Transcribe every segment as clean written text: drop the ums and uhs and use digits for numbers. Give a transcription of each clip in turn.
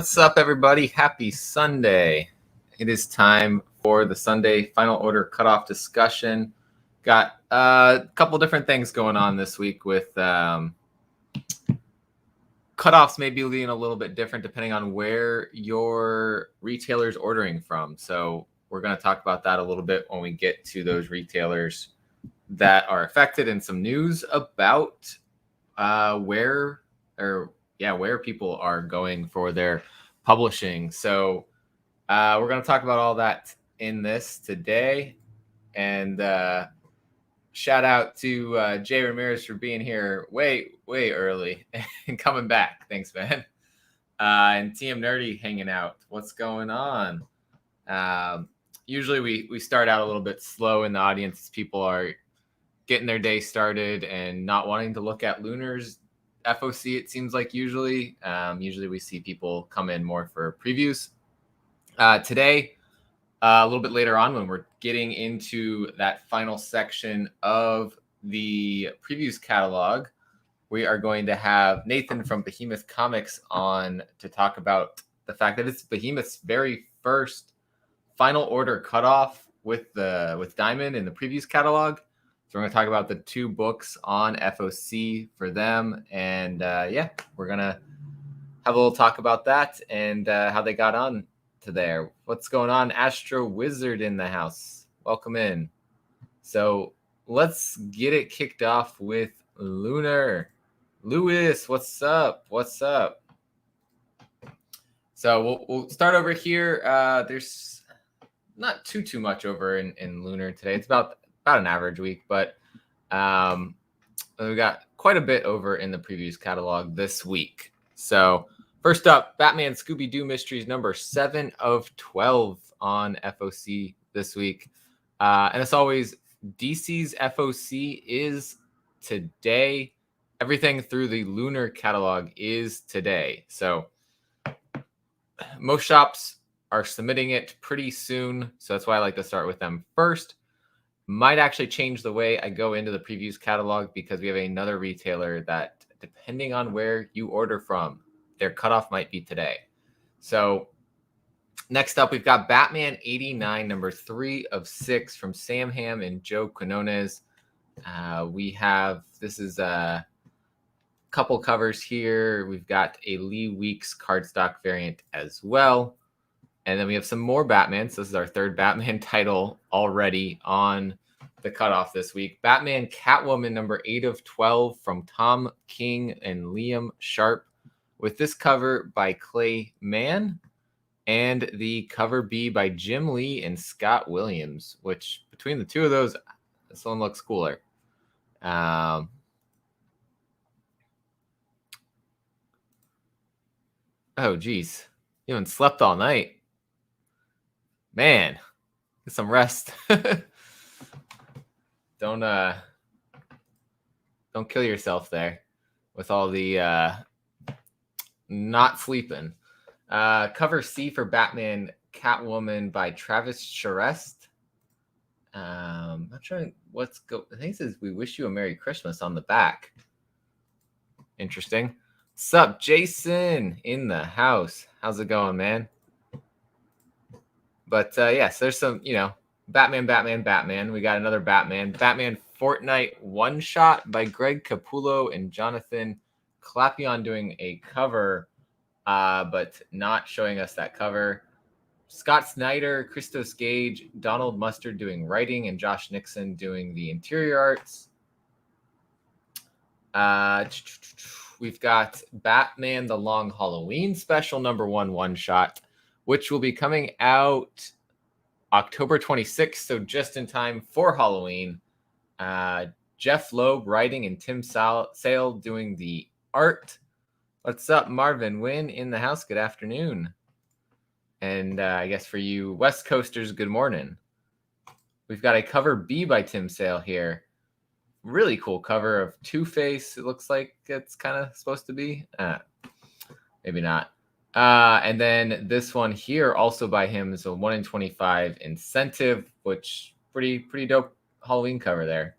What's up, everybody? Happy Sunday. It is time for the Sunday Final Order Cutoff discussion. Got a couple different things going on this week with cutoffs maybe being a little bit different depending on where your retailer's ordering from. So we're going to talk about that a little bit when we get to those retailers that are affected and some news about where people are going for their publishing. So we're going to talk about all that in this today. And shout out to Jay Ramirez for being here way early and coming back. Thanks, man. And TM Nerdy hanging out. What's going on? Usually we start out a little bit slow in the audience. People are getting their day started and not wanting to look at Lunar's FOC, it seems like usually. Usually we see people come in more for previews. Today, a little bit later on when we're getting into that final section of the previews catalog, we are going to have Nathan from Behemoth Comics on to talk about the fact that it's Behemoth's very first Final Order Cutoff with Diamond in the previews catalog. So we're going to talk about the two books on FOC for them. And we're going to have a little talk about that and how they got on to there. What's going on? Astro Wizard in the house. Welcome in. So let's get it kicked off with Lunar. Lewis, what's up? What's up? So we'll start over here. There's not too much over in Lunar today. It's about an average week, but we got quite a bit over in the previews catalog this week. So first up, Batman Scooby-Doo Mysteries number 7 of 12 on FOC this week. And as always, DC's FOC is today. Everything through the Lunar catalog is today. So most shops are submitting it pretty soon. So that's why I like to start with them first. Might actually change the way I go into the previews catalog because we have another retailer that, depending on where you order from, their cutoff might be today. So next up, we've got Batman 89, number 3 of 6 from Sam Hamm and Joe Quinones. This is a couple covers here. We've got a Lee Weeks cardstock variant as well. And then we have some more Batman. So this is our third Batman title already on the cutoff this week. Batman Catwoman number 8 of 12 from Tom King and Liam Sharp, with this cover by Clay Mann and the cover B by Jim Lee and Scott Williams, which between the two of those, this one looks cooler. Oh, geez. You haven't slept all night. Man, get some rest. Don't kill yourself there with all the not sleeping. Cover C for Batman Catwoman by Travis Charest. I'm not sure I think it says "We wish you a Merry Christmas" on the back. Interesting. Sup, Jason in the house. How's it going, man? But yes, there's some, Batman. We got another Batman Fortnite one-shot by Greg Capullo and Jonathan Clapion doing a cover, but not showing us that cover. Scott Snyder, Christos Gage, Donald Mustard doing writing, and Josh Nixon doing the interior arts. We've got Batman The Long Halloween Special number 1 one-shot, which will be coming out October 26th, so just in time for Halloween. Jeff Loeb writing and Tim Sale doing the art. What's up, Marvin Wynn in the house? Good afternoon. And I guess for you West Coasters, good morning. We've got a cover B by Tim Sale here. Really cool cover of Two-Face. It looks like it's kind of supposed to be. Maybe not. And then this one here, also by him, is a 1 in 25 incentive, which pretty dope Halloween cover there.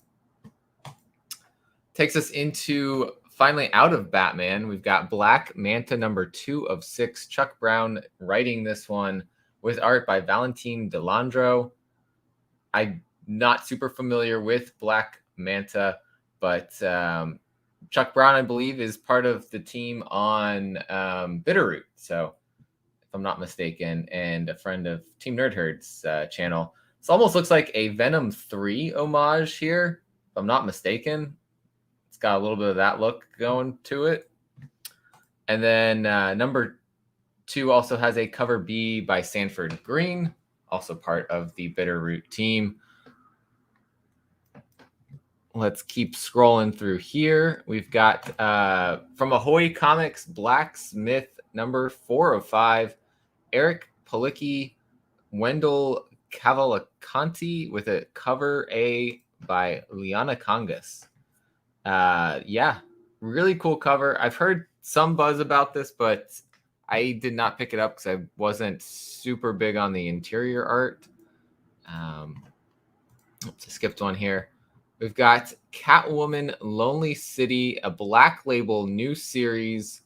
Takes us into finally out of Batman, we've got Black Manta number 2 of 6. Chuck Brown writing this one with art by Valentin Delandro. I'm not super familiar with Black Manta, but Chuck Brown, I believe, is part of the team on Bitterroot. So if I'm not mistaken, and a friend of Team Nerd Herd's channel. This almost looks like a Venom 3 homage here, if I'm not mistaken. It's got a little bit of that look going to it. And then number 2 also has a cover B by Sanford Green, also part of the Bitterroot team. Let's keep scrolling through here. We've got from Ahoy Comics, Blacksmith number 4 of 5, Eric Palicki, Wendell Cavalcanti with a cover A by Liana Congas. Yeah, really cool cover. I've heard some buzz about this, but I did not pick it up because I wasn't super big on the interior art. Oops, I skipped one here. We've got Catwoman Lonely City, a Black Label new series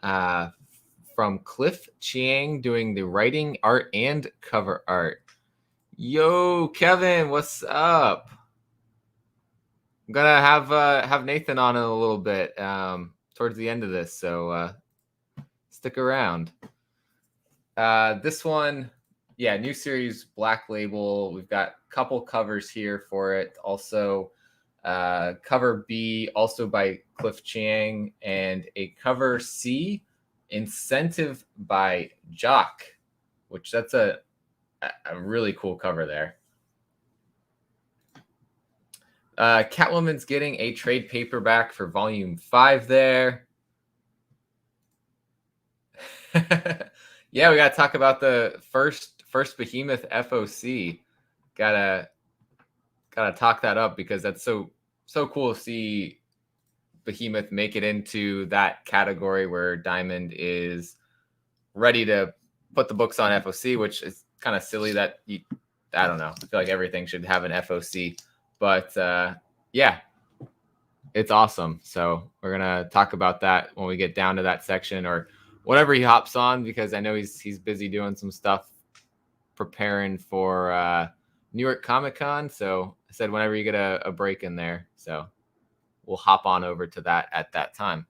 from Cliff Chiang doing the writing, art, and cover art. Yo, Kevin, what's up? I'm gonna have Nathan on in a little bit towards the end of this, so stick around. This one, yeah, new series, Black Label. We've got a couple covers here for it. Also, cover B, also by Cliff Chiang, and a cover C, Incentive by Jock, which that's a really cool cover there. Catwoman's getting a trade paperback for volume 5 there. Yeah, we got to talk about the first Behemoth FOC. Gotta talk that up because that's so cool to see Behemoth make it into that category where Diamond is ready to put the books on FOC, which is kind of silly that I don't know. I feel like everything should have an FOC. But yeah, it's awesome. So we're gonna talk about that when we get down to that section or whenever he hops on, because I know he's busy doing some stuff, preparing for New York Comic Con. So I said whenever you get a break in there, so we'll hop on over to that at that time.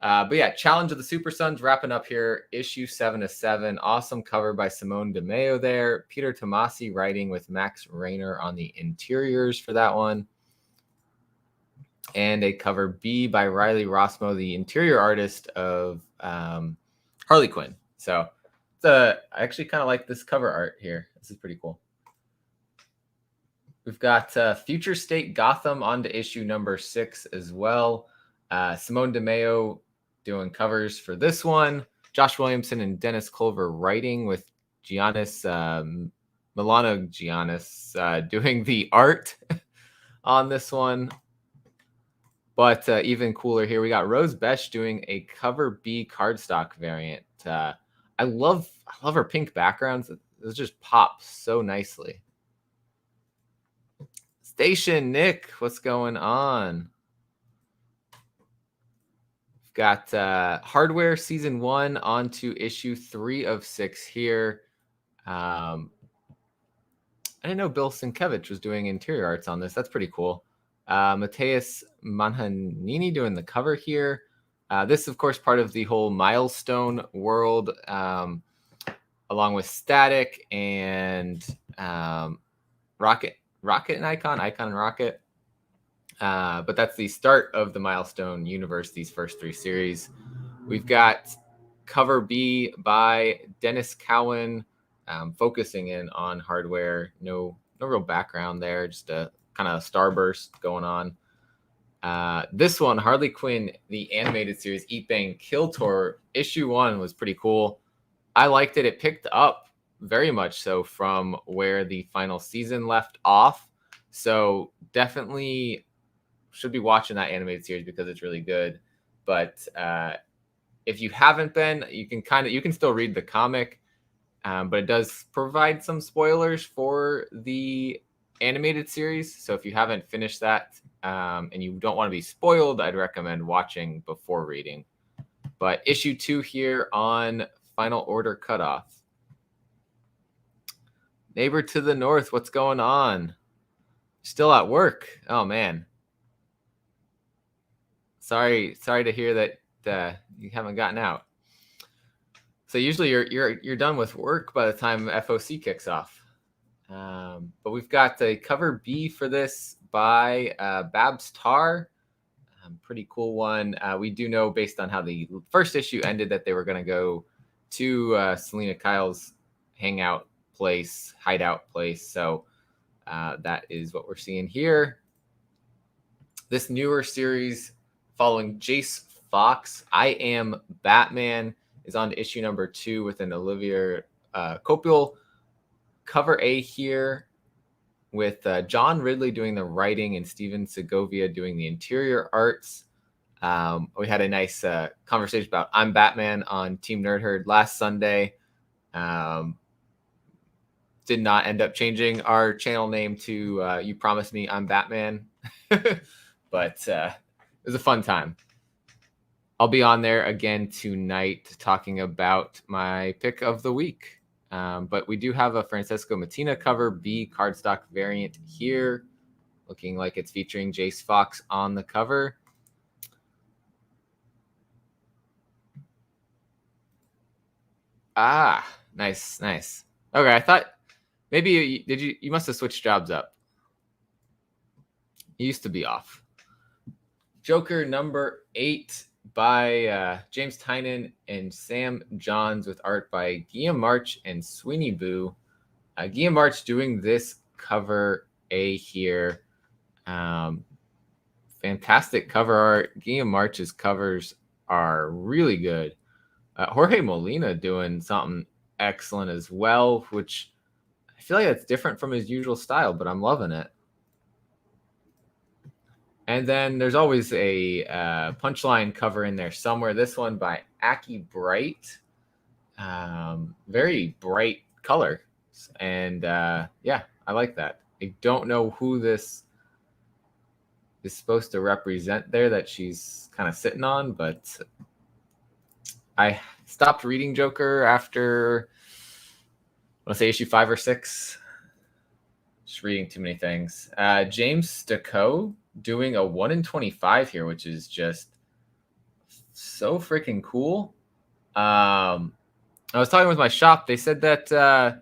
But yeah, Challenge of the Super Sons wrapping up here, issue 7 of 7. Awesome cover by Simone DeMeo there. Peter Tomasi writing with Max Rayner on the interiors for that one. And a cover B by Riley Rossmo, the interior artist of Harley Quinn. So I actually kind of like this cover art here. This is pretty cool. We've got Future State Gotham on to issue number 6 as well. Simone DeMeo doing covers for this one. Josh Williamson and Dennis Culver writing with Giannis, Milano Giannis doing the art on this one. But even cooler here, we got Rose Besh doing a cover B cardstock variant. I love her pink backgrounds. It just pops so nicely. Station Nick, what's going on? We've got Hardware Season 1 on to issue 3 of 6 here. I didn't know Bill Sienkiewicz was doing interior arts on this. That's pretty cool. Mateus Manhanini doing the cover here. This, of course, part of the whole Milestone world, along with Static and Rocket and Icon and Rocket. But that's the start of the Milestone universe, these first 3 series. We've got cover B by Dennis Cowan, focusing in on Hardware. No real background there, just a kind of starburst going on. This one, Harley Quinn, the animated series, Eat Bang Kill Tour, issue 1 was pretty cool. I liked it. It picked up very much so from where the final season left off. So definitely should be watching that animated series because it's really good. But if you haven't been, you can still read the comic, but it does provide some spoilers for the animated series. So if you haven't finished that, and you don't want to be spoiled, I'd recommend watching before reading. But issue 2 here on Final Order Cutoff. Neighbor to the north, what's going on? Still at work? Oh man. Sorry to hear that you haven't gotten out. So usually you're done with work by the time FOC kicks off. But we've got the cover B for this by Babs Tarr. Pretty cool one. We do know, based on how the first issue ended, that they were going to go to Selena Kyle's hideout place. So that is what we're seeing here. This newer series following Jace Fox, I Am Batman, is on to issue number 2 with an Olivier Copiel cover A here, with John Ridley doing the writing and Steven Segovia doing the interior arts. We had a nice conversation about I'm Batman on Team Nerd Herd last Sunday. Did not end up changing our channel name to You Promised Me I'm Batman. But it was a fun time. I'll be on there again tonight talking about my pick of the week. But we do have a Francesco Mattina cover B cardstock variant here, looking like it's featuring Jace Fox on the cover. Ah, nice. Okay, I thought maybe you must have switched jobs up. You used to be off. Joker number 8 by James Tynion and Sam Johns, with art by Guillaume March and Sweeney Boo. Guillaume March doing this cover A here. Fantastic cover art. Guillaume March's covers are really good. Jorge Molina doing something excellent as well, which I feel like it's different from his usual style, but I'm loving it. And then there's always a punchline cover in there somewhere. This one by Aki Bright. Very bright color. And yeah, I like that. I don't know who this is supposed to represent there that she's kind of sitting on, but I stopped reading Joker after, I want to say, issue 5 or 6. Just reading too many things. James Sticco doing a 1 in 25 here, which is just so freaking cool. I was talking with my shop. They said that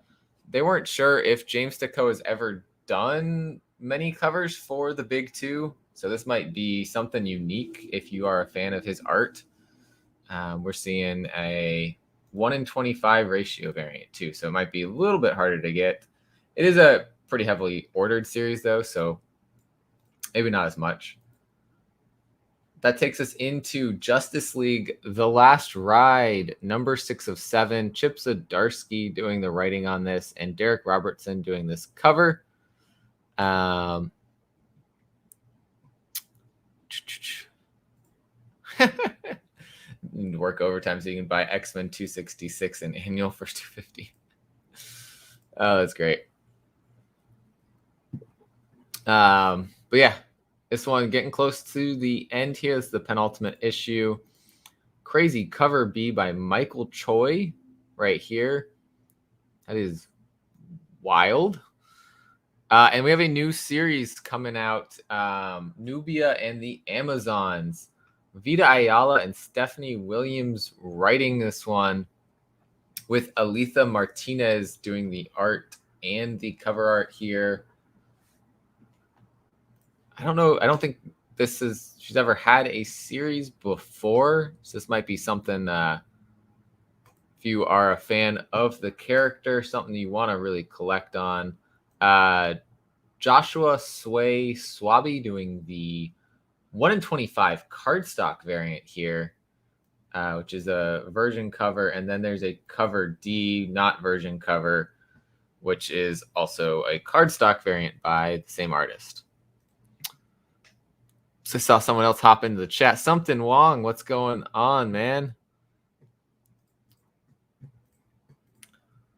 they weren't sure if James Sticco has ever done many covers for the big 2. So this might be something unique if you are a fan of his art. We're seeing a 1 in 25 ratio variant too. So it might be a little bit harder to get. It is a pretty heavily ordered series though, so maybe not as much. That takes us into Justice League The Last Ride, number 6 of 7. Chip Zdarsky doing the writing on this, and Derek Robertson doing this cover. Work overtime so you can buy X-Men 266 and annual for $250. Oh, that's great. But yeah, this one getting close to the end here. This is the penultimate issue. Crazy cover B by Michael Choi right here. That is wild. And we have a new series coming out, Nubia and the Amazons. Vita Ayala and Stephanie Williams writing this one, with Aletha Martinez doing the art and the cover art here. I don't know. I don't think she's ever had a series before. So this might be something, if you are a fan of the character, something you want to really collect on. Joshua Sway Swaby doing the 1 in 25 cardstock variant here, which is a version cover. And then there's a cover D, not version cover, which is also a cardstock variant by the same artist. So I saw someone else hop into the chat. Something Wong, what's going on, man?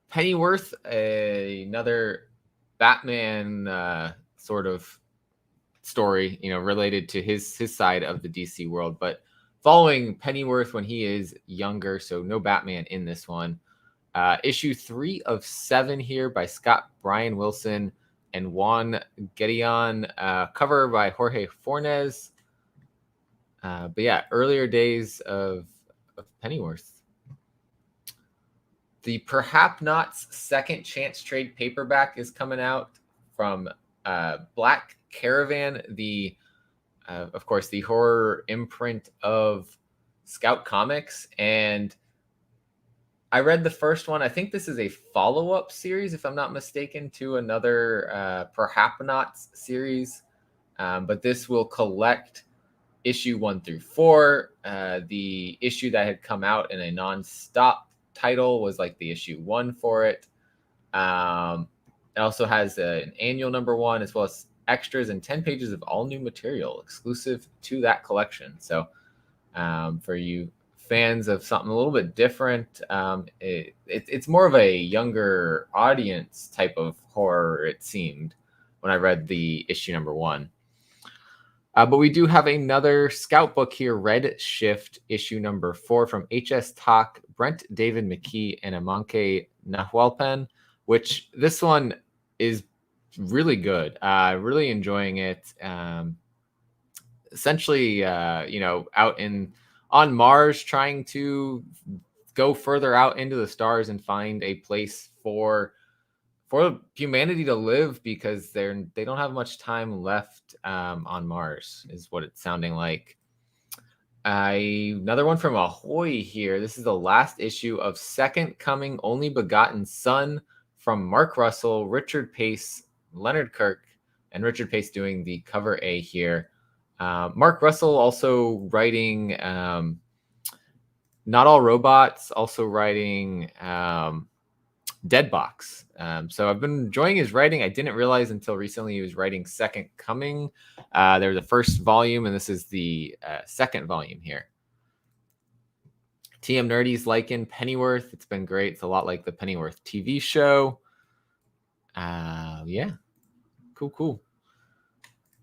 Pennyworth, another Batman sort of story, related to his side of the DC world, but following Pennyworth when he is younger. So no Batman in this one. Issue 3 of 7 here by Scott Bryan Wilson and Juan Gedeon, cover by Jorge Fornes. But yeah, earlier days of Pennyworth. The Perhaps Not's second chance trade paperback is coming out from Black Caravan, the of course the horror imprint of Scout Comics. And I read the first one. I think this is a follow-up series, if I'm not mistaken, to another Perhaps Nots series. But this will collect issue 1 through 4. The issue that had come out in a non-stop title was like the issue 1 for it. It also has an annual number 1 as well as extras and 10 pages of all new material exclusive to that collection. So for you fans of something a little bit different, it's more of a younger audience type of horror, it seemed, when I read the issue number 1. But we do have another Scout book here, Red Shift, issue number 4 from HS Talk, Brent David McKee, and Amanke Nahuelpan, which this one is really good. Really enjoying it. Essentially, out on Mars, trying to go further out into the stars and find a place for humanity to live, because they don't have much time left on Mars, is what it's sounding like. Another one from Ahoy here. This is the last issue of Second Coming, Only Begotten Son, from Mark Russell, Richard Pace, Leonard Kirk, and Richard Pace doing the cover A here. Mark Russell also writing Not All Robots, also writing Deadbox. So I've been enjoying his writing. I didn't realize until recently he was writing Second Coming. There was the first volume, and this is the second volume here. TM Nerdy's liking Pennyworth. It's been great. It's a lot like the Pennyworth TV show. Yeah. Cool.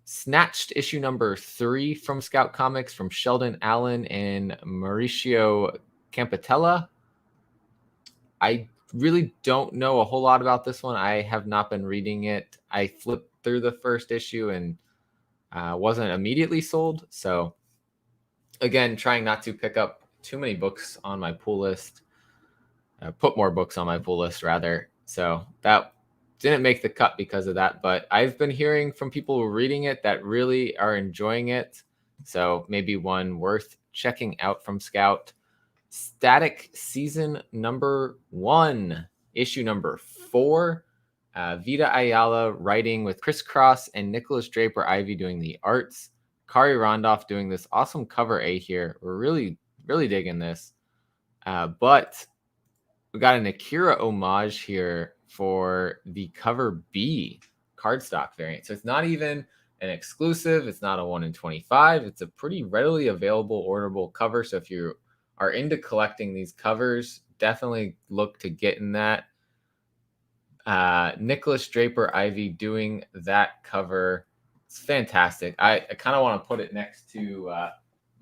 Snatched issue number 3 from Scout Comics from Sheldon Allen and Mauricio Campatella. I really don't know a whole lot about this one. I have not been reading it. I flipped through the first issue and wasn't immediately sold. So again, trying not to pick up too many books on my pull list. Put more books on my pull list, rather. So that didn't make the cut because of that. But I've been hearing from people reading it that really are enjoying it. So maybe one worth checking out from Scout. Static Season number 1, issue number 4. Vita Ayala writing with Chris Cross and Nicholas Draper Ivy doing the arts. Kari Randolph doing this awesome cover A here. We're really digging this. But we got an Akira homage here for the cover B cardstock variant. So it's not even an exclusive. It's not a 1 in 25. It's a pretty readily available, orderable cover. So if you are into collecting these covers, definitely look to get in that. Nicholas Draper Ivy doing that cover. It's fantastic. I kind of want to put it next to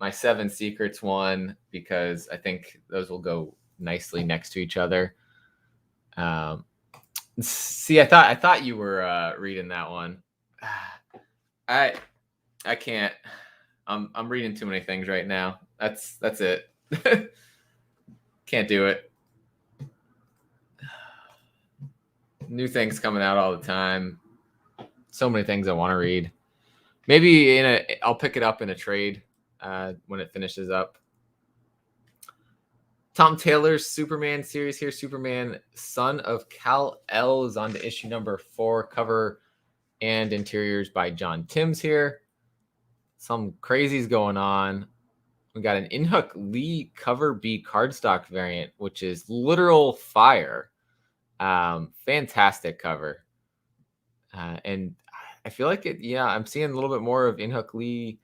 my 7 Secrets one, because I think those will go nicely next to each other. See, I thought you were reading that one. I can't. I'm reading too many things right now. That's it. Can't do it. New things coming out all the time. So many things I want to read. Maybe I'll pick it up in a trade when it finishes up. Tom Taylor's Superman series here. Superman, Son of Kal-El, is on to issue number 4. Cover and interiors by John Timms here. Some crazies going on. We got an Inhook Lee cover B cardstock variant, which is literal fire. Fantastic cover. And I feel like I'm seeing a little bit more of Inhook Lee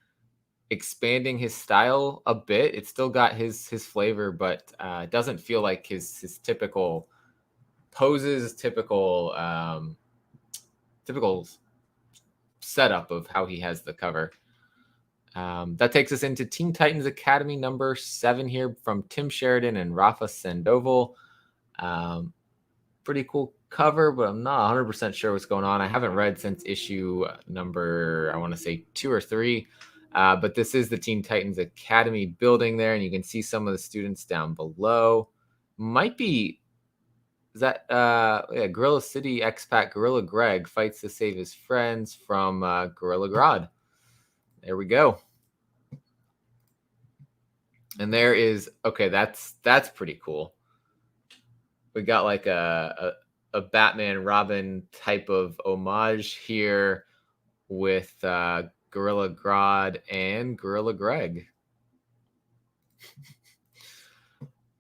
expanding his style a bit. It's still got his flavor, but it doesn't feel like his typical poses, typical setup of how he has the cover. That takes us into Teen Titans Academy number 7 here from Tim Sheridan and Rafa Sandoval. Pretty cool cover, but I'm not 100% sure what's going on. I haven't read since issue number, I want to say 2 or 3. But this is the Teen Titans Academy building there, and you can see some of the students down below. Might be, is that, Gorilla City expat Gorilla Greg fights to save his friends from Gorilla Grodd. There we go. And there is, okay, that's pretty cool. We got like a Batman Robin type of homage here with Gorilla Grodd and Gorilla Greg.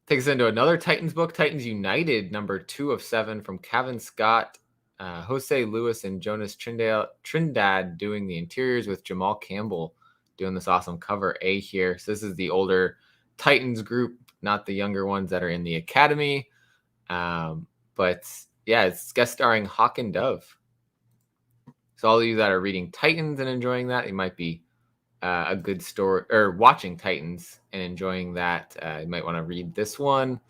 Takes us into another Titans book, Titans United, number 2 of 7 from Kevin Scott, Jose Lewis, and Jonas Trindad doing the interiors with Jamal Campbell doing this awesome cover A here. So this is the older Titans group, not the younger ones that are in the Academy. But yeah, it's guest starring Hawk and Dove. So all of you that are reading Titans and enjoying that, it might be a good story, or watching Titans and enjoying that. You might want to read this one.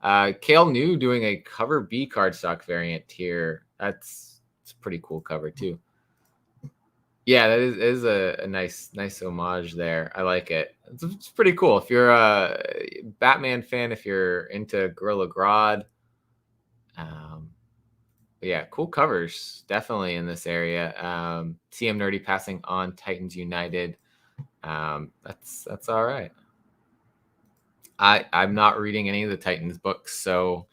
Kale New doing a cover B cardstock variant here. It's a pretty cool cover too. Yeah, that is a nice homage there. I like it. It's pretty cool. If you're a Batman fan, if you're into Gorilla Grodd, yeah, cool covers definitely in this area. TM Nerdy passing on Titans United. That's all right. I'm not reading any of the Titans books, so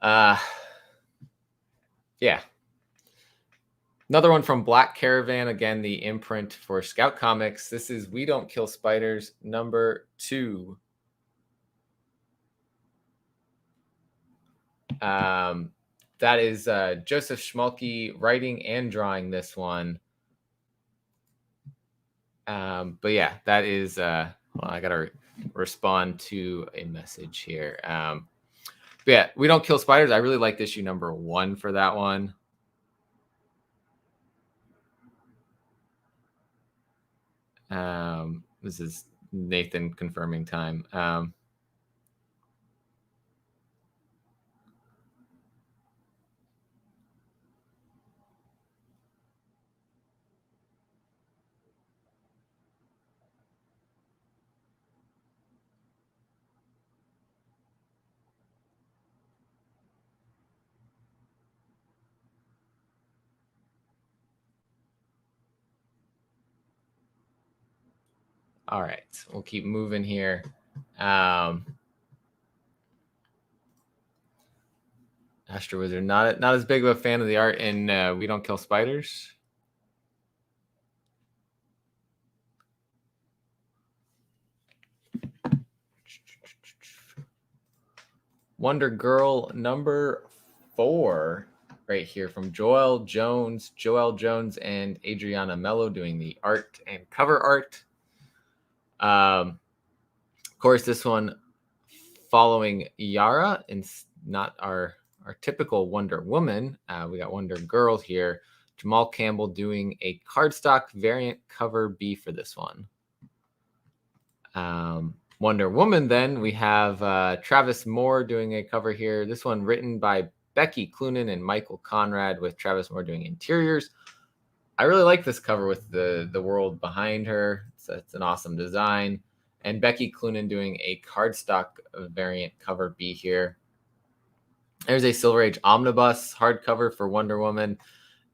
yeah. Another one from Black Caravan, again, the imprint for Scout Comics. This is We Don't Kill Spiders, number 2. That is Joseph Schmalke writing and drawing this one. But yeah, that is, well, I got to respond to a message here. But yeah, We Don't Kill Spiders. I really liked issue number 1 for that one. This is Nathan confirming time. All right, we'll keep moving here. Astro Wizard, not as big of a fan of the art in We Don't Kill Spiders. Wonder Girl number 4 right here from Joel Jones, and Adriana Mello doing the art and cover art. Of course, this one following Yara, and not our typical Wonder Woman. We got Wonder Girl here. Jamal Campbell doing a cardstock variant cover B for this one. Wonder Woman, then we have Travis Moore doing a cover here. This one written by Becky Cloonan and Michael Conrad, with Travis Moore doing interiors. I really like this cover with the world behind her. It's an awesome design. And Becky Cloonan doing a cardstock variant cover B here. There's a Silver Age Omnibus hardcover for Wonder Woman.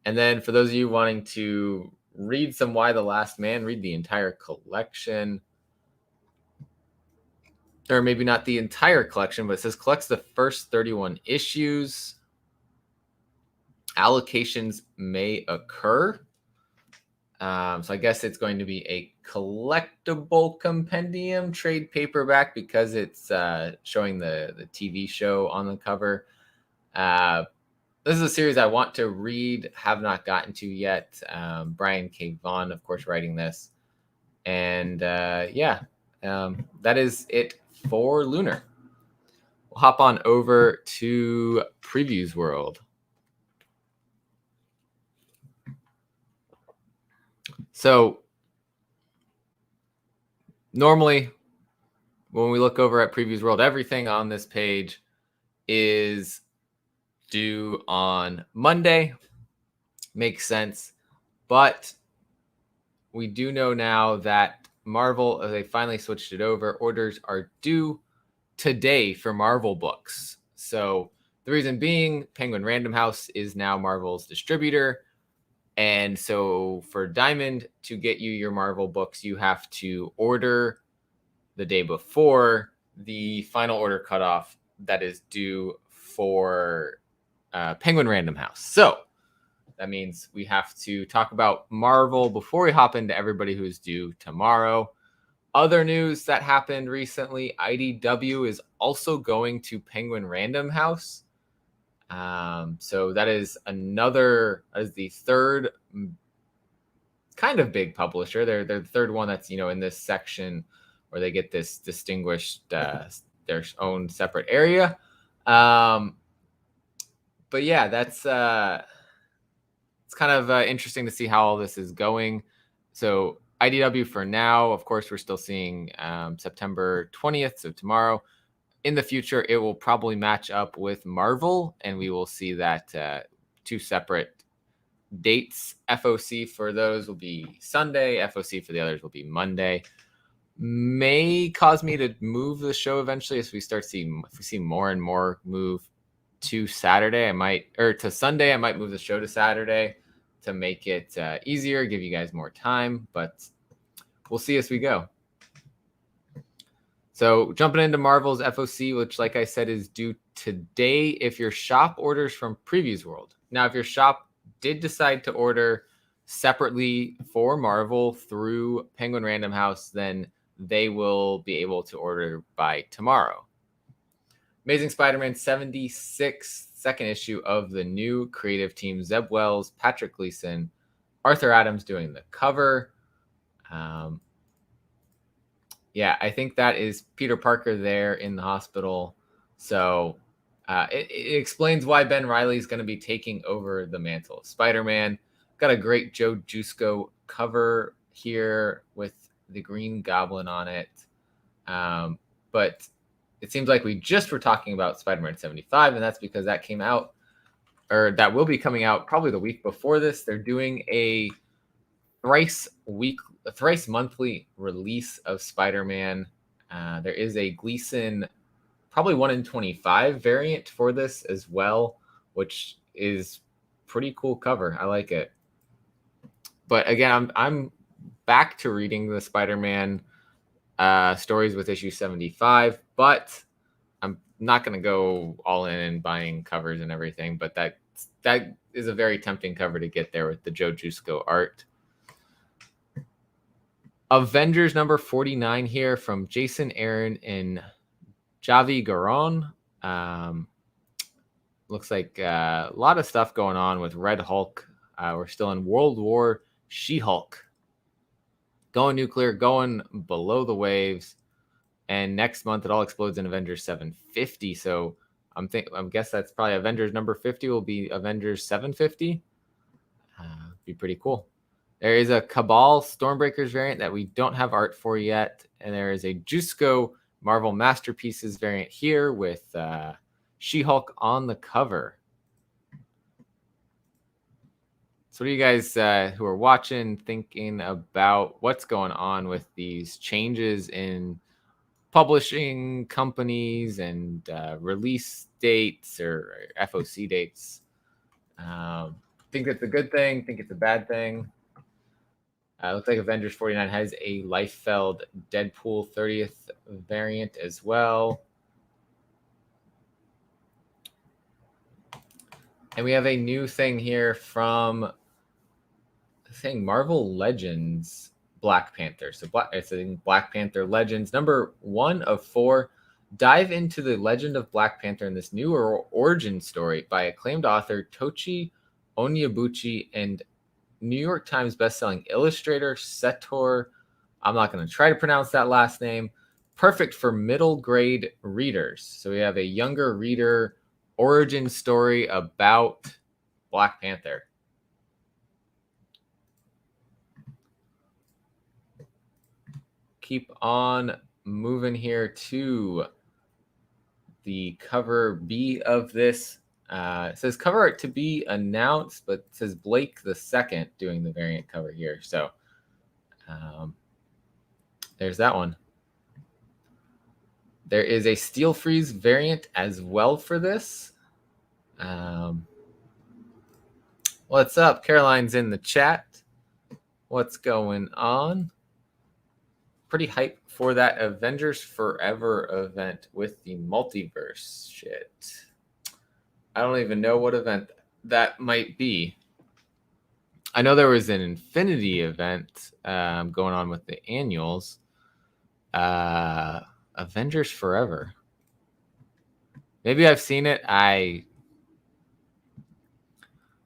And then for those of you wanting to read some Y the Last Man, read the entire collection. Or maybe not the entire collection, but it says collects the first 31 issues. Allocations may occur. So I guess it's going to be a collectible compendium trade paperback because it's showing the TV show on the cover. This is a series I want to read, have not gotten to yet. Brian K. Vaughan, of course, writing this. And that is it for Lunar. We'll hop on over to Previewsworld. So normally when we look over at Previewsworld, everything on this page is due on Monday. Makes sense. But we do know now that Marvel, they finally switched it over. Orders are due today for Marvel books. So the reason being, Penguin Random House is now Marvel's distributor. And so for Diamond to get you your Marvel books, you have to order the day before the Final Order Cutoff that is due for Penguin Random House. So that means we have to talk about Marvel before we hop into everybody who's due tomorrow. Other news that happened recently, IDW is also going to Penguin Random House. So that is the third kind of big publisher. They're the third one that's, in this section where they get this distinguished, their own separate area. But yeah, that's it's kind of interesting to see how all this is going. So IDW for now, of course, we're still seeing September 20th, so tomorrow. In the future, it will probably match up with Marvel, and we will see that two separate dates. FOC for those will be Sunday. FOC for the others will be Monday. May cause me to move the show eventually if we see more and more move to Saturday. To Sunday. I might move the show to Saturday to make it easier, give you guys more time, but we'll see as we go. So jumping into Marvel's FOC, which, like I said, is due today if your shop orders from Previewsworld. Now, if your shop did decide to order separately for Marvel through Penguin Random House, then they will be able to order by tomorrow. Amazing Spider-Man 76, second issue of the new creative team. Zeb Wells, Patrick Gleason, Arthur Adams doing the cover. Yeah, I think that is Peter Parker there in the hospital. So it explains why Ben Reilly is going to be taking over the mantle of Spider-Man. Got a great Joe Jusko cover here with the Green Goblin on it. But it seems like we just were talking about Spider-Man 75, and that's because that came out, or that will be coming out probably the week before this. They're doing a thrice monthly release of Spider-Man. There is a Gleason, probably 1 in 25 variant for this as well, which is pretty cool cover. I like it. But again, I'm back to reading the Spider-Man stories with issue 75, but I'm not going to go all in and buying covers and everything. But that is a very tempting cover to get there with the Joe Jusko art. Avengers number 49 here from Jason Aaron and Javi Garon. Looks like a lot of stuff going on with Red Hulk. We're still in World War She-Hulk. Going nuclear, going below the waves. And next month it all explodes in Avengers 750. So I guess that's probably Avengers number 50 will be Avengers 750. Be pretty cool. There is a Cabal Stormbreakers variant that we don't have art for yet. And there is a Jusko Marvel Masterpieces variant here with She-Hulk on the cover. So what are you guys who are watching thinking about what's going on with these changes in publishing companies and release dates or FOC dates? Think it's a good thing? Think it's a bad thing? Looks like Avengers 49 has a Liefeld Deadpool 30th variant as well. And we have a new thing here from Marvel Legends Black Panther. So it's in Black Panther Legends number 1 of 4. Dive into the legend of Black Panther in this new origin story by acclaimed author Tochi Onyebuchi and New York Times bestselling illustrator Setor. I'm not going to try to pronounce that last name. Perfect for middle grade readers. So we have a younger reader origin story about Black Panther. keep on moving here to the cover B of this. It says cover art to be announced, but it says Blake the Second doing the variant cover here. So there's that one. There is a Steel Freeze variant as well for this. What's up? Caroline's in the chat. What's going on? Pretty hyped for that Avengers Forever event with the multiverse shit. I don't even know what event that might be. I know there was an Infinity event going on with the annuals. Avengers Forever. Maybe I've seen it. I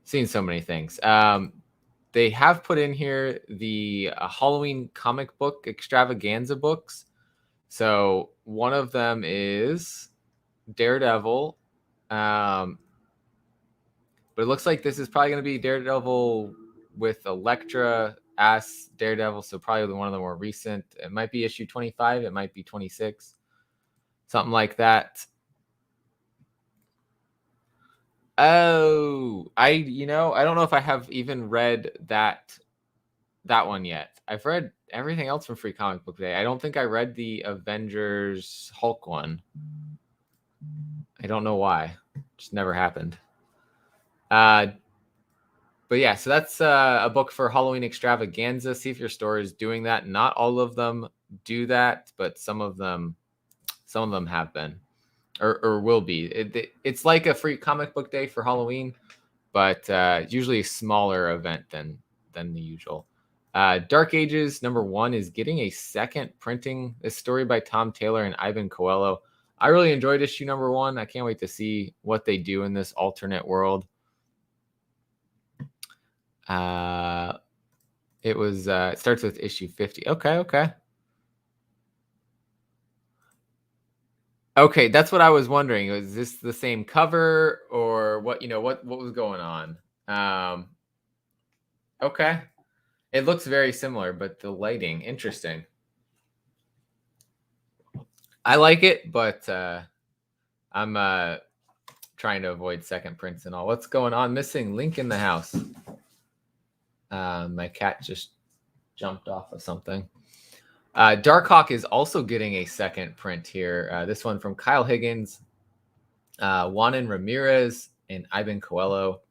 seen so many things. They have put in here the Halloween comic book extravaganza books. So one of them is Daredevil. But it looks like this is probably going to be Daredevil with Elektra as Daredevil. So probably one of the more recent. It might be issue 25. It might be 26. Something like that. Oh, I don't know if I have even read that one yet. I've read everything else from Free Comic Book Day. I don't think I read the Avengers Hulk one. I don't know why. Just never happened. But yeah, so that's a book for Halloween extravaganza. See if your store is doing that. Not all of them do that, but some of them have been. Or will be. It's like a Free Comic Book Day for Halloween, but usually a smaller event than the usual. Dark Ages #1 is getting a second printing. This story by Tom Taylor and Ivan Coelho. I really enjoyed issue #1. I can't wait to see what they do in this alternate world. It starts with issue 50. Okay. Okay, that's what I was wondering. Was this the same cover or what? What was going on? Okay, it looks very similar, but the lighting, interesting. I like it, but I'm trying to avoid second prints and all. What's going on? Missing link in the house. My cat just jumped off of something. Darkhawk is also getting a second print here. This one from Kyle Higgins, Juanan Ramirez, and Ivan Coelho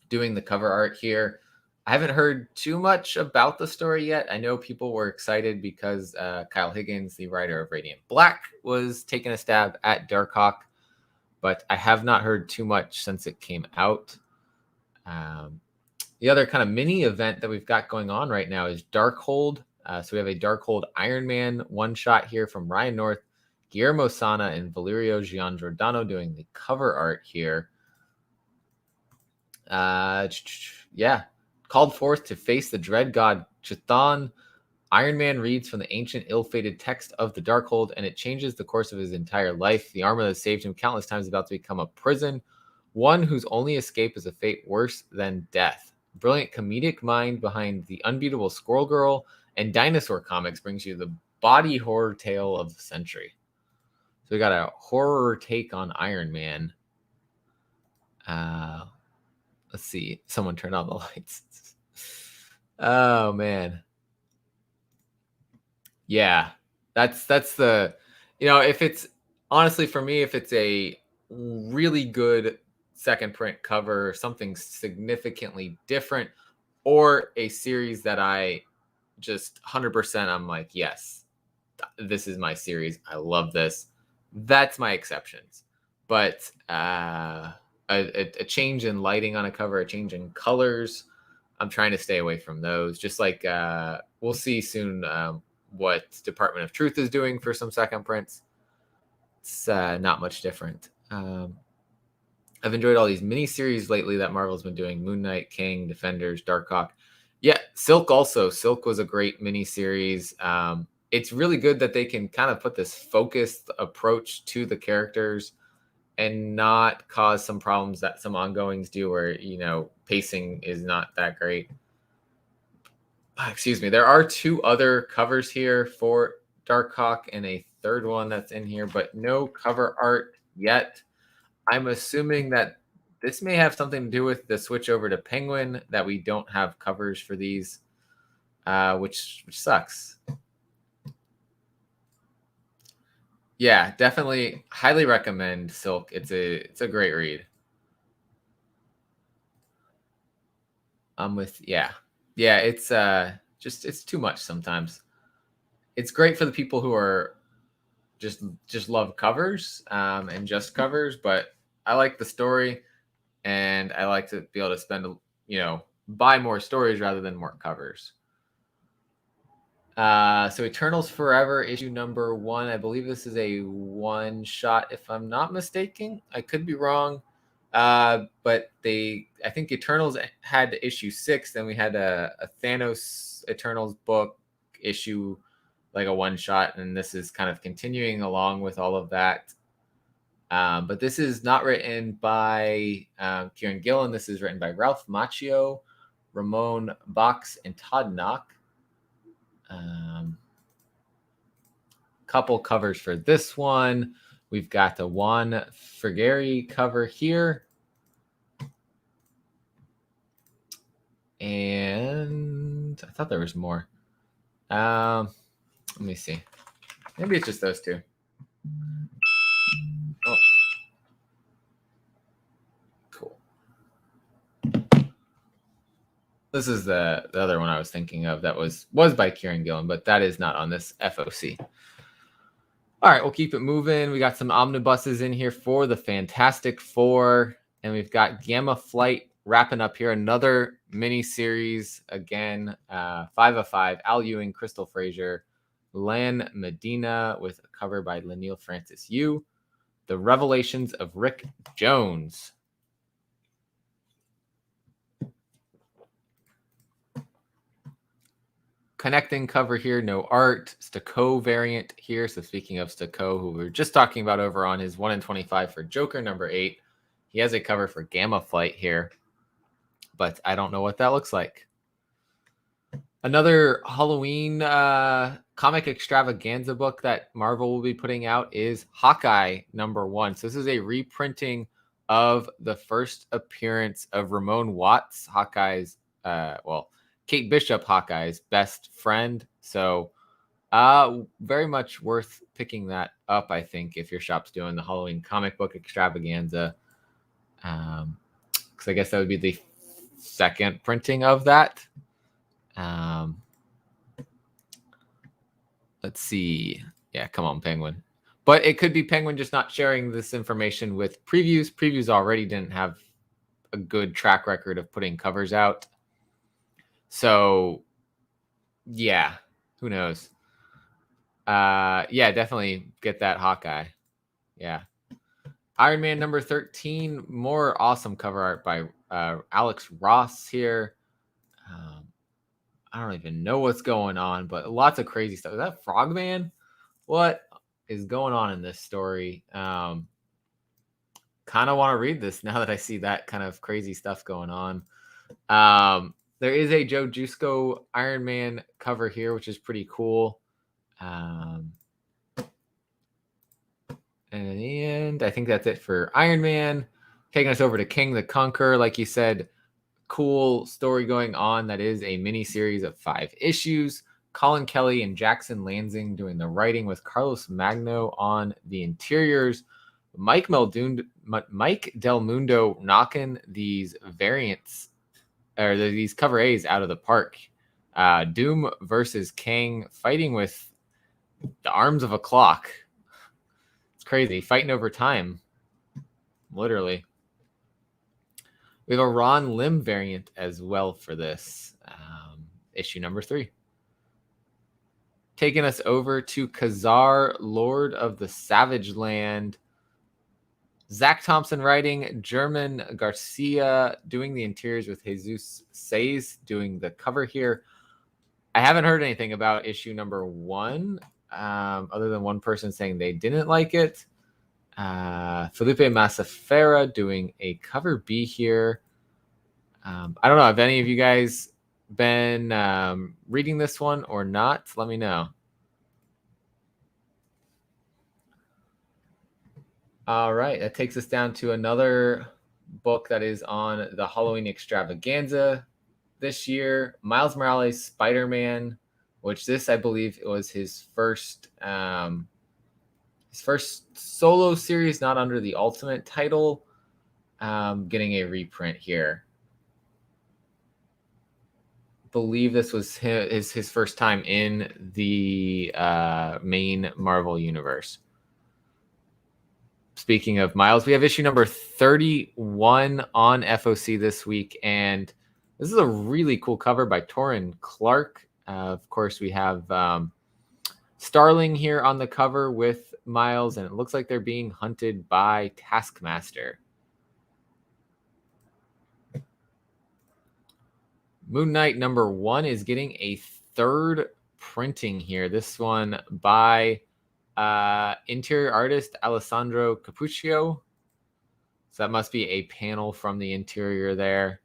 doing the cover art here. I haven't heard too much about the story yet. I know people were excited because Kyle Higgins, the writer of Radiant Black, was taking a stab at Darkhawk, but I have not heard too much since it came out. The other kind of mini event that we've got going on right now is Darkhold. So we have a Darkhold Ironman one-shot here from Ryan North, Guillermo Sana, and Valerio Giangiordano doing the cover art here. Yeah. Called forth to face the dread god Chthon, Iron Man reads from the ancient ill-fated text of the Darkhold, and it changes the course of his entire life. The armor that saved him countless times is about to become a prison, one whose only escape is a fate worse than death. Brilliant comedic mind behind the unbeatable Squirrel Girl and Dinosaur Comics brings you the body horror tale of the century. So we got a horror take on Iron Man. Let's see. Someone turn on the lights. Oh man. Yeah. That's the, if it's honestly for me, if it's a really good second print cover, something significantly different, or a series that I just 100% I'm like, yes, this is my series. I love this. That's my exceptions. But a change in lighting on a cover, a change in colors, I'm trying to stay away from those. Just like we'll see soon what Department of Truth is doing for some second prints. It's not much different. I've enjoyed all these mini-series lately that Marvel's been doing. Moon Knight, King, Defenders, Darkhawk. Yeah, Silk also. Silk was a great mini-series. It's really good that they can kind of put this focused approach to the characters and not cause some problems that some ongoings do where, pacing is not that great. excuse me, there are 2 other covers here for Darkhawk and a third one that's in here, but no cover art yet. I'm assuming that this may have something to do with the switch over to Penguin, that we don't have covers for these, which sucks. Yeah, definitely highly recommend Silk. It's a great read. It's it's too much sometimes. It's great for the people who are just love covers and just covers, but I like the story, and I like to be able to spend, buy more stories rather than more covers. So Eternals Forever, issue number 1. I believe this is a one shot, if I'm not mistaken. I could be wrong. But I think Eternals had issue 6. Then we had a Thanos Eternals book issue, like a one shot. And this is kind of continuing along with all of that. But this is not written by Kieran Gillen. This is written by Ralph Macchio, Ramon Box, and Todd Knock. Couple covers for this one. We've got the Juan Frigeri cover here. And I thought there was more. Let me see. Maybe it's just those 2. Oh. Cool. This is the other one I was thinking of that was by Kieran Gillen, but that is not on this FOC. All right, we'll keep it moving. We got some omnibuses in here for the Fantastic Four, and we've got Gamma Flight wrapping up here. Another mini series again, 5 of 5. Al Ewing, Crystal Frazier, Lan Medina with a cover by Lanil Francis Yu. The Revelations of Rick Jones. Connecting cover here, no art. Stakko variant here. So speaking of Stakko, who we were just talking about over on his 1 in 25 for Joker number 8, he has a cover for Gamma Flight here, but I don't know what that looks like. Another Halloween comic extravaganza book that Marvel will be putting out is Hawkeye number 1. So this is a reprinting of the first appearance of Ramon Watts, Hawkeye's, Kate Bishop, Hawkeye's best friend. So very much worth picking that up, I think, if your shop's doing the Halloween comic book extravaganza. Because I guess that would be the second printing of that. Let's see. Yeah, come on, Penguin. But it could be Penguin just not sharing this information with Previews. Previews already didn't have a good track record of putting covers out. So, yeah, who knows? Yeah, definitely get that Hawkeye. Yeah. Iron Man number 13, more awesome cover art by Alex Ross here. I don't even know what's going on, but lots of crazy stuff. Is that Frogman? What is going on in this story? Kind of want to read this now that I see that kind of crazy stuff going on. There is a Joe Jusko Iron Man cover here, which is pretty cool. And in the end, I think that's it for Iron Man. Taking us over to King the Conqueror, like you said, cool story going on. That is a mini series of 5 issues. Colin Kelly and Jackson Lansing doing the writing with Carlos Magno on the interiors. Mike Del Mundo knocking these variants, or these cover A's, out of the park. Doom versus Kang, fighting with the arms of a clock. It's crazy. Fighting over time. Literally. We have a Ron Lim variant as well for this. Issue number 3. Taking us over to Khazar, Lord of the Savage Land. Zach Thompson writing, German Garcia doing the interiors with Jesus Says doing the cover here. I haven't heard anything about issue number 1, other than one person saying they didn't like it. Felipe Massafera doing a cover B here. I don't know if any of you guys been reading this one or not? Let me know. All right, that takes us down to another book that is on the Halloween extravaganza this year. Miles Morales' Spider-Man, which this I believe was his first solo series, not under the Ultimate title. Getting a reprint here. Believe this was his first time in the main Marvel universe. Speaking of Miles, we have issue number 31 on FOC this week, and this is a really cool cover by Torrin Clark. Of course, we have Starling here on the cover with Miles, and it looks like they're being hunted by Taskmaster. Moon Knight number 1 is getting a third printing here. This one by interior artist Alessandro Capuccio. So that must be a panel from the interior there.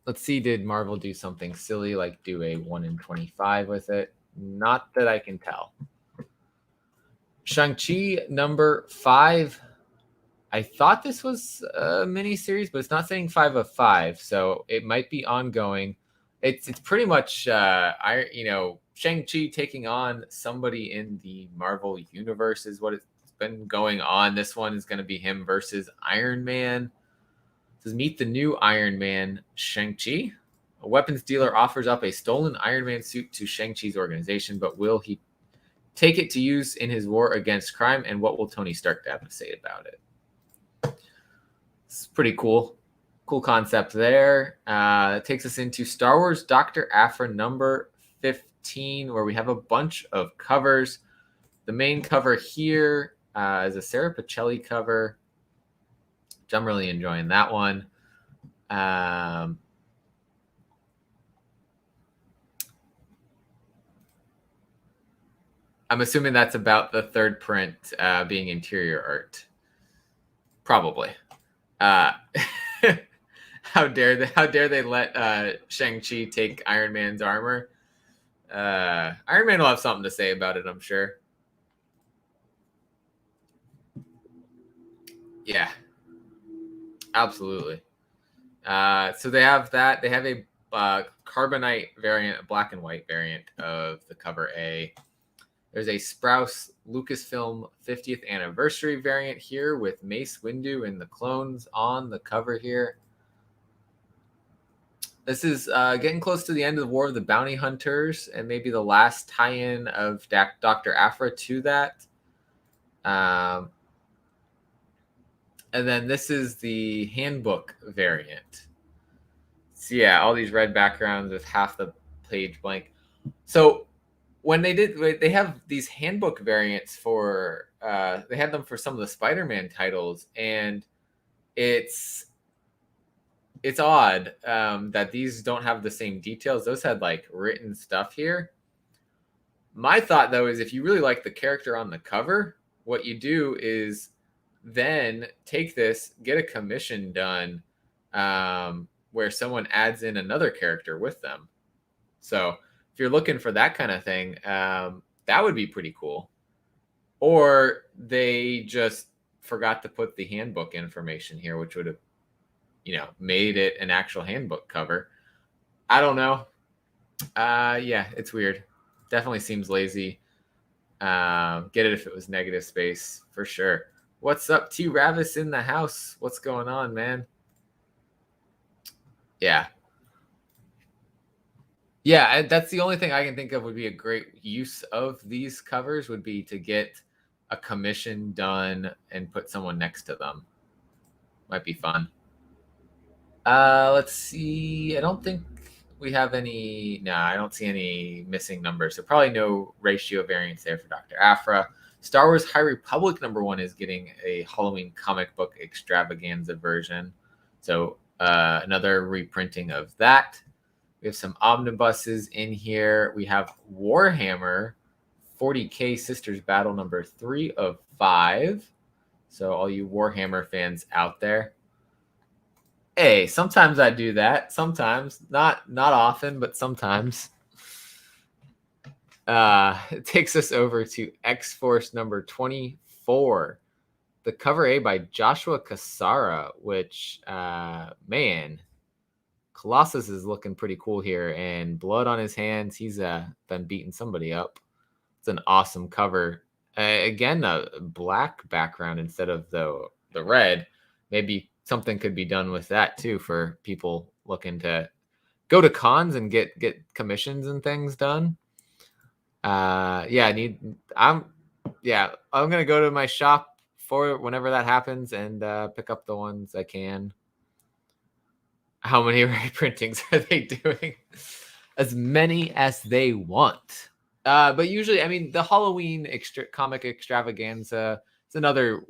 Let's see, did Marvel do something silly like do a 1 in 25 with it? Not that I can tell. Shang-Chi number 5. I thought this was a mini-series, but it's not saying 5 of 5, so it might be ongoing. It's pretty much Shang-Chi taking on somebody in the Marvel universe is what it's been going on. This one is going to be him versus Iron Man. It says, meet the new Iron Man, Shang-Chi. A weapons dealer offers up a stolen Iron Man suit to Shang-Chi's organization, but will he take it to use in his war against crime? And what will Tony Stark have to say about it? It's pretty cool. Cool concept there. It takes us into Star Wars Dr. Aphra number 15, where we have a bunch of covers. The main cover here is a Sarah Pacelli cover, which I'm really enjoying that one. I'm assuming that's about the third print being interior art. Probably. How dare they let Shang-Chi take Iron Man's armor? Iron Man will have something to say about it, I'm sure. Yeah, absolutely. So they have that. They have a carbonite variant, a black and white variant of the cover A. There's a Sprouse Lucasfilm 50th anniversary variant here with Mace Windu and the clones on the cover here. This is getting close to the end of the War of the Bounty Hunters and maybe the last tie-in of Dr. Aphra to that. And then this is the handbook variant. So yeah, all these red backgrounds with half the page blank. So when they have these handbook variants for, they had them for some of the Spider-Man titles, and it's odd that these don't have the same details. Those had like written stuff here. My thought though is if you really like the character on the cover, what you do is then take this, get a commission done where someone adds in another character with them. So if you're looking for that kind of thing, that would be pretty cool. Or they just forgot to put the handbook information here, which would have, made it an actual handbook cover. I don't know. Yeah, it's weird. Definitely seems lazy. Get it if it was negative space, for sure. What's up, T. Ravis in the house? What's going on, man? Yeah. Yeah, that's the only thing I can think of would be a great use of these covers would be to get a commission done and put someone next to them. Might be fun. Let's see. I don't think we have any. No, I don't see any missing numbers. So probably no ratio variance there for Dr. Aphra. Star Wars High Republic number 1 is getting a Halloween comic book extravaganza version. So another reprinting of that. We have some omnibuses in here. We have Warhammer 40K Sisters Battle number 3 of 5. So all you Warhammer fans out there. Hey, sometimes I do that. Sometimes, not often, but sometimes. It takes us over to X-Force number 24, the cover A by Joshua Cassara, which, man, Colossus is looking pretty cool here, and blood on his hands. He's been beating somebody up. It's an awesome cover. Again, a black background instead of the red. Maybe something could be done with that too for people looking to go to cons and get commissions and things done. I'm gonna go to my shop for whenever that happens and pick up the ones I can. How many reprintings are they doing? As many as they want. But usually, I mean, the Halloween comic extravaganza is another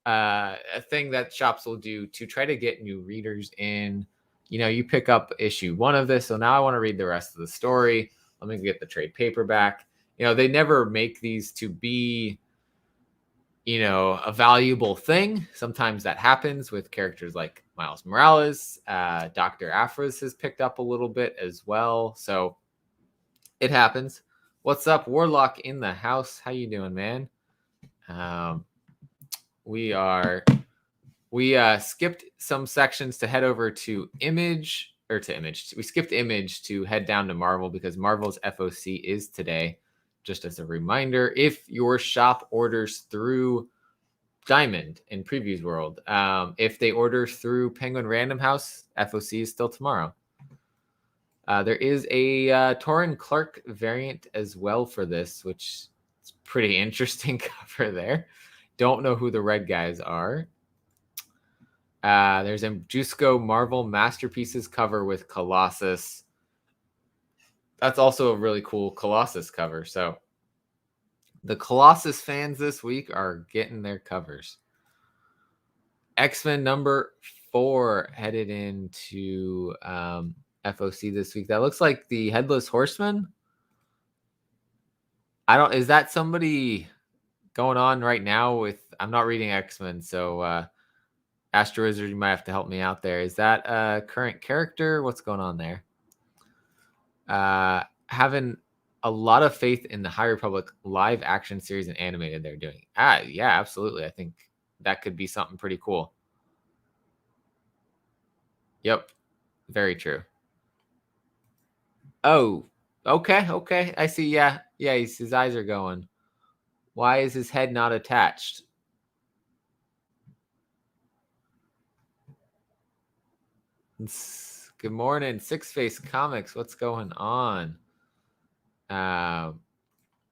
a thing that shops will do to try to get new readers in. You know, you pick up issue 1 of this, so now I want to read the rest of the story. Let me get the trade paperback. You know, they never make these to be, you know, a valuable thing. Sometimes that happens with characters like Miles Morales. Dr. Aphros has picked up a little bit as well. So it happens. What's up, Warlock in the house? How you doing, man? We skipped some sections to head over to Image. We skipped Image to head down to Marvel because Marvel's FOC is today. Just as a reminder, if your shop orders through Diamond in Previewsworld, if they order through Penguin Random House, FOC is still tomorrow. There is a Torrin Clark variant as well for this, which is pretty interesting cover there. Don't know who the red guys are. There's a Jusco Marvel Masterpieces cover with Colossus. That's also a really cool Colossus cover. So the Colossus fans this week are getting their covers. X-Men number 4 headed into FOC this week. That looks like the Headless Horseman. Is that somebody going on right now with, I'm not reading X-Men, so Astro Wizard, you might have to help me out there. Is that a current character? What's going on there? Having a lot of faith in the High Republic live action series and animated they're doing. Yeah, absolutely. I think that could be something pretty cool. Yep. Very true. Oh, okay. I see. Yeah, his eyes are going. Why is his head not attached? Good morning, Six Face Comics. What's going on?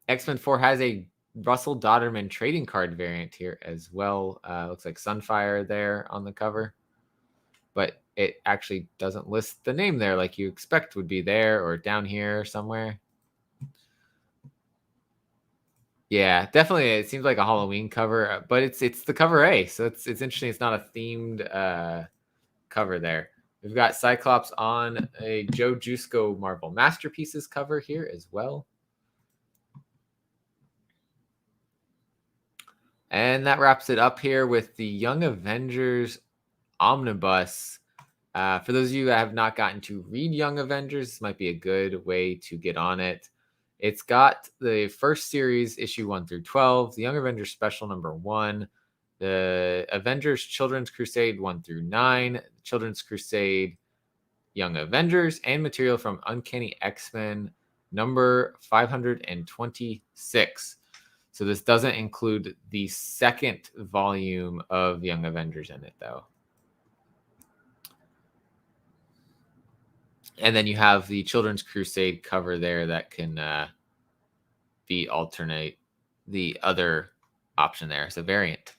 X-Men 4 has a Russell Dodderman trading card variant here as well. Looks like Sunfire there on the cover, but it actually doesn't list the name there like you expect would be there or down here somewhere. Yeah, definitely. It seems like a Halloween cover, but it's the cover A, so it's interesting. It's not a themed cover there. We've got Cyclops on a Joe Jusco Marvel Masterpieces cover here as well. And that wraps it up here with the Young Avengers Omnibus. For those of you that have not gotten to read Young Avengers, this might be a good way to get on it. It's got the first series, issue 1 through 12, the Young Avengers Special number 1, the Avengers Children's Crusade 1 through 9, Children's Crusade Young Avengers, and material from Uncanny X-Men number 526. So this doesn't include the second volume of Young Avengers in it, though. And then you have the Children's Crusade cover there that can be alternate the other option there as a variant.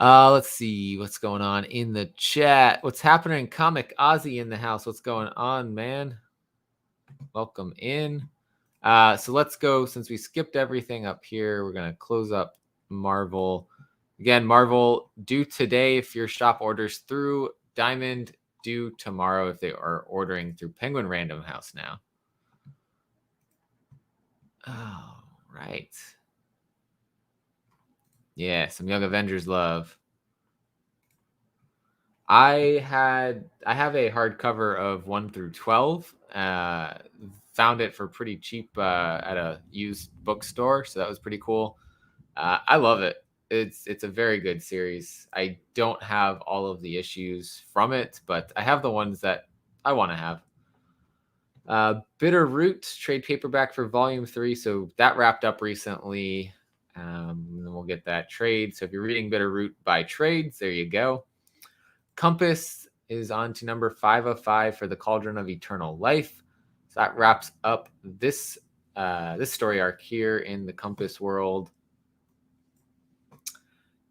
Let's see what's going on in the chat. What's happening? Comic Ozzy in the house. What's going on, man? Welcome in. So let's go. Since we skipped everything up here, we're going to close up Marvel. Again, Marvel due today if your shop orders through Diamond, due tomorrow if they are ordering through Penguin Random House now. Oh, right. Yeah, some Young Avengers love. I have a hardcover of 1 through 12. Found it for pretty cheap at a used bookstore, so that was pretty cool. I love it. It's a very good series. I don't have all of the issues from it, but I have the ones that I want to have. Bitter Root trade paperback for Volume 3, so that wrapped up recently. And then we'll get that trade. So if you're reading Bitter Root by trades, there you go. Compass is on to number 5 of 5 for the Cauldron of Eternal Life. So that wraps up this story arc here in the Compass world.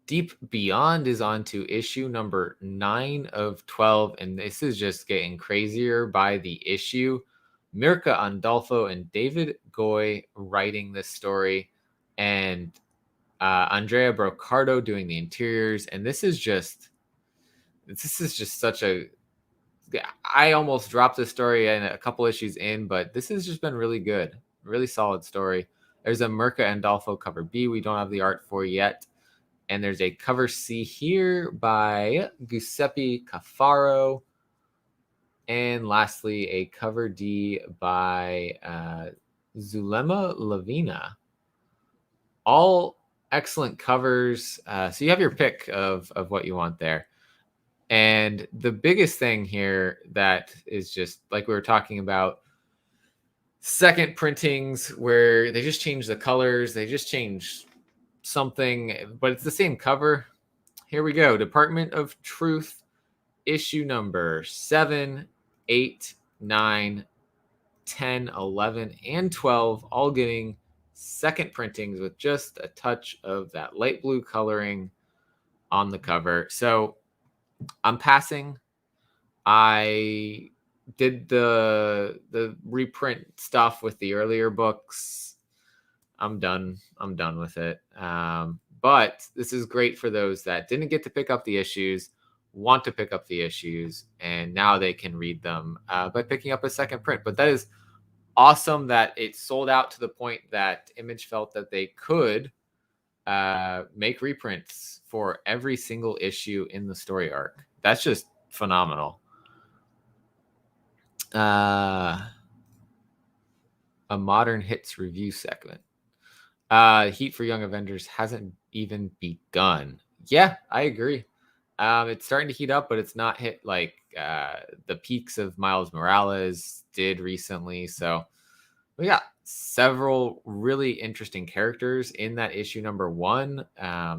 Deep Beyond is on to issue number 9 of 12, and this is just getting crazier by the issue. Mirka Andolfo and David Goy writing this story, and Andrea Brocardo doing the interiors, and this is just such a... I almost dropped this story in a couple issues in, but this has just been really good. Really solid story. There's a Mirka Andolfo cover B we don't have the art for yet. And there's a cover C here by Giuseppe Cafaro. And lastly, a cover D by Zulema Lavina. All excellent covers. So you have your pick of what you want there. And the biggest thing here that is just like we were talking about, second printings where they just change the colors. They just change something, but it's the same cover. Here we go. Department of Truth, issue number 7, 8, 9, 10, 11, and 12, all getting second printings with just a touch of that light blue coloring on the cover. So I'm passing. I did the reprint stuff with the earlier books. I'm done with it. But this is great for those that didn't get to pick up the issues, want to pick up the issues, and now they can read them by picking up a second print. But that is awesome that it sold out to the point that Image felt that they could make reprints for every single issue in the story arc. That's just phenomenal. A modern hits review segment. Heat for Young Avengers hasn't even begun. Yeah, I agree. It's starting to heat up, but it's not hit like the peaks of Miles Morales did recently. So we got several really interesting characters in that issue number 1.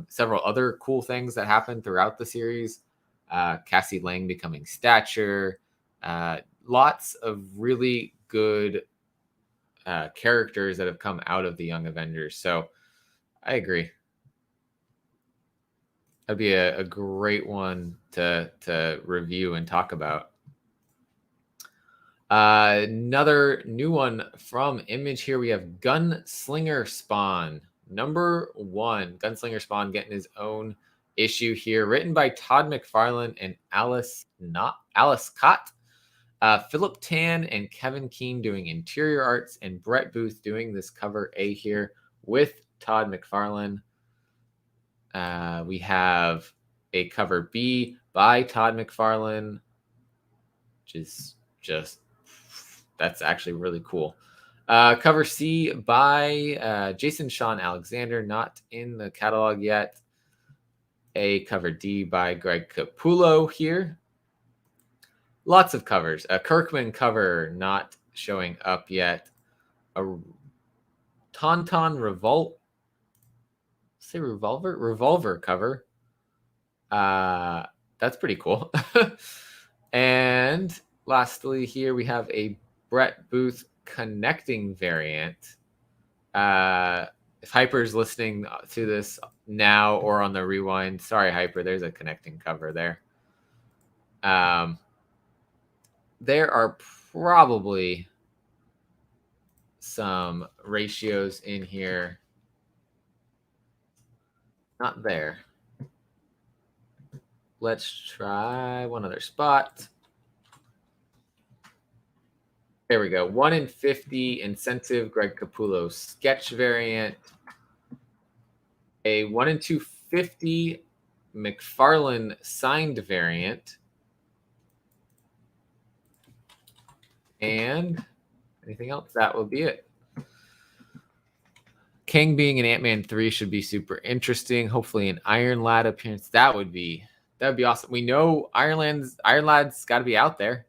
Several other cool things that happened throughout the series. Cassie Lang becoming Stature. Lots of really good characters that have come out of the Young Avengers. So I agree. That'd be a great one to review and talk about. Another new one from Image here. We have Gunslinger Spawn, number 1. Gunslinger Spawn getting his own issue here, written by Todd McFarlane and Alice Cott. Philip Tan and Kevin Keane doing interior arts, and Brett Booth doing this cover A here with Todd McFarlane. We have a cover B by Todd McFarlane, which is just, that's actually really cool. Cover C by Jason Sean Alexander, not in the catalog yet. A cover D by Greg Capullo here. Lots of covers. A Kirkman cover not showing up yet. A Tauntaun Revolver cover. That's pretty cool. And lastly, here we have a Brett Booth connecting variant. If Hyper's listening to this now or on the rewind, sorry, Hyper, there's a connecting cover there. There are probably some ratios in here. Not there. Let's try one other spot. There we go. 1 in 50 incentive Greg Capullo sketch variant. A 1 in 250 McFarlane signed variant. And anything else? That will be it. Kang being in Ant-Man 3 should be super interesting. Hopefully an Iron Lad appearance. That would be awesome. We know Iron Lad's got to be out there.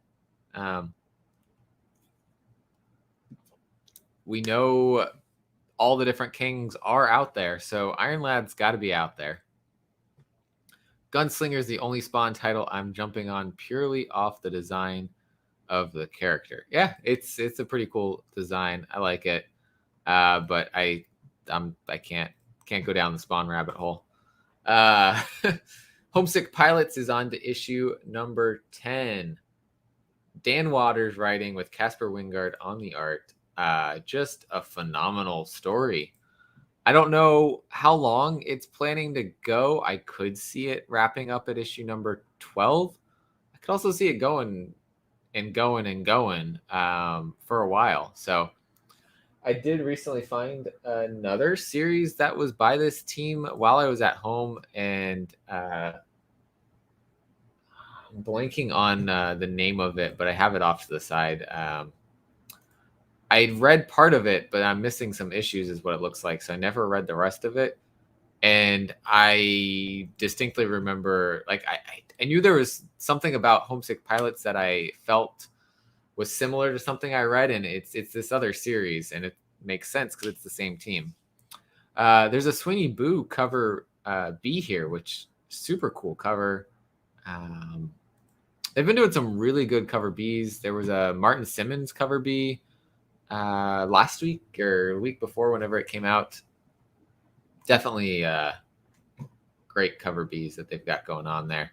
We know all the different Kings are out there, so Iron Lad's got to be out there. Gunslinger is the only Spawn title I'm jumping on purely off the design of the character. Yeah, it's a pretty cool design. I like it, but I can't go down the Spawn rabbit hole. Homesick Pilots is on to issue number 10. Dan Waters writing with Casper Wingard on the art. Just a phenomenal story. I don't know how long it's planning to go. I could see it wrapping up at issue number 12. I could also see it going for a while. So I did recently find another series that was by this team while I was at home, and I'm blanking on the name of it, but I have it off to the side. I read part of it, but I'm missing some issues is what it looks like. So I never read the rest of it. And I distinctly remember, like, I knew there was something about Homesick Pilots that I felt was similar to something I read. And it's this other series, and it makes sense because it's the same team. There's a Sweeney Boo cover B here, which super cool cover. They've been doing some really good cover Bs. There was a Martin Simmons cover B last week or the week before, whenever it came out. Definitely great cover Bs that they've got going on there.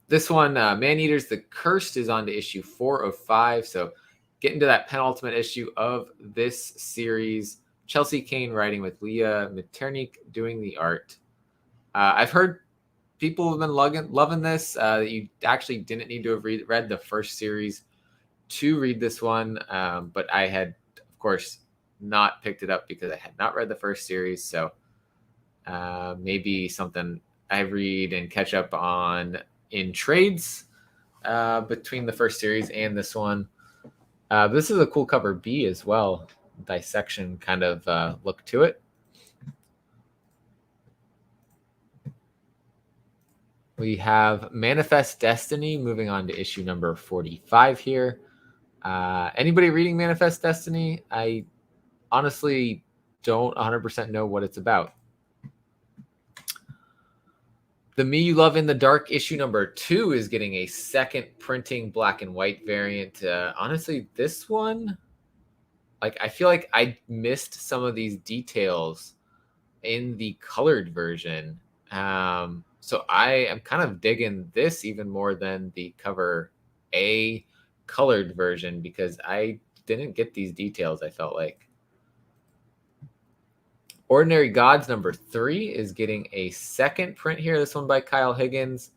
This one, Man-Eaters The Cursed, is on to issue 4 of 5. So getting to that penultimate issue of this series. Chelsea Kane writing with Leah Metternich doing the art. I've heard people have been loving this. You actually didn't need to have read the first series to read this one, but I had, of course, not picked it up because I had not read the first series. So maybe something I read and catch up on in trades between the first series and this one. This is a cool cover B as well. Dissection kind of look to it. We have Manifest Destiny moving on to issue number 45 here. Anybody reading Manifest Destiny? I honestly don't 100% know what it's about. The Me You Love in the Dark issue number 2 is getting a second printing black and white variant. Honestly, this one, like, I feel like I missed some of these details in the colored version. So I am kind of digging this even more than the cover A colored version, because I didn't get these details, I felt like. Ordinary Gods number 3 is getting a second print here. This one by Kyle Higgins,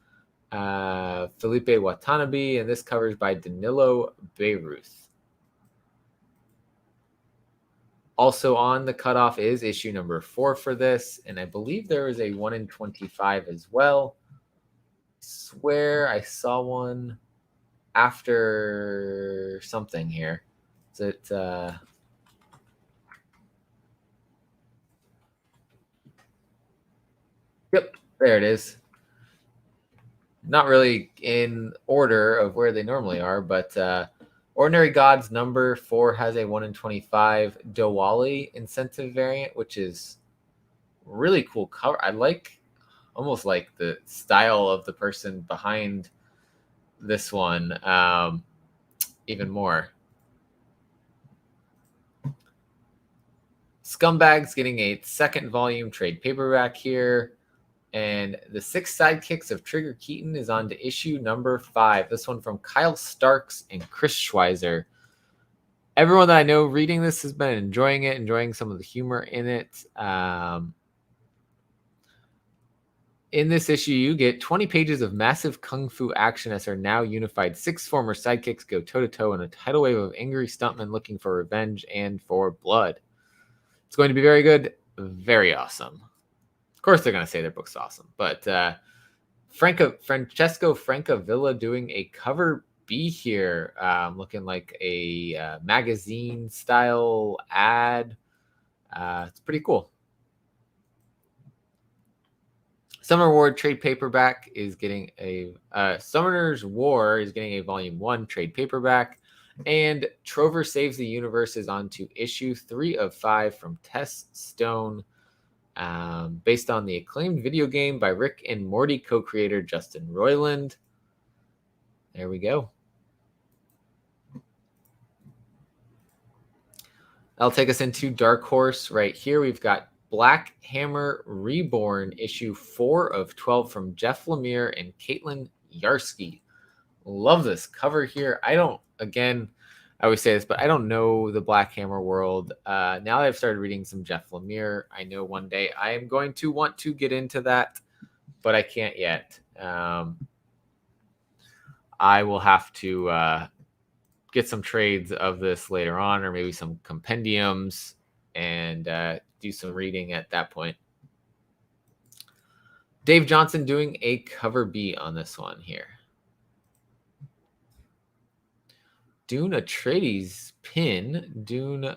Felipe Watanabe, and this covers by Danilo Beyruth. Also on the cutoff is issue number 4 for this, and I believe there is a 1 in 25 as well. I swear I saw one after something here. Is it Yep, there it is. Not really in order of where they normally are, but Ordinary Gods number 4 has a 1 in 25 Diwali incentive variant, which is really cool cover. I like almost like the style of the person behind this one even more. Scumbags getting a second volume trade paperback here. And the 6 Sidekicks of Trigger Keaton is on to issue number 5. This one from Kyle Starks and Chris Schweizer. Everyone that I know reading this has been enjoying it, enjoying some of the humor in it. In this issue, you get 20 pages of massive kung fu action as our now unified 6 former sidekicks go toe-to-toe in a tidal wave of angry stuntmen looking for revenge and for blood. It's going to be very good, very awesome. Of course, they're going to say their book's awesome, but Francesco Francavilla doing a cover B here, looking like a magazine style ad. It's pretty cool. Summer War trade paperback is getting a Summoner's War is getting a volume 1 trade paperback, and Trover Saves the Universe is on to issue 3 of 5 from Tess Stone, based on the acclaimed video game by Rick and Morty co-creator Justin Roiland. There we go. That'll take us into Dark Horse right here. We've got Black Hammer Reborn, issue 4 of 12 from Jeff Lemire and Caitlin Yarsky. Love this cover here. I always say this, but I don't know the Black Hammer world. Now that I've started reading some Jeff Lemire, I know one day I am going to want to get into that, but I can't yet. I will have to get some trades of this later on, or maybe some compendiums, and do some reading at that point. Dave Johnson doing a cover B on this one here. Dune Atreides pin, Dune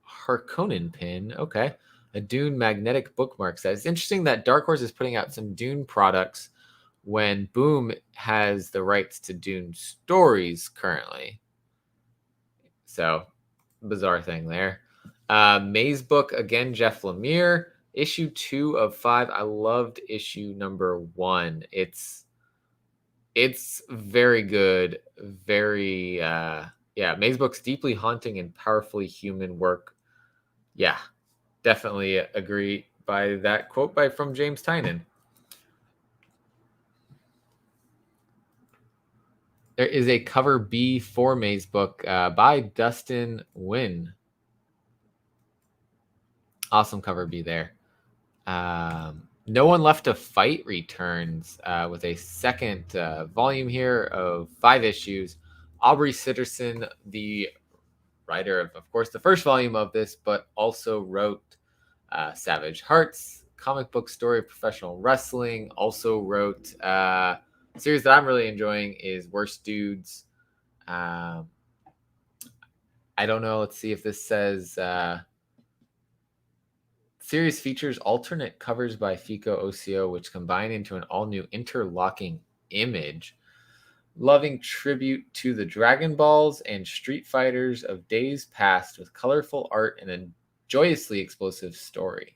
Harkonnen pin. Okay. A Dune magnetic bookmark set. It's interesting that Dark Horse is putting out some Dune products when Boom has the rights to Dune stories currently. So, bizarre thing there. Maze book, again, Jeff Lemire. Issue 2 of 5. I loved issue number 1. It's very good. Very, Maze book's deeply haunting and powerfully human work. Yeah, definitely agree by that quote from James Tynan. There is a cover B for Maze book by Dustin Nguyen. Awesome cover B there. No One Left to Fight returns with a second volume here of 5 issues. Aubrey Sitterson, the writer of course, the first volume of this, but also wrote Savage Hearts, comic book story of professional wrestling. Also wrote a series that I'm really enjoying is Worst Dudes. I don't know. Let's see if this says... series features alternate covers by Fico Ocio, which combine into an all-new interlocking image. Loving tribute to the Dragon Balls and Street Fighters of days past with colorful art and a joyously explosive story.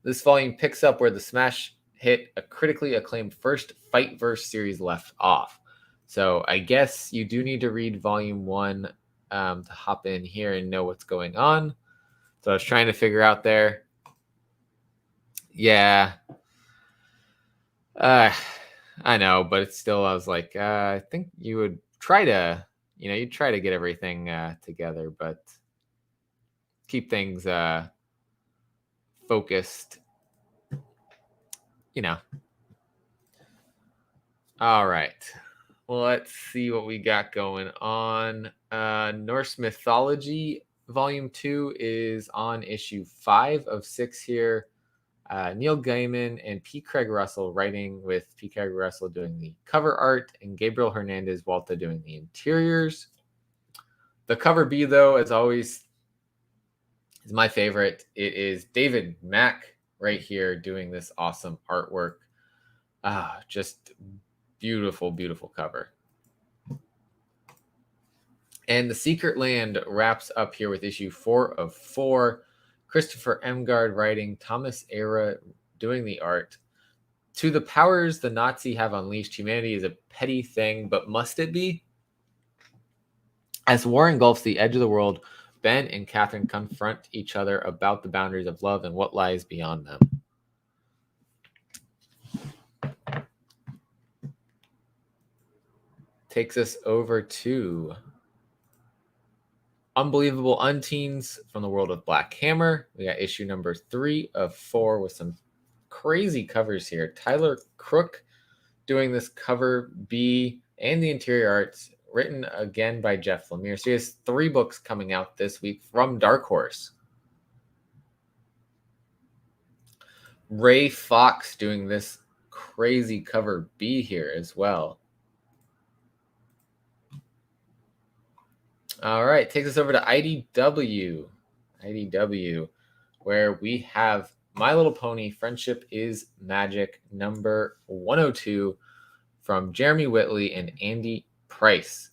This volume picks up where the smash hit a critically acclaimed first Fightverse series left off. So I guess you do need to read volume 1 to hop in here and know what's going on. So I was trying to figure out there. Yeah. I know, but it's still, I was like, I think you would try to, you'd try to get everything together, but keep things focused, All right. Well, let's see what we got going on. Norse Mythology Volume 2 is on issue 5 of 6 here. Neil Gaiman and P. Craig Russell writing, with P. Craig Russell doing the cover art and Gabriel Hernandez Walta doing the interiors. The cover B, though, as always, is my favorite. It is David Mack right here doing this awesome artwork. Just beautiful, beautiful cover. And The Secret Land wraps up here with issue 4 of 4. Christopher Emgard writing, Thomas Era doing the art. To the powers the Nazi have unleashed, humanity is a petty thing, but must it be? As war engulfs the edge of the world, Ben and Catherine confront each other about the boundaries of love and what lies beyond them. Takes us over to Unbelievable Unteens from the world of Black Hammer. We got issue number 3 of 4 with some crazy covers here. Tyler Crook doing this cover B and the interior arts, written again by Jeff Lemire. So he has 3 books coming out this week from Dark Horse. Ray Fox doing this crazy cover B here as well. All right, takes us over to IDW. IDW, where we have My Little Pony, Friendship is Magic, number 102 from Jeremy Whitley and Andy Price.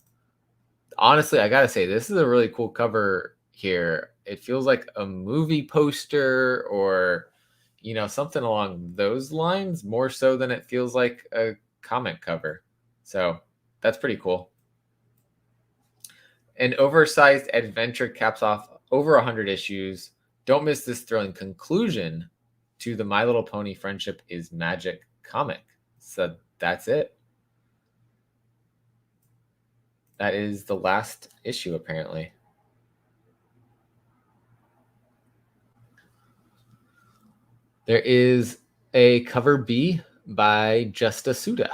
Honestly, I got to say, this is a really cool cover here. It feels like a movie poster or, something along those lines, more so than it feels like a comic cover. So that's pretty cool. An oversized adventure caps off over 100 issues. Don't miss this thrilling conclusion to the My Little Pony Friendship is Magic comic. So that's it. That is the last issue, apparently. There is a cover B by Justa Suda.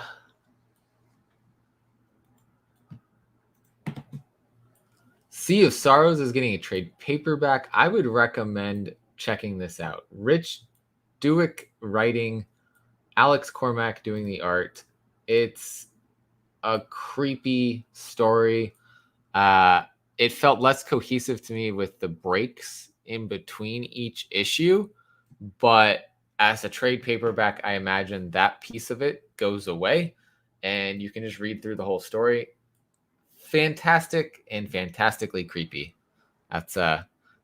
Sea of Sorrows is getting a trade paperback. I would recommend checking this out. Rich Duick writing, Alex Cormack doing the art. It's a creepy story. It felt less cohesive to me with the breaks in between each issue, but as a trade paperback, I imagine that piece of it goes away and you can just read through the whole story. Fantastic and fantastically creepy. That's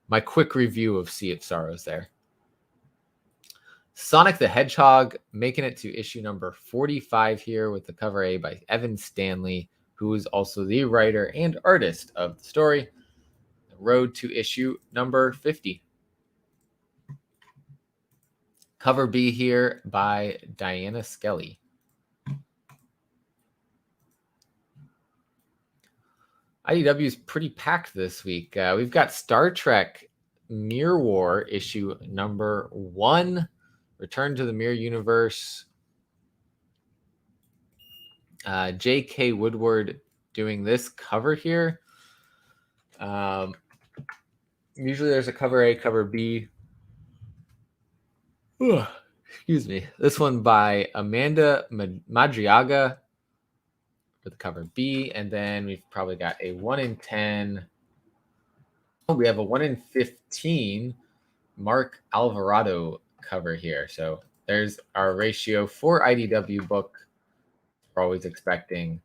my quick review of Sea of Sorrows there. Sonic the Hedgehog making it to issue number 45 here with the cover A by Evan Stanley, who is also the writer and artist of the story. Road to issue number 50. Cover B here by Diana Skelly. IDW is pretty packed this week. We've got Star Trek Mirror War issue number 1, Return to the Mirror Universe. J.K. Woodward doing this cover here. Usually there's a cover A, cover B. Excuse me. This one by Amanda Madriaga for the cover B, and then we've probably got a 1 in 10. We have a 1 in 15 Mark Alvarado cover here. So there's our ratio for IDW book. We're always expecting.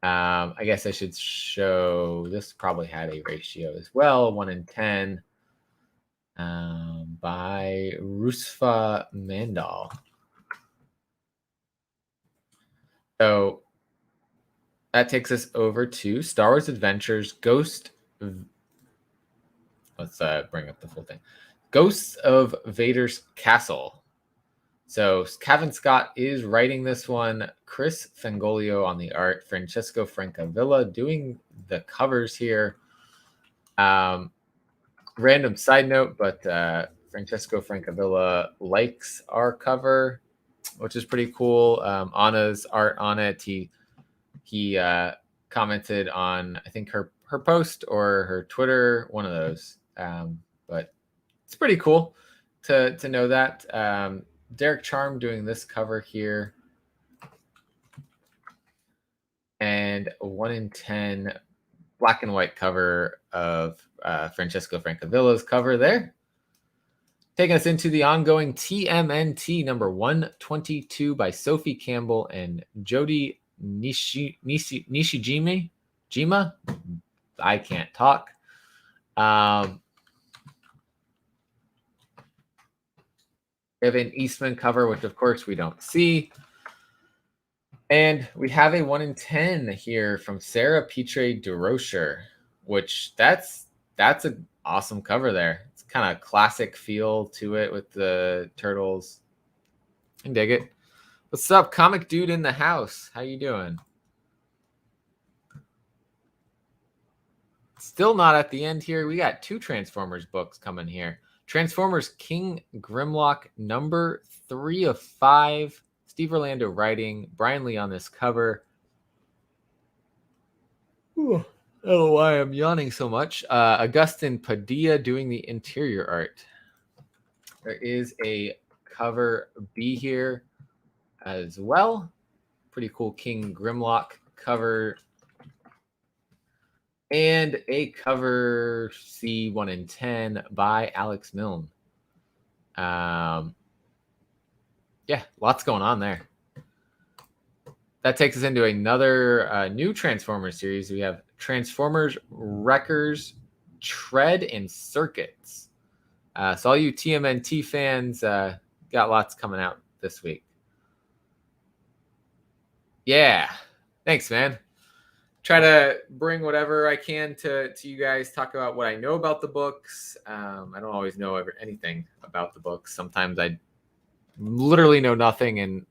I guess I should show this probably had a ratio as well. 1 in 10 by Rusfa Mandal. So that takes us over to Star Wars Adventures Ghost. Let's bring up the full thing. Ghosts of Vader's Castle. So Kevin Scott is writing this one. Chris Fangolio on the art. Francesco Francavilla doing the covers here. Random side note, but Francesco Francavilla likes our cover, which is pretty cool. Anna's art on it. He commented on, I think, her post or her Twitter, one of those. But it's pretty cool to know that. Derek Charm doing this cover here. And a 1 in 10 black and white cover of Francesco Francavilla's cover there. Taking us into the ongoing TMNT number 122 by Sophie Campbell and Jody Nishijima. I can't talk. We have an Eastman cover, which of course we don't see. And we have a 1 in 10 here from Sarah Pitre DeRocher, which that's an awesome cover there. It's kind of classic feel to it with the turtles. I dig it. What's up, comic dude in the house? How you doing? Still not at the end here. We got 2 Transformers books coming here. Transformers King Grimlock number 3 of 5. Steve Orlando writing. Brian Lee on this cover. Ooh, I don't know why I'm yawning so much. Augustin Padilla doing the interior art. There is a cover B here as well. Pretty cool King Grimlock cover. And a cover C1 in 10 by Alex Milne. Yeah, lots going on there. That takes us into another new Transformers series. We have Transformers Wreckers, Tread, and Circuits. So all you TMNT fans got lots coming out this week. Yeah, thanks, man. Try to bring whatever I can to you guys, talk about what I know about the books. I don't always know anything about the books. Sometimes I literally know nothing, and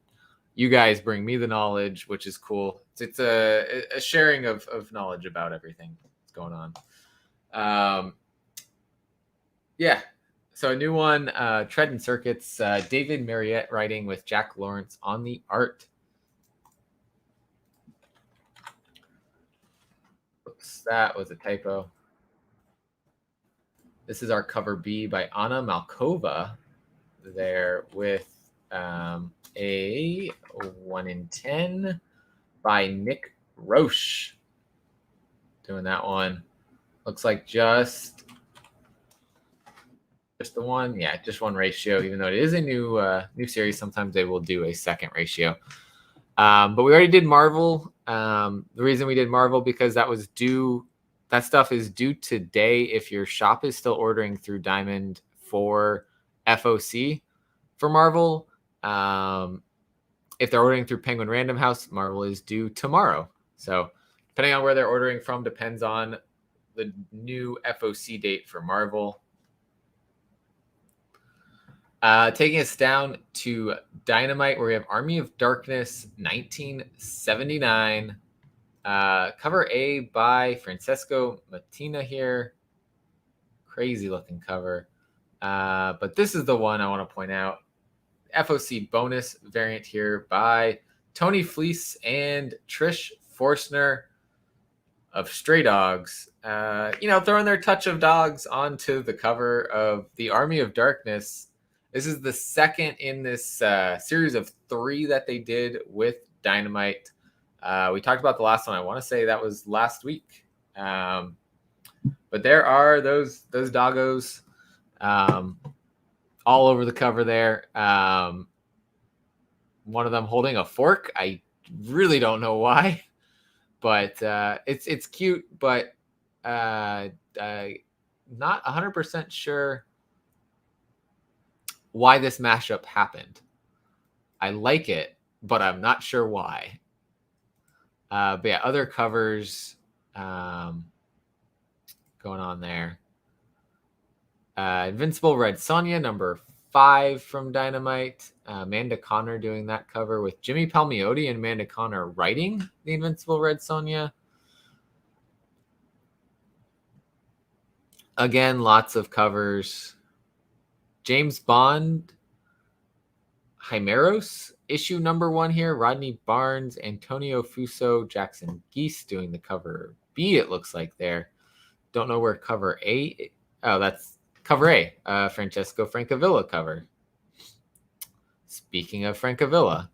you guys bring me the knowledge, which is cool. It's a sharing of knowledge about everything that's going on. Yeah. So a new one, Tread and Circuits, David Mariette writing with Jack Lawrence on the art. Oops, that was a typo. This is our cover B by Anna Malkova there with a 1 in 10 by Nick Roche. Doing that one. Looks like just the one. Yeah, just one ratio, even though it is a new series. Sometimes they will do a second ratio. But we already did Marvel. The reason we did Marvel because that stuff is due today if your shop is still ordering through Diamond for FOC for Marvel. If they're ordering through Penguin Random House, Marvel is due tomorrow. So depending on where they're ordering from depends on the new FOC date for Marvel. Taking us down to Dynamite, where we have Army of Darkness 1979. Cover A by Francesco Mattina here. Crazy looking cover. But this is the one I want to point out. FOC bonus variant here by Tony Fleece and Trish Forstner of Stray Dogs. Throwing their touch of dogs onto the cover of the Army of Darkness. This is the second in this series of 3 that they did with Dynamite. We talked about the last one. I want to say that was last week. But there are those doggos all over the cover there. One of them holding a fork. I really don't know why, but it's cute, but not 100% sure why this mashup happened. I like it, but I'm not sure why. But yeah, other covers going on there. Invincible Red Sonja, number 5 from Dynamite. Amanda Connor doing that cover with Jimmy Palmiotti and Amanda Connor writing the Invincible Red Sonja. Again, lots of covers. James Bond, Chimeros, issue number 1 here. Rodney Barnes, Antonio Fuso, Jackson Geese doing the cover B, it looks like there. Don't know where cover A. Oh, that's cover A. Francesco Francavilla cover. Speaking of Francavilla.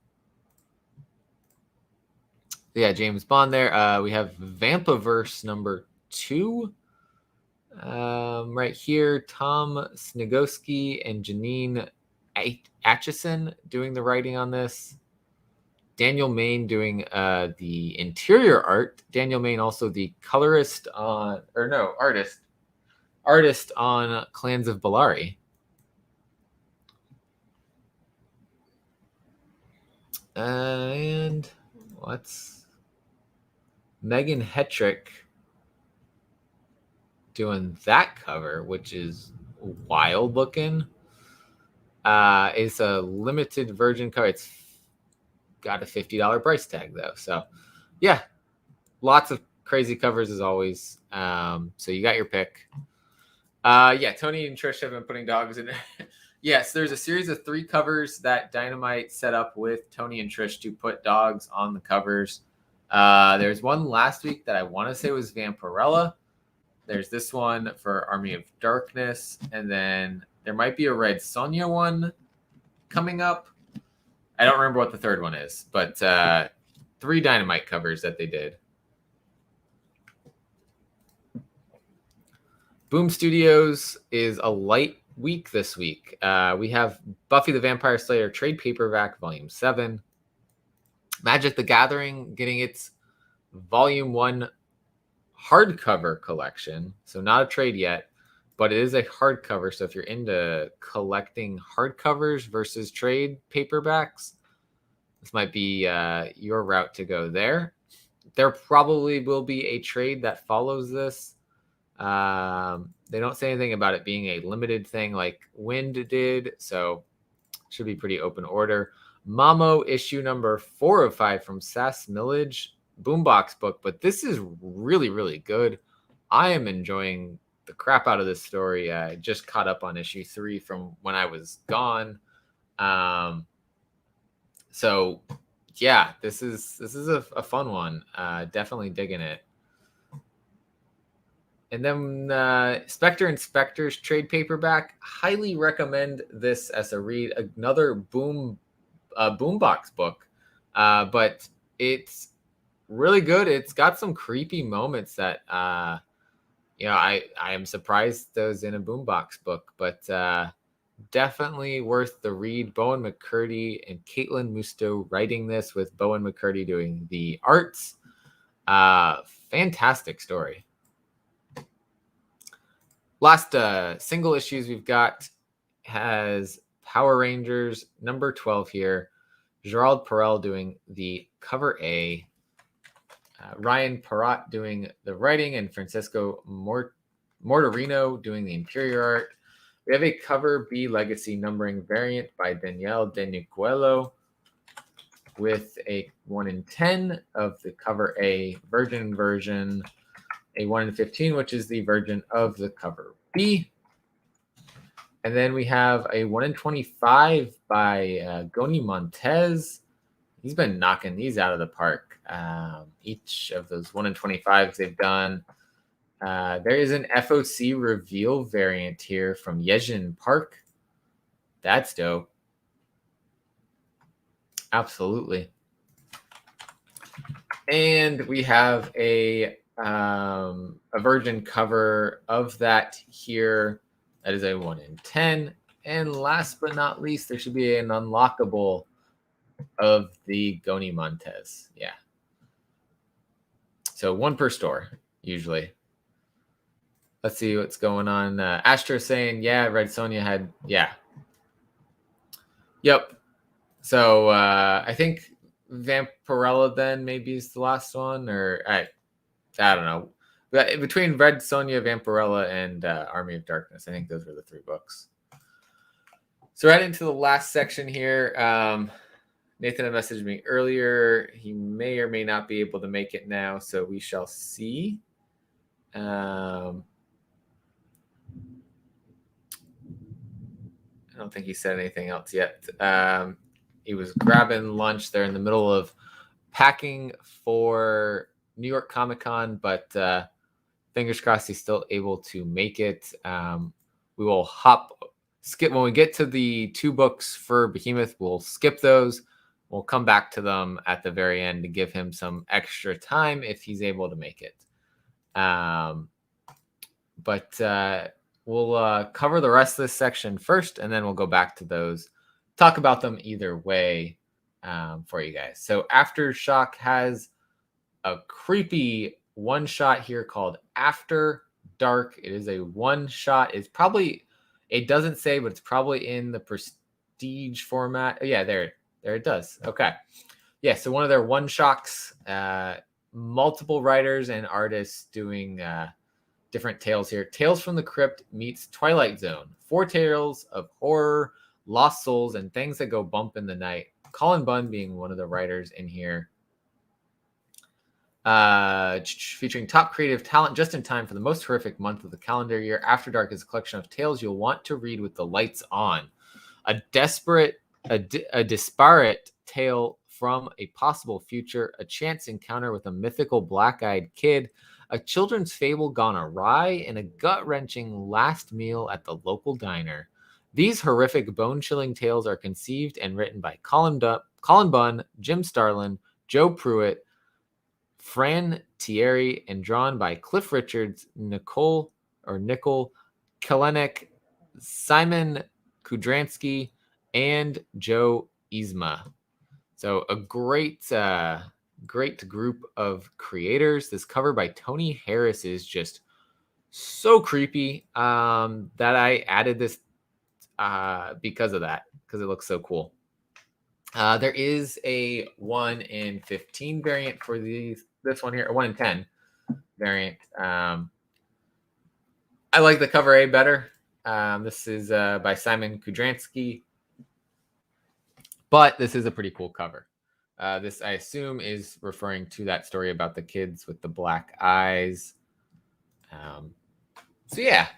Yeah, James Bond there. We have Vampaverse number 2. Right here, Tom Snigoski and Janine Atchison doing the writing on this. Daniel Main doing the interior art. Daniel Main also the artist on Clans of Bellari. And what's Megan Hetrick doing that cover, which is wild looking. It's a limited version cover. It's got a $50 price tag though. So yeah, lots of crazy covers as always. So you got your pick. Tony and Trish have been putting dogs in. Yes, there's a series of 3 covers that Dynamite set up with Tony and Trish to put dogs on the covers. There's one last week that I want to say was Vampirella. There's this one for Army of Darkness, and then there might be a Red Sonja one coming up. I don't remember what the third one is, but 3 Dynamite covers that they did. Boom Studios is a light week this week. We have Buffy the Vampire Slayer trade paperback, Volume 7. Magic the Gathering getting its Volume 1 hardcover collection. So not a trade yet, but it is a hardcover. So if you're into collecting hardcovers versus trade paperbacks, this might be your route to go there. There probably will be a trade that follows this. They don't say anything about it being a limited thing like Wind did, so should be pretty open order. Mamo issue number 4 of 5 from Sass Millage Boombox book, but this is really, really good. I am enjoying the crap out of this story. I just caught up on issue 3 from when I was gone. So yeah, this is a fun one. Definitely digging it. And then Spectre and Spectre's trade paperback. Highly recommend this as a read. Another boombox book, but it's really good. It's got some creepy moments that I am surprised those in a boombox book, but definitely worth the read. Bowen McCurdy and Caitlin Musto writing this, with Bowen McCurdy doing the arts. Fantastic story. Last single issues we've got has Power Rangers number 12 here. Gerald Perel doing the cover A. Ryan Perrott doing the writing, and Francisco Mortarino doing the interior art. We have a cover B legacy numbering variant by Danielle Denicuelo with a 1 in 10 of the cover A virgin version, a 1 in 15, which is the version of the cover B. And then we have a 1 in 25 by Goni Montez. He's been knocking these out of the park. Each of those 1 in 25s they've done. There is an FOC reveal variant here from Yejin Park. That's dope. Absolutely. And we have a virgin cover of that here. That is a 1 in 10. And last but not least, there should be an unlockable of the Goni Montez. Yeah. So 1 per store, usually. Let's see what's going on. Astro saying, yeah, Red Sonja had, yeah. Yep. So I think Vampirella then maybe is the last one, or I don't know. But between Red Sonja, Vampirella, and Army of Darkness, I think those were the 3 books. So right into the last section here. Nathan had messaged me earlier. He may or may not be able to make it now, so we shall see. I don't think he said anything else yet. He was grabbing lunch there in the middle of packing for New York Comic Con, but fingers crossed he's still able to make it. We will skip when we get to the 2 books for Behemoth. We'll skip those. We'll come back to them at the very end to give him some extra time if he's able to make it. But we'll cover the rest of this section first, and then we'll go back to those, talk about them either way for you guys. So Aftershock has a creepy one-shot here called After Dark. It is a one-shot. It's probably, it doesn't say, but it's probably in the prestige format. Yeah, there it does. Okay. Yeah, so one of their one-shots, multiple writers and artists doing different tales here. Tales from the Crypt meets Twilight Zone. 4 tales of horror, lost souls, and things that go bump in the night. Colin Bunn being one of the writers in here. Featuring top creative talent just in time for the most horrific month of the calendar year. After Dark is a collection of tales you'll want to read with the lights on. A disparate tale from a possible future, a chance encounter with a mythical black-eyed kid, a children's fable gone awry, and a gut-wrenching last meal at the local diner. These horrific, bone-chilling tales are conceived and written by Colin Bunn, Jim Starlin, Joe Pruitt, Fran Thierry, and drawn by Cliff Richards, Nicole Nickel Kalenik, Simon Kudransky, and Joe Yzma. So a great group of creators. This cover by Tony Harris is just so creepy that I added this because of that, because it looks so cool. There is a 1 in 15 variant for this one here, a 1 in 10 variant. I like the cover A better. This is by Simon Kudransky, but this is a pretty cool cover. This, I assume, is referring to that story about the kids with the black eyes. So yeah,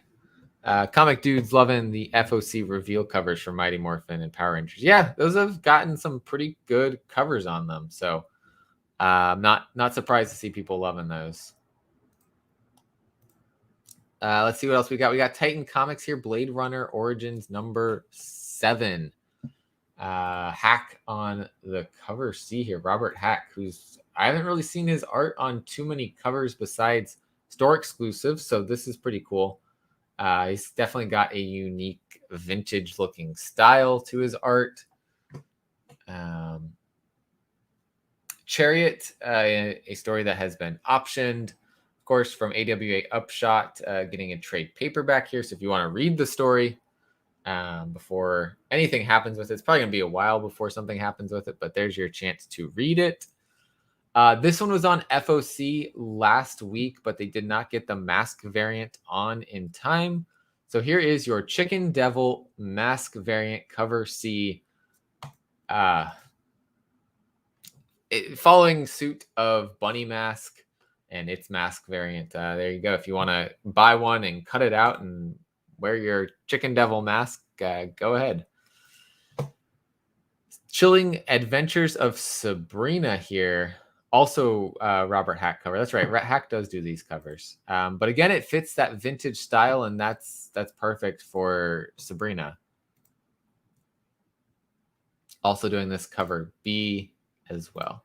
Comic Dude's loving the FOC reveal covers for Mighty Morphin and Power Rangers. Yeah, those have gotten some pretty good covers on them. So not surprised to see people loving those. Let's see what else we got. We got Titan Comics here, Blade Runner Origins number 7. Hack on the cover C here, Robert Hack, who's, I haven't really seen his art on too many covers besides store exclusives, so this is pretty cool. He's definitely got a unique vintage looking style to his art. Chariot, a story that has been optioned, of course, from AWA Upshot, getting a trade paperback here. So if you want to read the story before anything happens with it, it's probably going to be a while before something happens with it, but there's your chance to read it. This one was on FOC last week, but they did not get the mask variant on in time. So here is your Chicken Devil mask variant cover C. Following suit of Bunny Mask and its mask variant. There you go. If you want to buy one and cut it out and wear your Chicken Devil mask, go ahead. Chilling Adventures of Sabrina here. Also, Robert Hack cover. That's right. Hack does do these covers. But again, it fits that vintage style, and that's perfect for Sabrina. Also doing this cover B as well.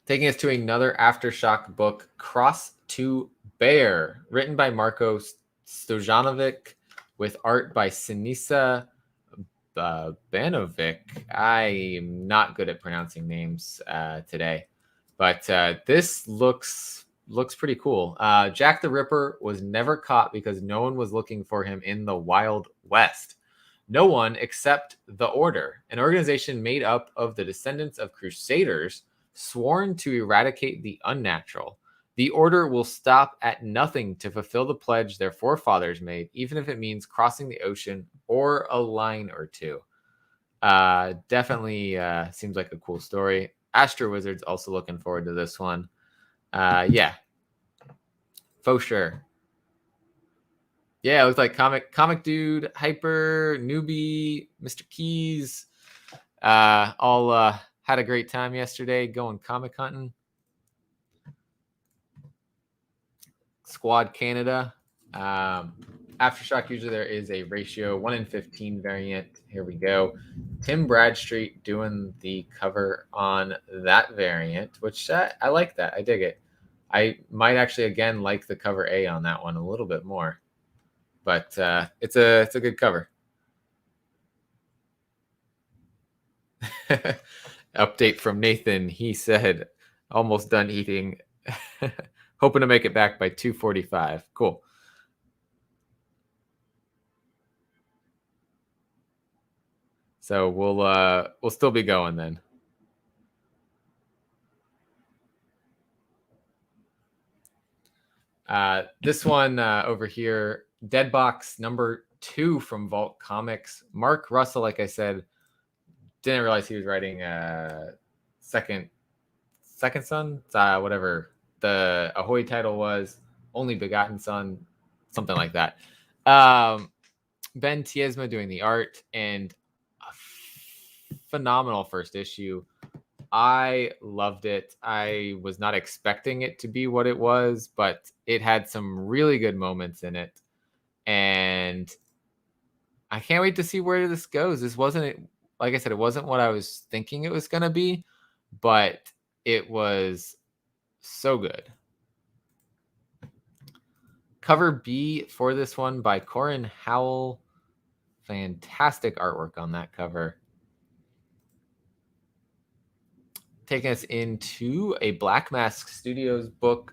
Taking us to another Aftershock book, Cross to Bear, written by Marko Stojanovic, with art by Sinisa Banovic. I'm not good at pronouncing names today, but this looks pretty cool. Jack the Ripper was never caught because no one was looking for him in the Wild West. No one except the Order, an organization made up of the descendants of crusaders sworn to eradicate the unnatural. The Order will stop at nothing to fulfill the pledge their forefathers made, even if it means crossing the ocean or a line or two. Definitely seems like a cool story. Astro Wizard's also looking forward to this one. Yeah, for sure. Yeah, it looks like comic dude, Hyper, Newbie, Mr. Keys, all had a great time yesterday going comic hunting. Squad Canada. Aftershock, usually there is a ratio 1 in 15 variant. Here we go. Tim Bradstreet doing the cover on that variant, which I like that. I dig it. I might actually, again, like the cover A on that one a little bit more. But it's a good cover. Update from Nathan. He said, almost done eating. Hoping to make it back by 2:45. Cool. So we'll still be going then. This one over here, Deadbox number 2 from Vault Comics. Mark Russell, like I said, didn't realize he was writing Second Son, whatever the Ahoy title was, Only Begotten Son, something like that. Ben Tiesma doing the art, and a phenomenal first issue. I loved it. I was not expecting it to be what it was, but it had some really good moments in it. And I can't wait to see where this goes. This wasn't, like I said, it wasn't what I was thinking it was going to be, but it was So good. Cover B for this one by Corin Howell. Fantastic artwork on that cover. Taking us into a Black Mask Studios book,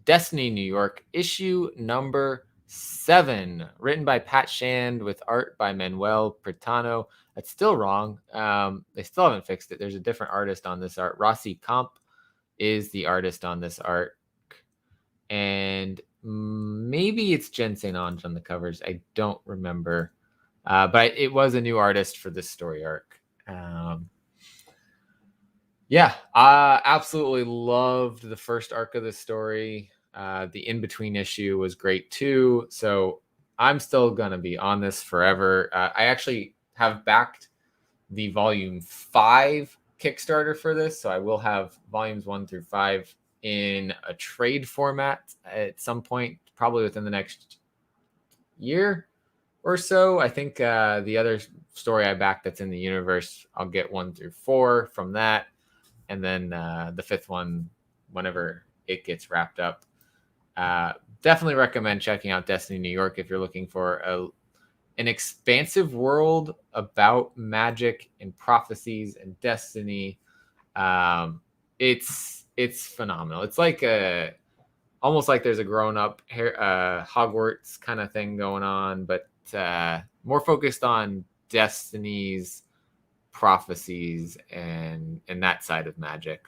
Destiny New York, issue number 7, written by Pat Shand with art by Manuel Pritano. That's still wrong. They still haven't fixed it. There's a different artist on this art. Rossi Comp is the artist on this art. And maybe it's Jen St. Ange on the covers. I don't remember. But it was a new artist for this story arc. Yeah, I absolutely loved the first arc of the story. The in-between issue was great too. So I'm still going to be on this forever. I actually have backed the volume 5 Kickstarter for this. So I will have volumes 1 through 5 in a trade format at some point, probably within the next year or so. I think the other story I backed that's in the universe, I'll get 1 through 4 from that. And then the 5th one, whenever it gets wrapped up. Definitely recommend checking out Destiny New York if you're looking for an expansive world about magic and prophecies and destiny. It's phenomenal. It's like almost like there's a grown-up Hogwarts kind of thing going on, but more focused on destinies, prophecies, and that side of magic.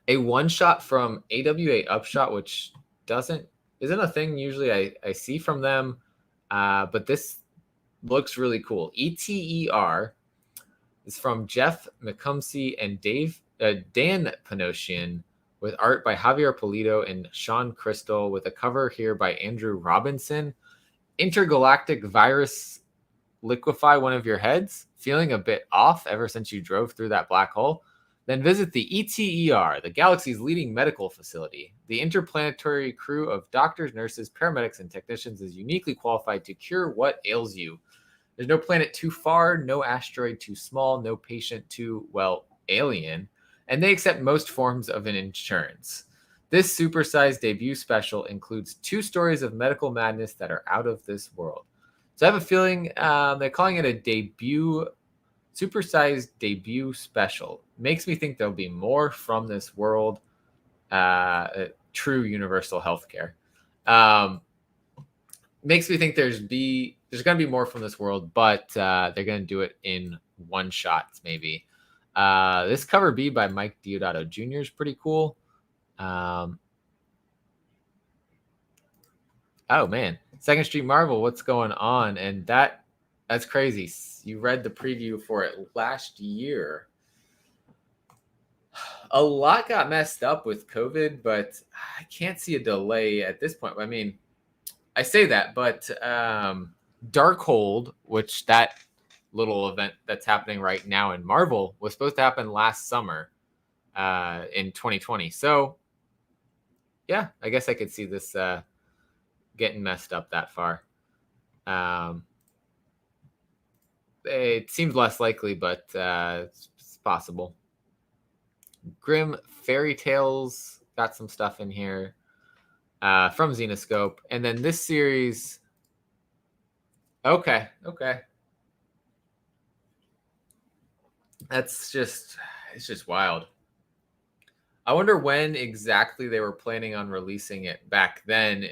A one-shot from AWA Upshot, which isn't a thing usually I see from them, but this looks really cool. ETER is from Jeff McCumsey and Dan Panosian, with art by Javier Polito and Sean Crystal, with a cover here by Andrew Robinson. Intergalactic virus liquefy one of your heads? Feeling a bit off ever since you drove through that black hole? Then visit the ETER, the galaxy's leading medical facility. The interplanetary crew of doctors, nurses, paramedics, and technicians is uniquely qualified to cure what ails you. There's no planet too far, no asteroid too small, no patient too, well, alien, and they accept most forms of an insurance. This supersized debut special includes 2 stories of medical madness that are out of this world. So I have a feeling they're calling it a supersized debut special. Makes me think there'll be more from this world. True universal healthcare. Makes me think there's going to be more from this world, but they're going to do it in one shots maybe. This cover B by Mike Diodato Jr. is pretty cool. Oh man, Second Street Marvel, what's going on? And that's crazy. You read the preview for it last year. A lot got messed up with COVID, but I can't see a delay at this point. I mean, I say that, but Darkhold, which that little event that's happening right now in Marvel, was supposed to happen last summer in 2020. So, yeah, I guess I could see this getting messed up that far. It seems less likely, but it's possible. Grim Fairy Tales got some stuff in here from Xenoscope. And then this series. Okay. It's just wild. I wonder when exactly they were planning on releasing it back then,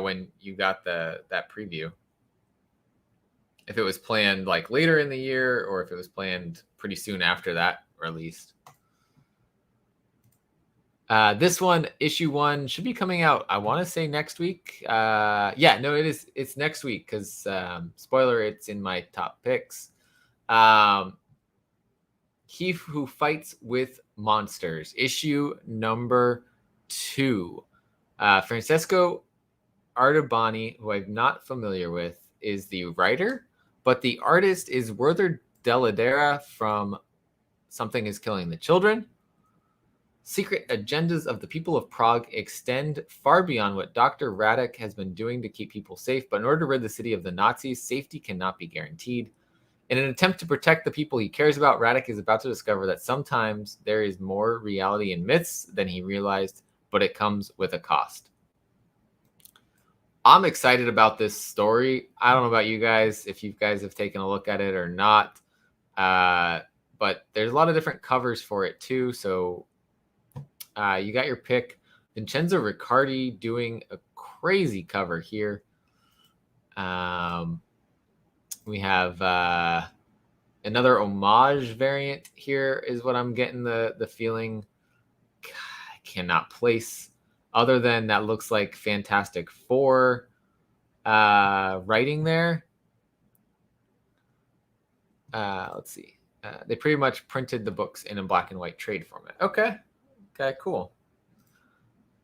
when you got that preview. If it was planned like later in the year or if it was planned pretty soon after that released. This one, issue 1, should be coming out, I want to say next week. It is. It's next week because, spoiler, it's in my top picks. He Who Fights with Monsters, issue number 2. Francesco Artabani, who I'm not familiar with, is the writer, but the artist is Werther Deladera from Something is Killing the Children. Secret agendas of the people of Prague extend far beyond what Dr. Radek has been doing to keep people safe, but in order to rid the city of the Nazis, safety cannot be guaranteed. In an attempt to protect the people he cares about, Radek is about to discover that sometimes there is more reality in myths than he realized, but it comes with a cost. I'm excited about this story. I don't know about you guys, if you guys have taken a look at it or not, but there's a lot of different covers for it too. So you got your pick. Vincenzo Riccardi doing a crazy cover here. We have another homage variant here is what I'm getting the feeling. God, I cannot place other than that looks like Fantastic Four writing there. Let's see. They pretty much printed the books in a black and white trade format. Okay, cool.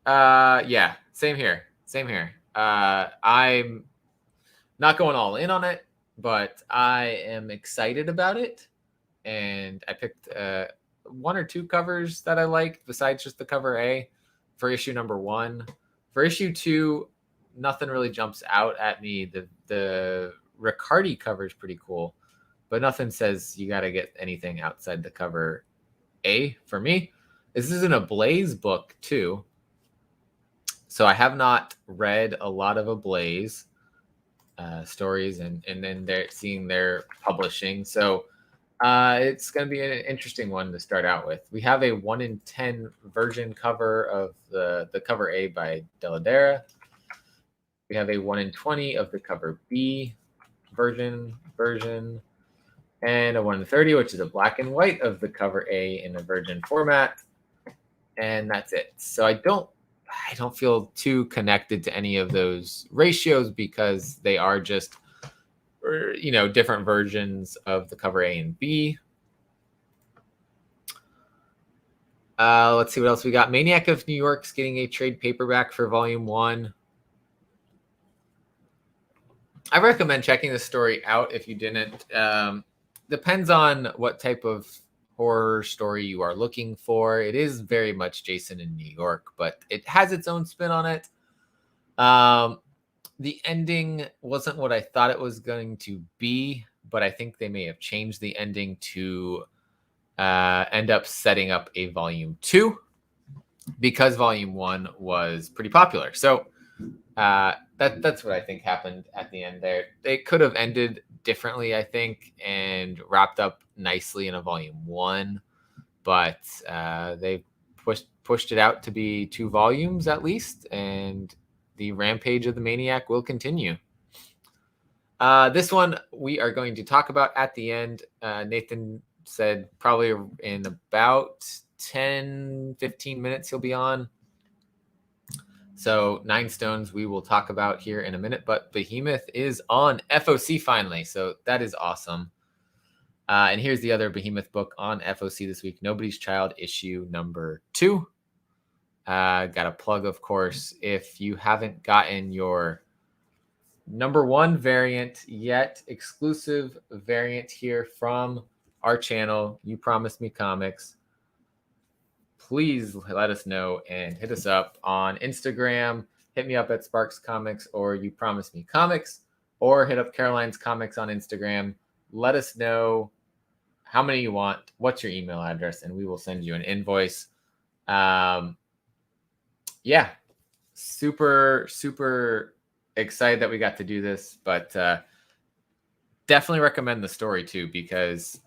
Yeah, same here. I'm not going all in on it, but I am excited about it. And I picked one or two covers that I liked besides just the cover A for issue number 1. For issue 2, nothing really jumps out at me. The Riccardi cover is pretty cool, but nothing says you got to get anything outside the cover A for me. This isn't a Blaze book too, so I have not read a lot of Ablaze stories, and then they're seeing their publishing. So it's going to be an interesting one to start out with. We have a 1 in 10 version cover of the cover A by Deladera. We have a 1 in 20 of the cover B version, and a 1 in 30, which is a black and white of the cover A in a virgin format. And that's it. So I don't feel too connected to any of those ratios because they are just, different versions of the cover A and B. Let's see what else we got. Maniac of New York's getting a trade paperback for volume 1. I recommend checking this story out if you didn't. Depends on what type of horror story you are looking for. It is very much Jason in New York, but it has its own spin on it. The ending wasn't what I thought it was going to be, but I think they may have changed the ending to end up setting up a volume 2 because volume 1 was pretty popular. So that's what I think happened at the end there. They could have ended differently, I think, and wrapped up nicely in a volume 1, but they pushed it out to be 2 volumes at least, and the rampage of the Maniac will continue. This one we are going to talk about at the end. Nathan said probably in about 10-15 minutes he'll be on. So 9 Stones we will talk about here in a minute, but Behemoth is on FOC finally, so that is awesome. And here's the other Behemoth book on FOC this week, Nobody's Child, issue number 2. Got a plug, of course, if you haven't gotten your number 1 variant yet, exclusive variant here from our channel, You Promised Me Comics. Please let us know and hit us up on Instagram. Hit me up at Sparks Comics or You Promise Me Comics, or hit up Caroline's Comics on Instagram. Let us know how many you want, what's your email address, and we will send you an invoice. Yeah, super, super excited that we got to do this, but definitely recommend the story too, because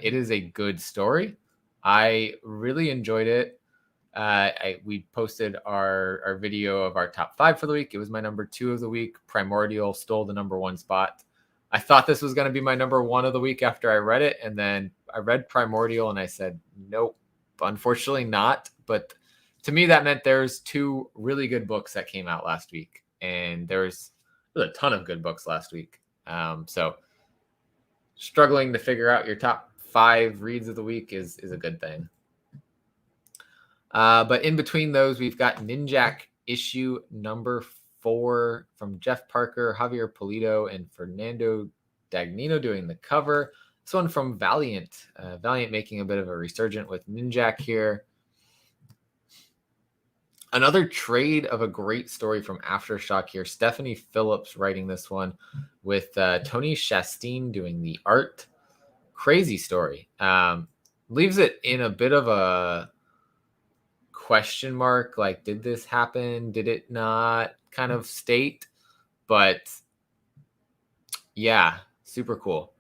it is a good story. I really enjoyed it. We posted our video of our top 5 for the week. It was my number 2 of the week. Primordial stole the number 1 spot. I thought this was going to be my number 1 of the week after I read it, and then I read Primordial and I said, nope, unfortunately not. But to me, that meant there's 2 really good books that came out last week, and there's a ton of good books last week. So struggling to figure out your top 5 reads of the week is a good thing. But in between those, we've got Ninjak issue number 4 from Jeff Parker, Javier Polito, and Fernando Dagnino doing the cover. This one from Valiant. Valiant making a bit of a resurgent with Ninjak here. Another trade of a great story from Aftershock here. Stephanie Phillips writing this one with Tony Chastain doing the art. crazy story. Leaves it in a bit of a question mark. Like, did this happen? Did it not? Kind of state. But yeah, super cool.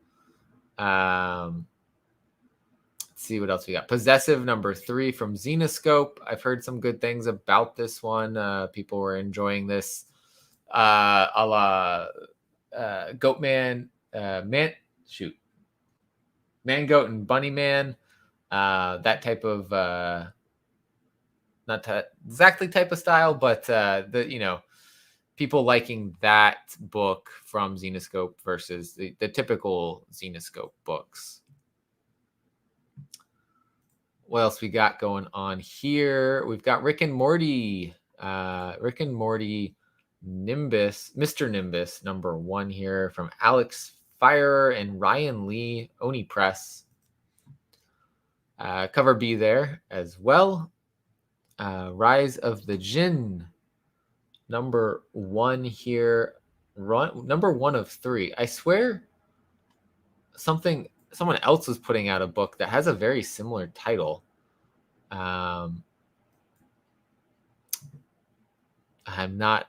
Let's see what else we got. Possessive number 3 from Xenoscope. I've heard some good things about this one. People were enjoying this. A la Goatman, Man Goat and Bunny Man. That type of not exactly type of style, but people liking that book from Xenoscope versus the typical Xenoscope books. What else we got going on here? We've got Rick and Morty. Rick and Morty Nimbus, Mr. Nimbus, number 1 here from Alex Fire and Ryan Lee, Oni Press. Cover B there as well. Rise of the Jinn, number 1 here. Number 1 of 3. I swear someone else was putting out a book that has a very similar title. I'm not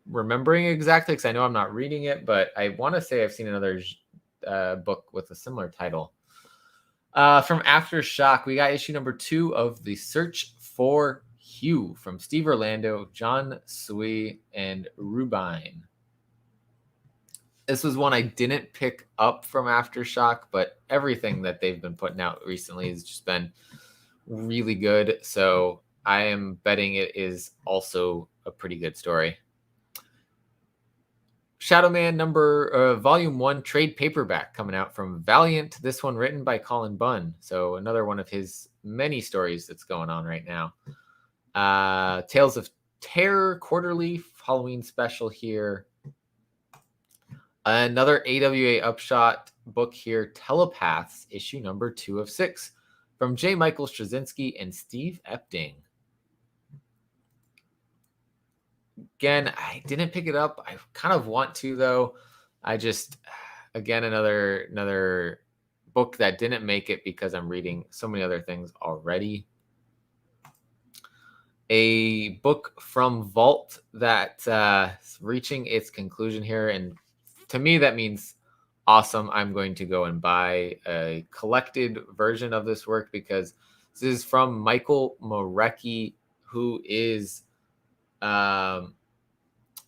remembering exactly because I know I'm not reading it, but I want to say I've seen another book with a similar title. From Aftershock, we got issue number 2 of The Search for Hugh from Steve Orlando, John Sui, and Rubine. This was one I didn't pick up from Aftershock, but everything that they've been putting out recently has just been really good. So I am betting it is also a pretty good story. Shadowman volume 1 trade paperback coming out from Valiant. This one written by Colin Bunn. So another one of his many stories that's going on right now. Tales of Terror quarterly Halloween special here. Another AWA Upshot book here, Telepaths, issue number 2 of 6 from J. Michael Straczynski and Steve Epting. Again, I didn't pick it up. I kind of want to, though. Another book that didn't make it because I'm reading so many other things already. A book from Vault that's reaching its conclusion here. And to me, that means awesome. I'm going to go and buy a collected version of this work because this is from Michael Morecki, who is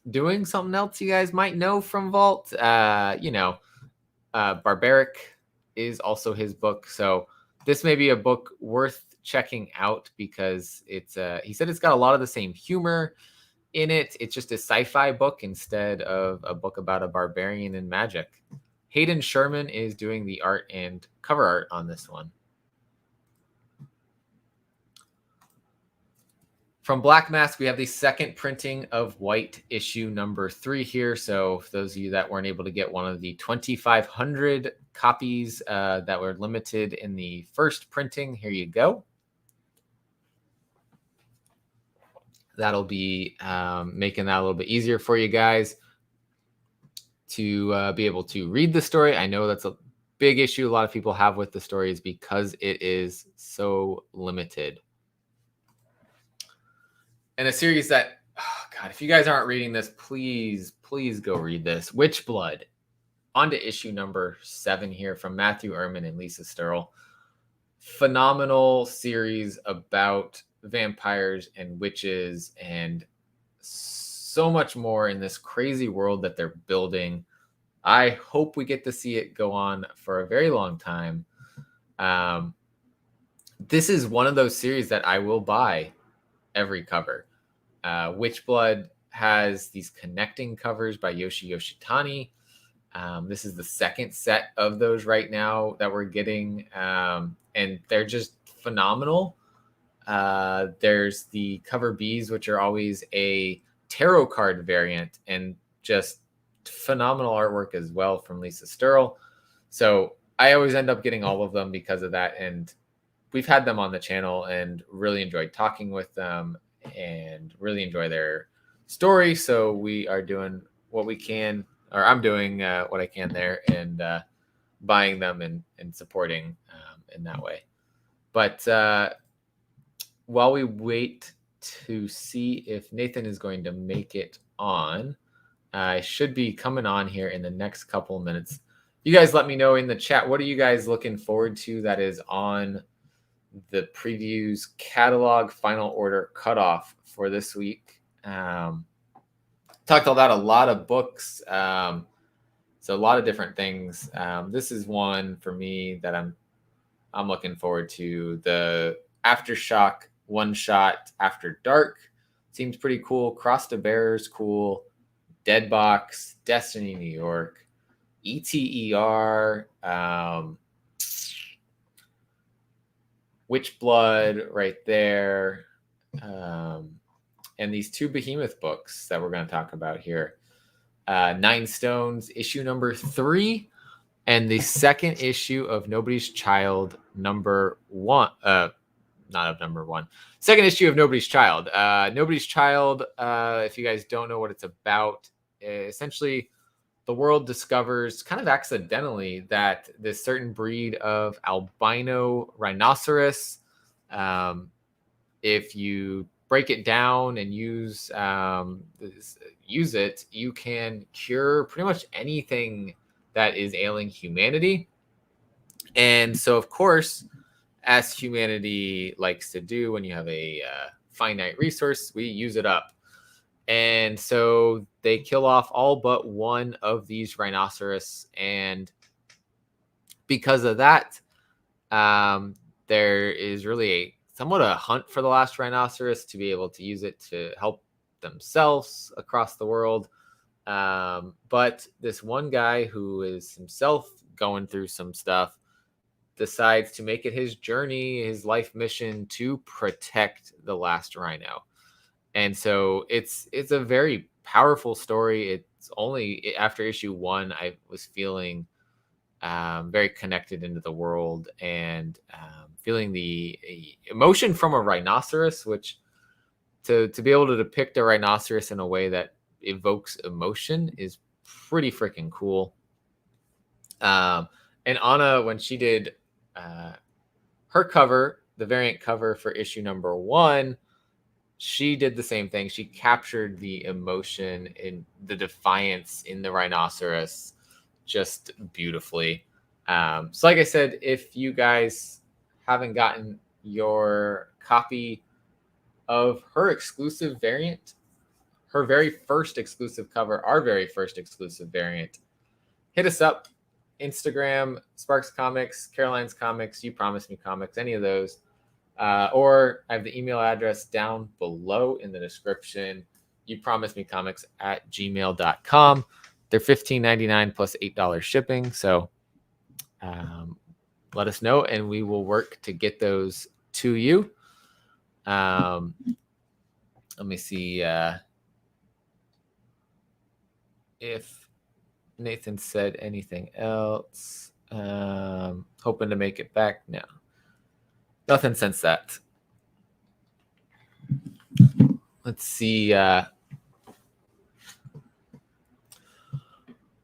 doing something else you guys might know from Vault. Barbaric is also his book. So this may be a book worth checking out because it's he said it's got a lot of the same humor in it. It's just a sci-fi book instead of a book about a barbarian and magic. Hayden Sherman is doing the art and cover art on this one. From Black Mask, we have the second printing of White issue number 3 here. So for those of you that weren't able to get one of the 2,500 copies that were limited in the first printing, here you go. That'll be making that a little bit easier for you guys to be able to read the story. I know that's a big issue a lot of people have with the stories because it is so limited. And a series that, oh God, if you guys aren't reading this, please go read this. Witchblood. On to issue number 7 here from Matthew Ehrman and Lisa Sterl. Phenomenal series about vampires and witches and so much more in this crazy world that they're building. I hope we get to see it go on for a very long time. This is one of those series that I will buy every cover. Witchblood has these connecting covers by Yoshi Yoshitani. This is the second set of those right now that we're getting, and they're just phenomenal. There's the cover Bs, which are always a tarot card variant, and just phenomenal artwork as well from Lisa Sterl. So I always end up getting all of them because of that, and we've had them on the channel and really enjoyed talking with them and really enjoy their story. So we are doing what we can, or I'm doing what I can there, and buying them and supporting in that way. But while we wait to see if Nathan is going to make it on, I should be coming on here in the next couple of minutes. You guys let me know in the chat, what are you guys looking forward to that is on the previews catalog Final Order Cutoff for this week? Talked about a lot of books, so a lot of different things. This is one for me that I'm looking forward to. The Aftershock one-shot After Dark seems pretty cool. Cross to Bearers, cool. Deadbox, Destiny New York, ETER, Witchblood right there, and these 2 Behemoth books that we're going to talk about here. 9 Stones, issue number 3, and the second issue of Nobody's Child, number 1. Not of number 1. Second issue of Nobody's Child. Nobody's Child, if you guys don't know what it's about, essentially the world discovers kind of accidentally that this certain breed of albino rhinoceros, if you break it down and use it, you can cure pretty much anything that is ailing humanity. And so, of course, as humanity likes to do when you have a finite resource, we use it up. And so they kill off all but one of these rhinoceros. And because of that, there is really somewhat a hunt for the last rhinoceros to be able to use it to help themselves across the world. But this one guy who is himself going through some stuff decides to make it his journey, his life mission to protect the last rhino. And so it's a very powerful story. It's only after issue 1 I was feeling very connected into the world and feeling the emotion from a rhinoceros, which to be able to depict a rhinoceros in a way that evokes emotion is pretty freaking cool. And Anna, when she did her cover, the variant cover for issue number 1, she did the same thing. She captured the emotion and the defiance in the rhinoceros just beautifully. So like I said, if you guys haven't gotten your copy of her exclusive variant, her very first exclusive cover, our very first exclusive variant, hit us up. Instagram, Sparks Comics, Caroline's Comics, You Promised Me Comics, any of those. Or I have the email address down below in the description, youpromisedmecomics@gmail.com. They're $15.99 plus $8 shipping. So let us know and we will work to get those to you. Let me see if Nathan said anything else. Hoping to make it back now. Nothing since that. Let's see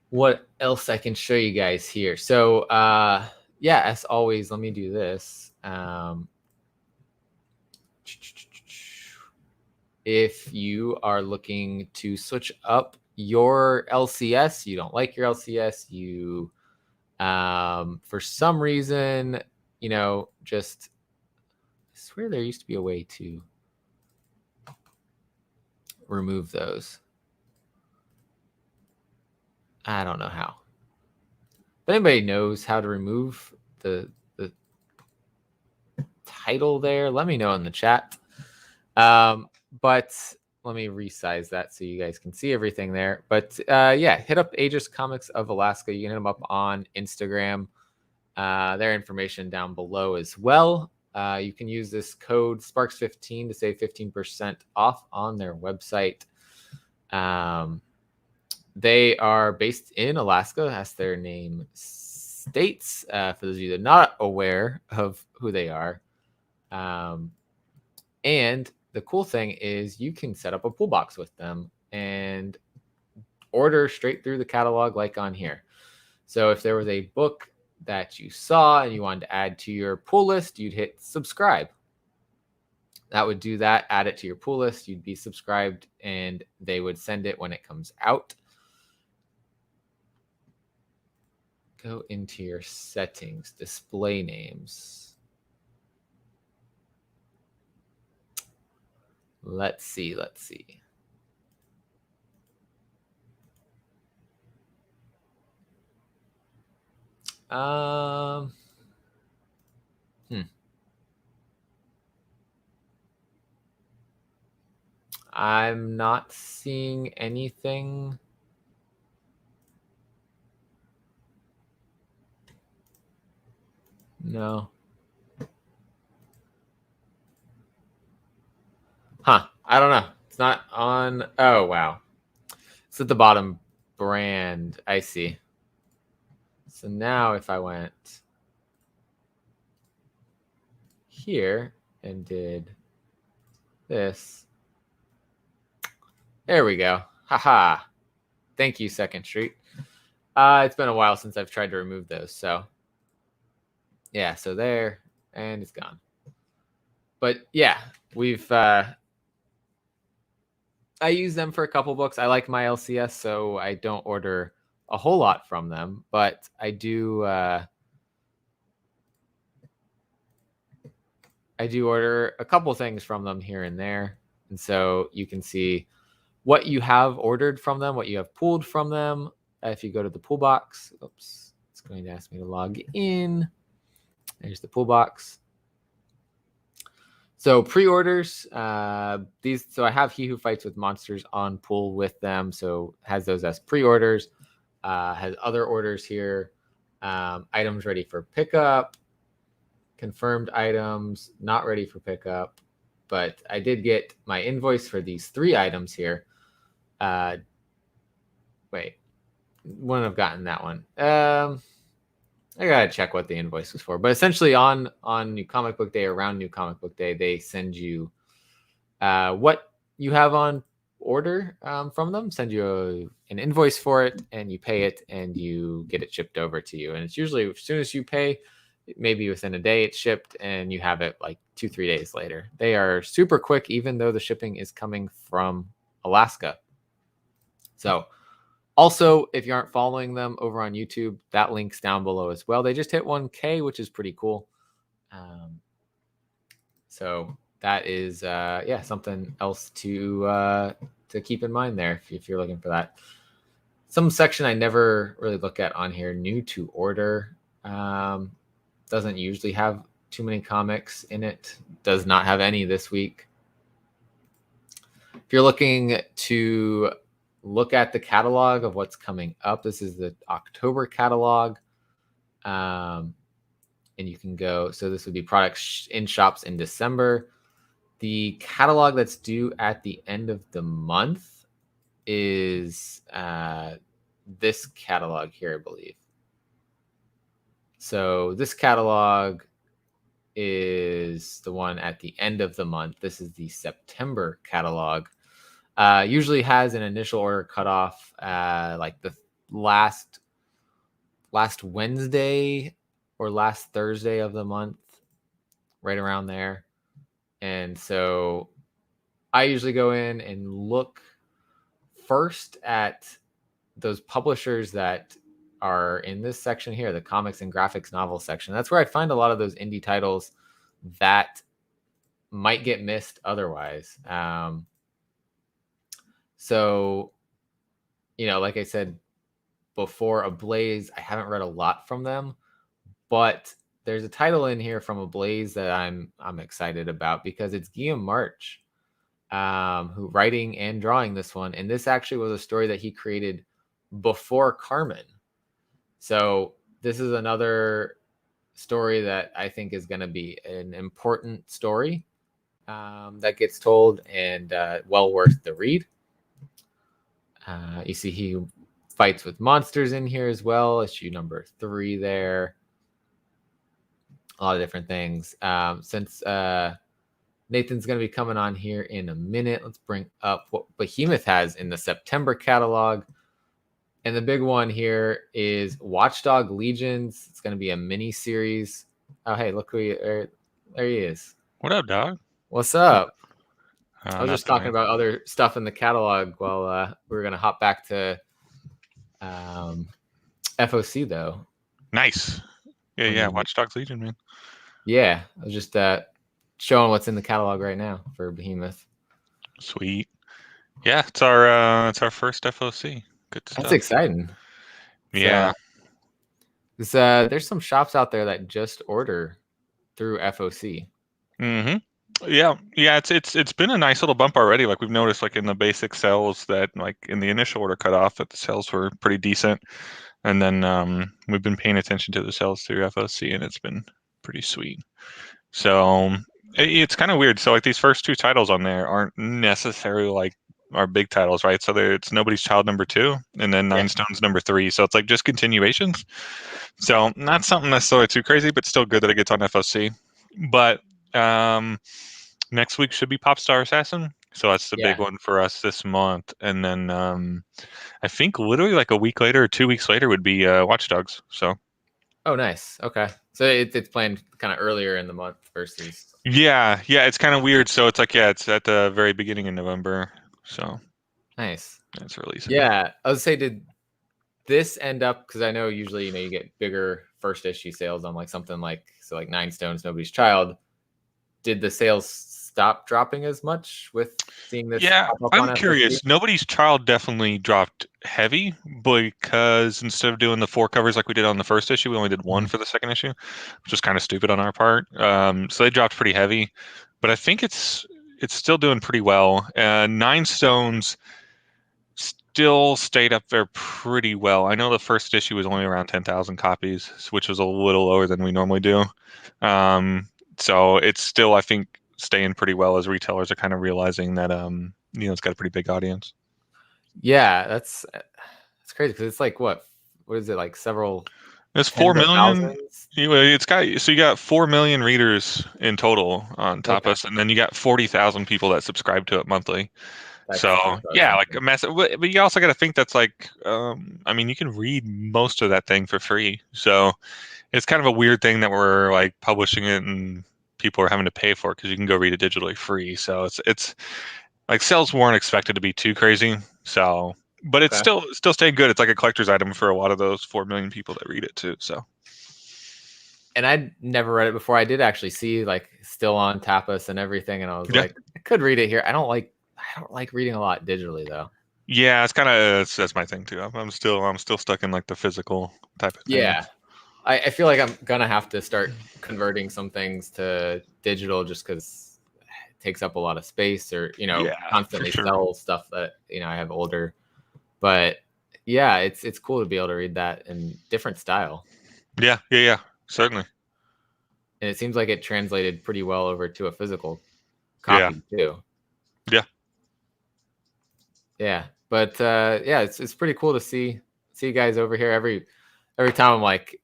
what else I can show you guys here. So yeah, as always, let me do this. If you are looking to switch up your LCS, you don't like your LCS, you for some reason, just I swear there used to be a way to remove those. I don't know how. If anybody knows how to remove the title there, let me know in the chat. But let me resize that so you guys can see everything there. But yeah, hit up Aegis Comics of Alaska. You can hit them up on Instagram. Their information down below as well. You can use this code Sparks15 to save 15% off on their website. They are based in Alaska, as their name states, for those of you that are not aware of who they are. And the cool thing is you can set up a pull box with them and order straight through the catalog like on here. So if there was a book that you saw and you wanted to add to your pull list, you'd hit subscribe. That would do that, add it to your pull list. You'd be subscribed and they would send it when it comes out. Go into your settings, display names. Let's see. I'm not seeing anything. No. Huh. I don't know. It's not on. Oh, wow. It's at the bottom. Brand. I see. So now if I went here and did this. There we go. Haha. Thank you, Second Street. It's been a while since I've tried to remove those. So yeah, so there, and it's gone. But yeah, we've I use them for a couple books. I like my LCS, so I don't order a whole lot from them, but I do order a couple things from them here and there. And so you can see what you have ordered from them, what you have pulled from them. If you go to the pull box, oops, it's going to ask me to log in. There's the pull box. So pre-orders, these. So I have He Who Fights with Monsters on pull with them. So has those as pre-orders. Has other orders here. Items ready for pickup. Confirmed items not ready for pickup. But I did get my invoice for these 3 items here. Wait, wouldn't have gotten that one. I gotta check what the invoice was for, but essentially on New Comic Book Day, around New Comic Book Day, they send you what you have on order from them, send you an invoice for it, and you pay it, and you get it shipped over to you. And it's usually as soon as you pay, maybe within a day it's shipped, and you have it like 2-3 days later. They are super quick, even though the shipping is coming from Alaska. So also, if you aren't following them over on YouTube, that link's down below as well. They just hit 1K, which is pretty cool. So that is, something else to keep in mind there if you're looking for that. Some section I never really look at on here, new to order. Doesn't usually have too many comics in it. Does not have any this week. If you're looking to look at the catalog of what's coming up, this is the October catalog. And you can go, so this would be products in shops in December. The catalog that's due at the end of the month is this catalog here, I believe. So this catalog is the one at the end of the month. This is the September catalog. Usually has an initial order cutoff like the last Wednesday or last Thursday of the month, right around there. And so I usually go in and look first at those publishers that are in this section here, the comics and graphics novel section. That's where I find a lot of those indie titles that might get missed otherwise. So, like I said before, Ablaze, I haven't read a lot from them, but there's a title in here from Ablaze that I'm excited about because it's Guillaume March, who writing and drawing this one. And this actually was a story that he created before Carmen. So this is another story that I think is going to be an important story that gets told, and well worth the read. You see He Fights with Monsters in here as well. Issue number 3 there. A lot of different things. Since Nathan's going to be coming on here in a minute, let's bring up what Behemoth has in the September catalog. And the big one here is Watchdog Legions. It's going to be a mini series. Oh, hey, look there he is. What up, dog? What's up? I was just Nothing, talking man. about other stuff in the catalog while we were going to hop back to FOC, though. Nice. Yeah. Watch Dogs Legion, man. Yeah, I was just showing what's in the catalog right now for Behemoth. Sweet. Yeah, it's our first FOC. Good stuff. That's exciting. Yeah. There's some shops out there that just order through FOC. Mm-hmm. Yeah. It's been a nice little bump already. Like we've noticed, like in the basic sales, that like in the initial order cutoff, that the sales were pretty decent, and then we've been paying attention to the sales through FOC, and it's been pretty sweet. So it's kind of weird. So like these first two titles on there aren't necessarily like our big titles, right? So it's Nobody's Child #2, and then Nine Stones #3. So it's like just continuations. So not something necessarily too crazy, but still good that it gets on FOC. But next week should be Popstar Assassin. So that's the big one for us this month. And then I think literally like a week later or 2 weeks later would be Watch Dogs. So. Oh, nice. Okay. So it's planned kind of earlier in the month versus. Yeah. It's kind of weird. So it's like, it's at the very beginning in November. So. Nice. It's releasing. Yeah. I would say, did this end up, because I know usually, you get bigger first issue sales on like something like Nine Stones, Nobody's Child. Did the sales stop dropping as much with seeing this? Yeah, I'm curious. Nobody's Child definitely dropped heavy because instead of doing the 4 covers like we did on the first issue, we only did 1 for the second issue, which was kind of stupid on our part. So they dropped pretty heavy, but I think it's still doing pretty well. Nine Stones still stayed up there pretty well. I know the first issue was only around 10,000 copies, which was a little lower than we normally do. So it's still, I think, staying pretty well as retailers are kind of realizing that it's got a pretty big audience. Yeah, that's crazy because it's like what is it, like several? It's 4 million. You got 4 million readers in total on Tapas, and then you got 40,000 people that subscribe to it monthly. That's like a massive. But you also got to think that's like, you can read most of that thing for free. So it's kind of a weird thing that we're like publishing it and people are having to pay for it because you can go read it digitally free. So it's like sales weren't expected to be too crazy. So, but it's still staying good. It's like a collector's item for a lot of those 4 million people that read it too. So. And I'd never read it before. I did actually see like still on Tapas and everything, and I was like, I could read it here. I don't like reading a lot digitally though. Yeah, it's kind of that's my thing too. I'm still stuck in like the physical type of thing. Yeah, I feel like I'm gonna have to start converting some things to digital just because it takes up a lot of space, or constantly sell stuff that I have older. But yeah, it's cool to be able to read that in different style. Yeah, certainly. And it seems like it translated pretty well over to a physical copy too. Yeah, but it's pretty cool to see you guys over here every time. I'm like,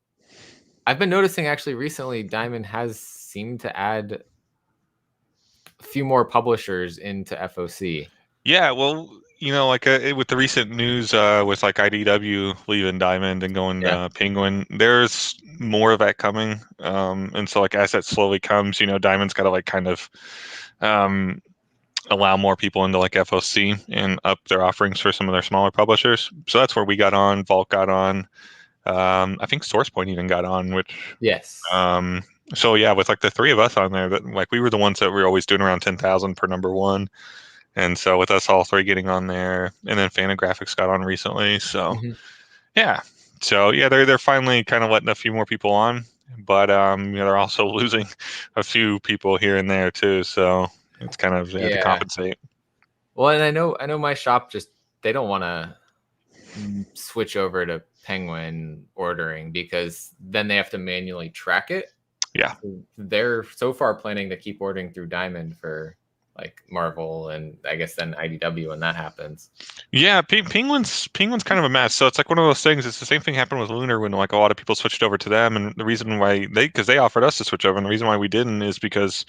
I've been noticing actually recently, Diamond has seemed to add a few more publishers into FOC. Yeah, well, like with the recent news with like IDW leaving Diamond and going Penguin, there's more of that coming. And so like as that slowly comes, Diamond's got to like kind of allow more people into like FOC and up their offerings for some of their smaller publishers. So that's where we got on. Vault got on. I think SourcePoint even got on, which so yeah, with like the 3 of us on there, that like we were the ones that were always doing around 10,000 per #1. And so with us all 3 getting on there, and then Fantagraphics got on recently. So they're finally kind of letting a few more people on, but they're also losing a few people here and there too. So it's kind of to compensate. Well, and I know my shop they don't want to switch over to Penguin ordering because then they have to manually track it. Yeah, they're so far planning to keep ordering through Diamond for like Marvel and I guess then IDW when that happens. Yeah, Penguin's kind of a mess. So it's like one of those things. It's the same thing happened with Lunar when like a lot of people switched over to them, and the reason why because they offered us to switch over, and the reason why we didn't is because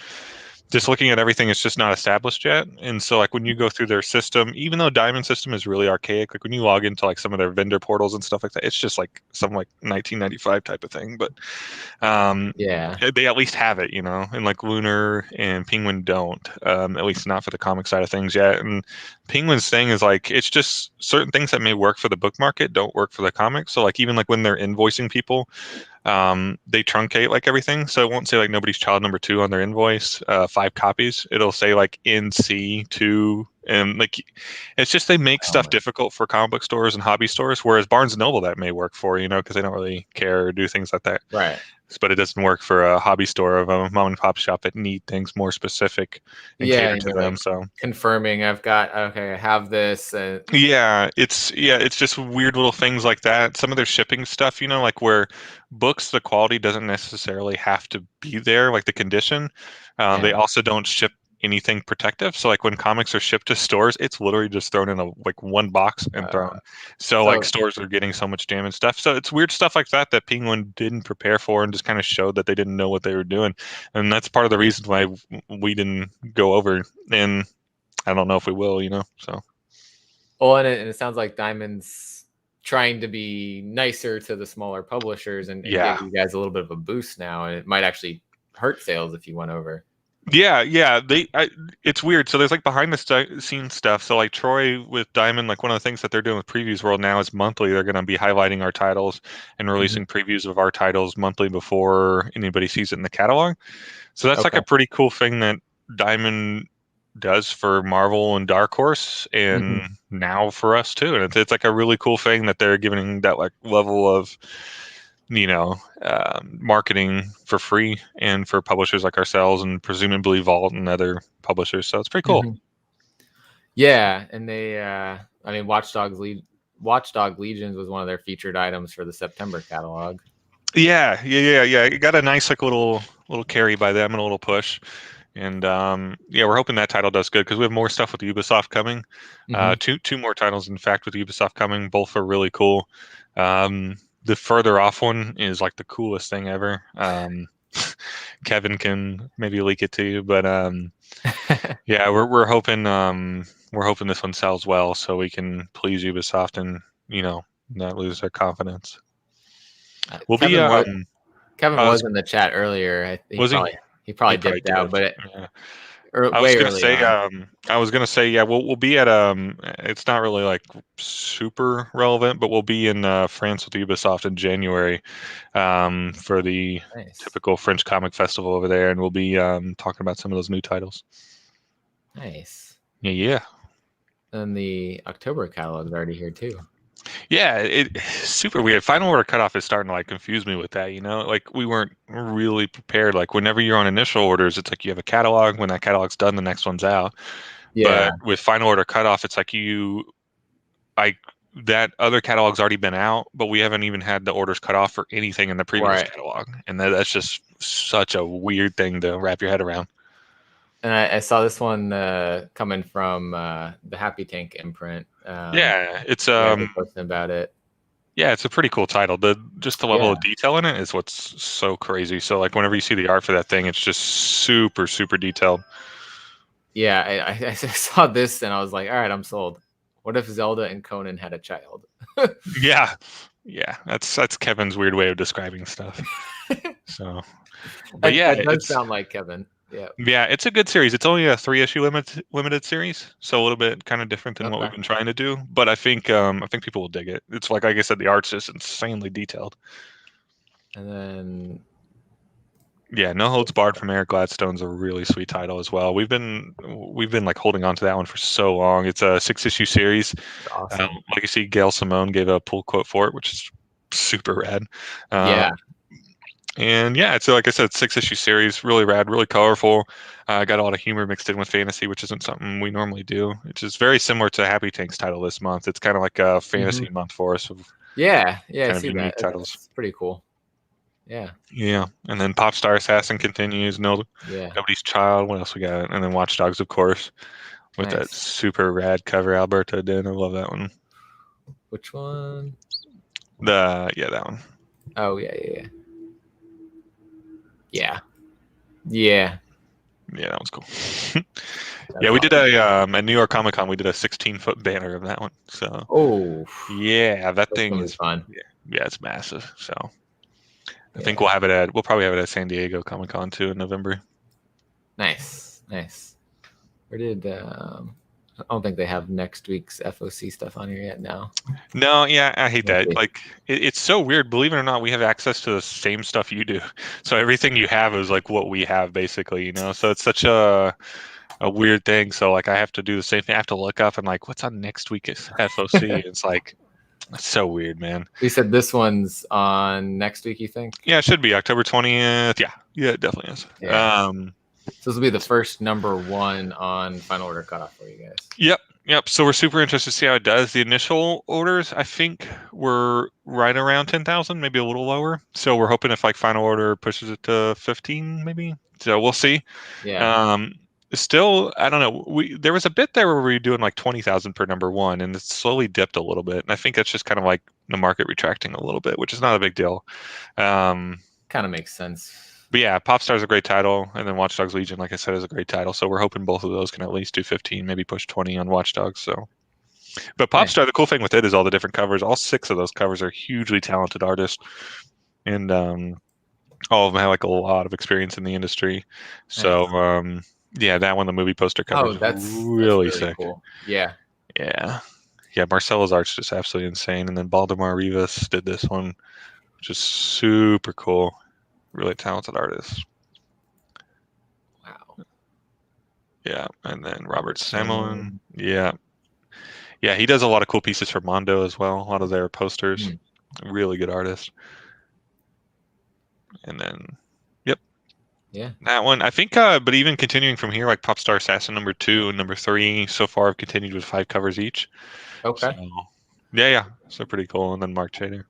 just looking at everything, it's just not established yet. And so like when you go through their system, even though Diamond system is really archaic, like when you log into like some of their vendor portals and stuff like that, it's just like some like 1995 type of thing. But Yeah. they at least have it, and like Lunar and Penguin don't, at least not for the comic side of things yet. And Penguin's thing is like, it's just certain things that may work for the book market don't work for the comics. So like even like when they're invoicing people, they truncate like everything, so it won't say like Nobody's Child #2 on their invoice, 5 copies. It'll say like NC2, and like it's just they make stuff difficult for comic book stores and hobby stores, whereas Barnes and Noble that may work for, because they don't really care or do things like that. Right. But it doesn't work for a hobby store of a mom and pop shop that need things more specific and cater to them. Like so confirming I have this. it's just weird little things like that. Some of their shipping stuff, like where books, the quality doesn't necessarily have to be there, like the condition. They also don't ship anything protective. So like when comics are shipped to stores, it's literally just thrown in one box and thrown. So like stores are getting so much damaged stuff. So it's weird stuff like that Penguin didn't prepare for and just kind of showed that they didn't know what they were doing. And that's part of the reason why we didn't go over. And I don't know if we will, so. Well, and it sounds like Diamond's trying to be nicer to the smaller publishers and give you guys a little bit of a boost now, and it might actually hurt sales if you went over. Yeah. It's weird. So there's like behind the scenes stuff. So like Troy with Diamond, like one of the things that they're doing with Previewsworld now is monthly. They're going to be highlighting our titles and releasing previews of our titles monthly before anybody sees it in the catalog. So that's like a pretty cool thing that Diamond does for Marvel and Dark Horse, and now for us too. And it's like a really cool thing that they're giving that like level of marketing for free and for publishers like ourselves and presumably Vault and other publishers. So it's pretty cool. Yeah, and they Watchdog Legions was one of their featured items for the September catalog. Yeah. It got a nice like little carry by them and a little push. And we're hoping that title does good because we have more stuff with Ubisoft coming. Two more titles, in fact, with Ubisoft coming. Both are really cool. The further off one is like the coolest thing ever. Kevin can maybe leak it to you, but we're hoping this one sells well so we can please Ubisoft and not lose their confidence. Kevin was in the chat earlier. He probably dipped out, but I was gonna say, we'll be at it's not really like super relevant, but we'll be in France with Ubisoft in January for the typical French comic festival over there, and we'll be talking about some of those new titles. Nice. Yeah. And the October catalog is already here too. Yeah, it's super weird. Final Order Cutoff is starting to like confuse me with that, like we weren't really prepared. Like whenever you're on initial orders, it's like you have a catalog. When that catalog's done, the next one's out. Yeah. But with Final Order Cutoff, it's like that other catalog's already been out, but we haven't even had the orders cut off for anything in the previous catalog. And that's just such a weird thing to wrap your head around. And I saw this one coming from the Happy Tank imprint. It's posting about it. Yeah, it's a pretty cool title. The level of detail in it is what's so crazy. So like whenever you see the art for that thing, it's just super, super detailed. Yeah, I saw this and I was like, all right, I'm sold. What if Zelda and Conan had a child? Yeah, that's Kevin's weird way of describing stuff. So, but that does sound like Kevin. Yeah, it's a good series. It's only a 3-issue limited series, so a little bit kind of different than what we've been trying to do. But I think people will dig it. It's like I said, the art's just insanely detailed. And then, No Holds Barred from Eric Gladstone's a really sweet title as well. We've been like holding on to that one for so long. It's a 6-issue series. Awesome. Like you see, Gail Simone gave a pull quote for it, which is super rad. And it's like I said, 6-issue series, really rad, really colorful. Got a lot of humor mixed in with fantasy, which isn't something we normally do. It's just very similar to Happy Tank's title this month. It's kind of like a fantasy month for us. I see that. Titles. It's pretty cool. Yeah. And then Popstar Assassin continues. Nobody's Child. What else we got? And then Watch Dogs, of course, with that super rad cover Alberto did. I love that one. Which one? That one. Oh yeah. Yeah, that one's cool. Yeah, we did a at New York Comic Con. We did a 16-foot banner of that one. So yeah, that thing is fun. Yeah, it's massive. So I think Yeah. we'll probably have it at San Diego Comic Con too in November. Nice. Where did I don't think they have next week's FOC stuff on here yet now. No, yeah, I hate that. Maybe. Like, it's so weird. Believe it or not, we have access to the same stuff you do. So everything you have is like what we have, basically. You know. So it's such a weird thing. So like, I have to do the same thing. I have to look up and like, what's on next week's FOC? It's like, it's so weird, man. You said this one's on next week, you think? Yeah, it should be October 20th. Yeah, it definitely is. Yeah. So this will be the first #1 on Final Order Cutoff for you guys. Yep. So we're super interested to see how it does. The initial orders, I think, were right around 10,000, maybe a little lower. So we're hoping if like Final Order pushes it to 15, maybe. So we'll see. Yeah. Still, I don't know. There was a bit there where we were doing like 20,000 per #1, and it slowly dipped a little bit. And I think that's just kind of like the market retracting a little bit, which is not a big deal. Kind of makes sense. But yeah, Popstar's a great title, and then Watch Dogs Legion, like I said, is a great title. So we're hoping both of those can at least do 15, maybe push 20 on Watch Dogs. So, but Popstar, the cool thing with it is all the different covers. All 6 of those covers are hugely talented artists, and all of them have like a lot of experience in the industry. So, yeah, that one, the movie poster cover, that's really sick. Cool. Yeah. Marcelo's art's just absolutely insane, and then Baldemar Rivas did this one, which is super cool. Really talented artist. Wow. Yeah, and then Robert Samuelin. Yeah, he does a lot of cool pieces for Mondo as well. A lot of their posters. Really good artist. And then, that one. I think, but even continuing from here, like Popstar Assassin #2 and #3 so far have continued with 5 covers each. Okay. So, yeah. So pretty cool. And then Mark Chader.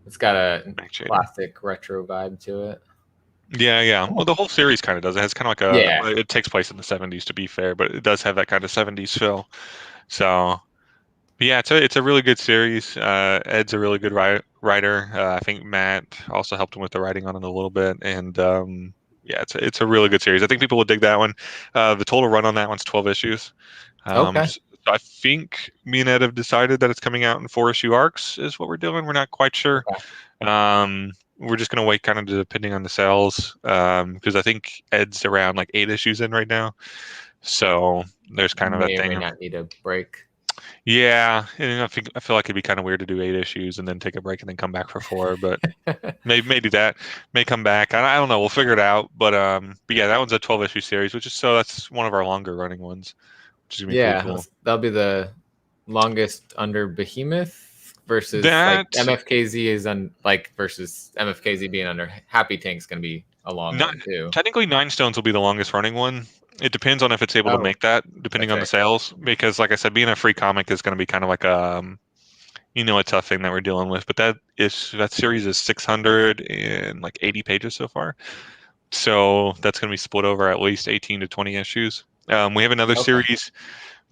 It's got a classic retro vibe to it. Yeah. Well, the whole series kind of does. It has kind of like it takes place in the 70s, to be fair, but it does have that kind of 70s feel. So, yeah, it's a really good series. Ed's a really good writer. I think Matt also helped him with the writing on it a little bit, and it's a really good series. I think people will dig that one. The total run on that one's 12 issues. Okay. So I think me and Ed have decided that it's coming out in 4-issue arcs is what we're doing. We're not quite sure. Okay. We're just going to wait kind of depending on the sales because I think Ed's around like 8 issues in right now. So there's kind of that thing. May not need a break. Yeah, and I feel like it'd be kind of weird to do 8 issues and then take a break and then come back for 4, but may do that. May come back. I don't know. We'll figure it out. But yeah, that one's a 12-issue series, that's one of our longer running ones. Which is gonna be cool. That'll be the longest under Behemoth versus like MFKZ is versus MFKZ being under Happy Tank's gonna be a long one too. Technically, 9 Stones will be the longest running one. It depends on if it's able to make that, depending on the sales. Because, like I said, being a free comic is going to be kind of like a tough thing that we're dealing with. But that series is 680 pages so far. So that's going to be split over at least 18 to 20 issues. We have another series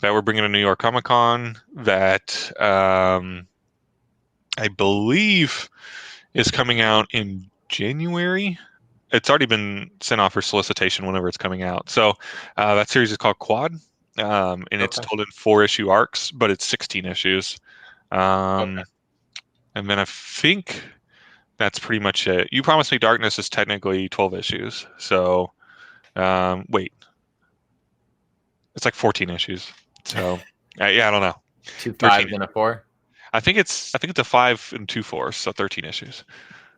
that we're bringing to New York Comic Con that I believe is coming out in January. It's already been sent off for solicitation whenever it's coming out. So that series is called Quad, and it's told in 4-issue arcs, but it's 16 issues. And then I think that's pretty much it. You Promised Me Darkness is technically 12 issues. So wait, it's like 14 issues. So I don't know. 2 5s and a 4. I think it's a 5 and 2 4s, so 13 issues.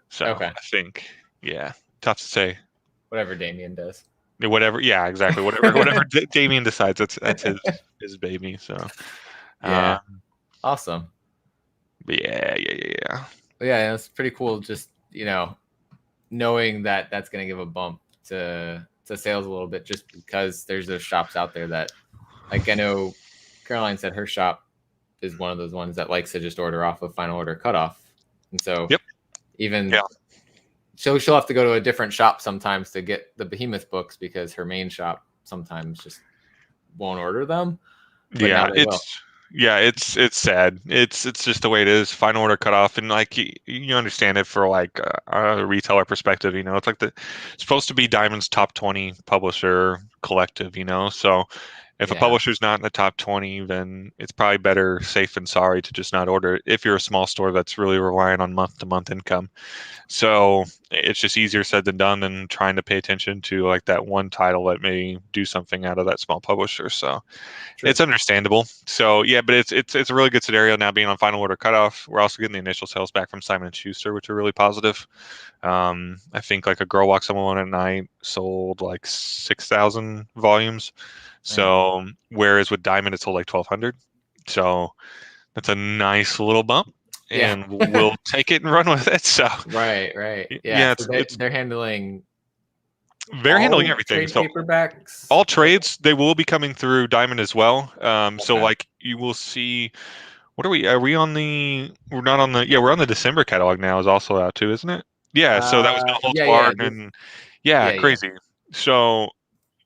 So I think tough to say. Whatever Damien does. Whatever, yeah, exactly. Whatever Damien decides, that's his baby. So, awesome. But yeah. Yeah, it's pretty cool. Just knowing that that's gonna give a bump to sales a little bit, just because there's those shops out there that, like, I know Caroline said her shop is one of those ones that likes to just order off of Final Order Cutoff, and so she'll have to go to a different shop sometimes to get the Behemoth books because her main shop sometimes just won't order them. Yeah, it's sad. It's just the way it is. Final Order Cutoff, and like you understand it for like a retailer perspective. It's like it's supposed to be Diamond's top 20 publisher collective. So if a Yeah. publisher's not in the top 20, then it's probably better safe than sorry to just not order it if you're a small store that's really relying on month-to-month income. So it's just easier said than done than trying to pay attention to like that one title that may do something out of that small publisher. So True. it's understandable. So yeah, but it's a really good scenario now being on Final Order Cutoff. We're also getting the initial sales back from Simon and Schuster, which are really positive. I think like A Girl Walks Alone at Night sold like 6,000 volumes. So whereas with Diamond, it sold like 1,200. So that's a nice little bump, and we'll take it and run with it. So right. Yeah, So they're handling. They're handling all everything. Trade So paperbacks. all trades, they will be coming through Diamond as well. So Okay. like you will see. What are we? Are we on the? We're not on the. Yeah, we're on the December catalog now. Is also out too, isn't it? Yeah. So that was No Holds Barred, and crazy. So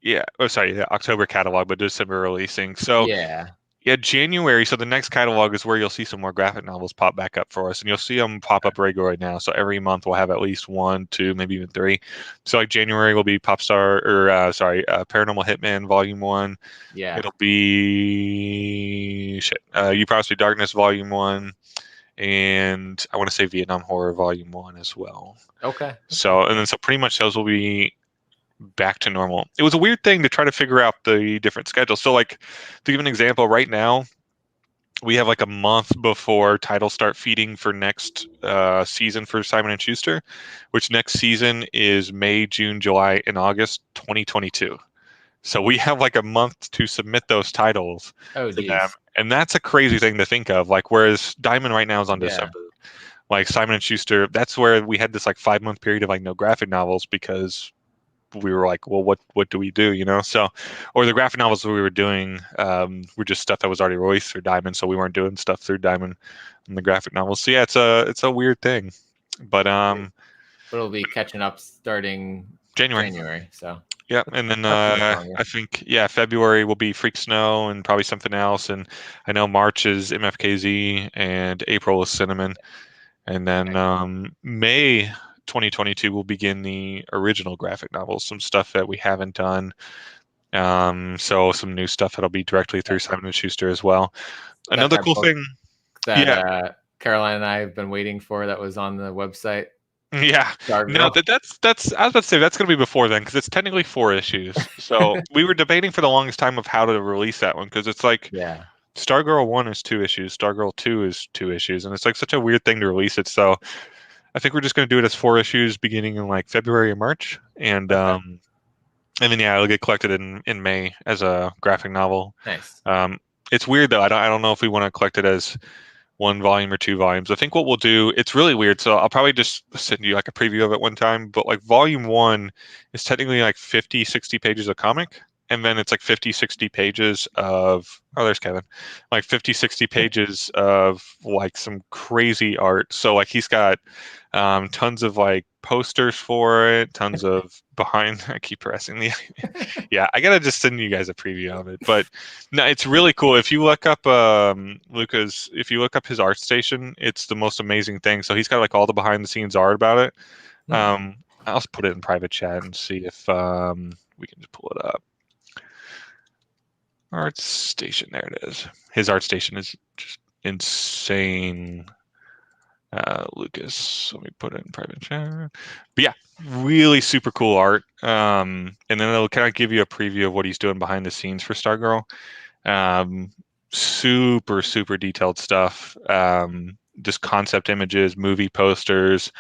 yeah. Oh, sorry. The October catalog, but December releasing. So yeah, January. So the next catalog is where you'll see some more graphic novels pop back up for us, and you'll see them pop up regularly now. So every month we'll have at least 1, 2, maybe even 3. So like January will be Paranormal Hitman Volume 1. Yeah. It'll be You Promised Me Darkness Volume 1, and I want to say Vietnam Horror Volume 1 as well. Okay. So pretty much those will be back to normal. It was a weird thing to try to figure out the different schedules. So like to give an example, right now we have like a month before titles start feeding for next season for Simon and Schuster, which next season is May, June, July, and August 2022. So we have like a month to submit those titles to them, and that's a crazy thing to think of. Like whereas Diamond right now is on December, like Simon and Schuster, that's where we had this like 5-month period of like no graphic novels because we were like, well, what do we do, So, or the graphic novels that we were doing were just stuff that was already released through Diamond, so we weren't doing stuff through Diamond in the graphic novels. So yeah, it's a weird thing, but it'll be catching up starting January. So yeah, and then I think February will be Freak Snow and probably something else, and I know March is MFKZ and April is Cinnamon, and then May 2022 will begin the original graphic novels, some stuff that we haven't done. So some new stuff that'll be directly through Simon & Schuster as well. Another cool thing that Caroline and I have been waiting for that was on the website. Yeah, no, that's I was about to say that's going to be before then because it's technically 4 issues. So we were debating for the longest time of how to release that one because it's like Stargirl 1 is 2 issues, Stargirl 2 is 2 issues, and it's like such a weird thing to release it. So I think we're just going to do it as 4 issues beginning in like February or March, and then it'll get collected in May as a graphic novel. Nice. It's weird though. I don't know if we want to collect it as 1 volume or 2 volumes. I think what we'll do, it's really weird. So I'll probably just send you like a preview of it one time, but like volume 1 is technically like 50, 60 pages of comic. And then it's like 50, 60 pages of, there's Kevin, like 50, 60 pages of like some crazy art. So like he's got tons of like posters for it, tons of behind. I keep pressing the. Yeah, I gotta just send you guys a preview of it. But no, it's really cool. If you look up Luca's, if you look up his art station, it's the most amazing thing. So he's got like all the behind the scenes art about it. I'll just put it in private chat and see if we can just pull it up. Art station, there it is. His art station is just insane. Lucas, let me put it in private chat. But yeah, really super cool art. And then it'll kind of give you a preview of what he's doing behind the scenes for Stargirl. Super, super detailed stuff. Just concept images, movie posters,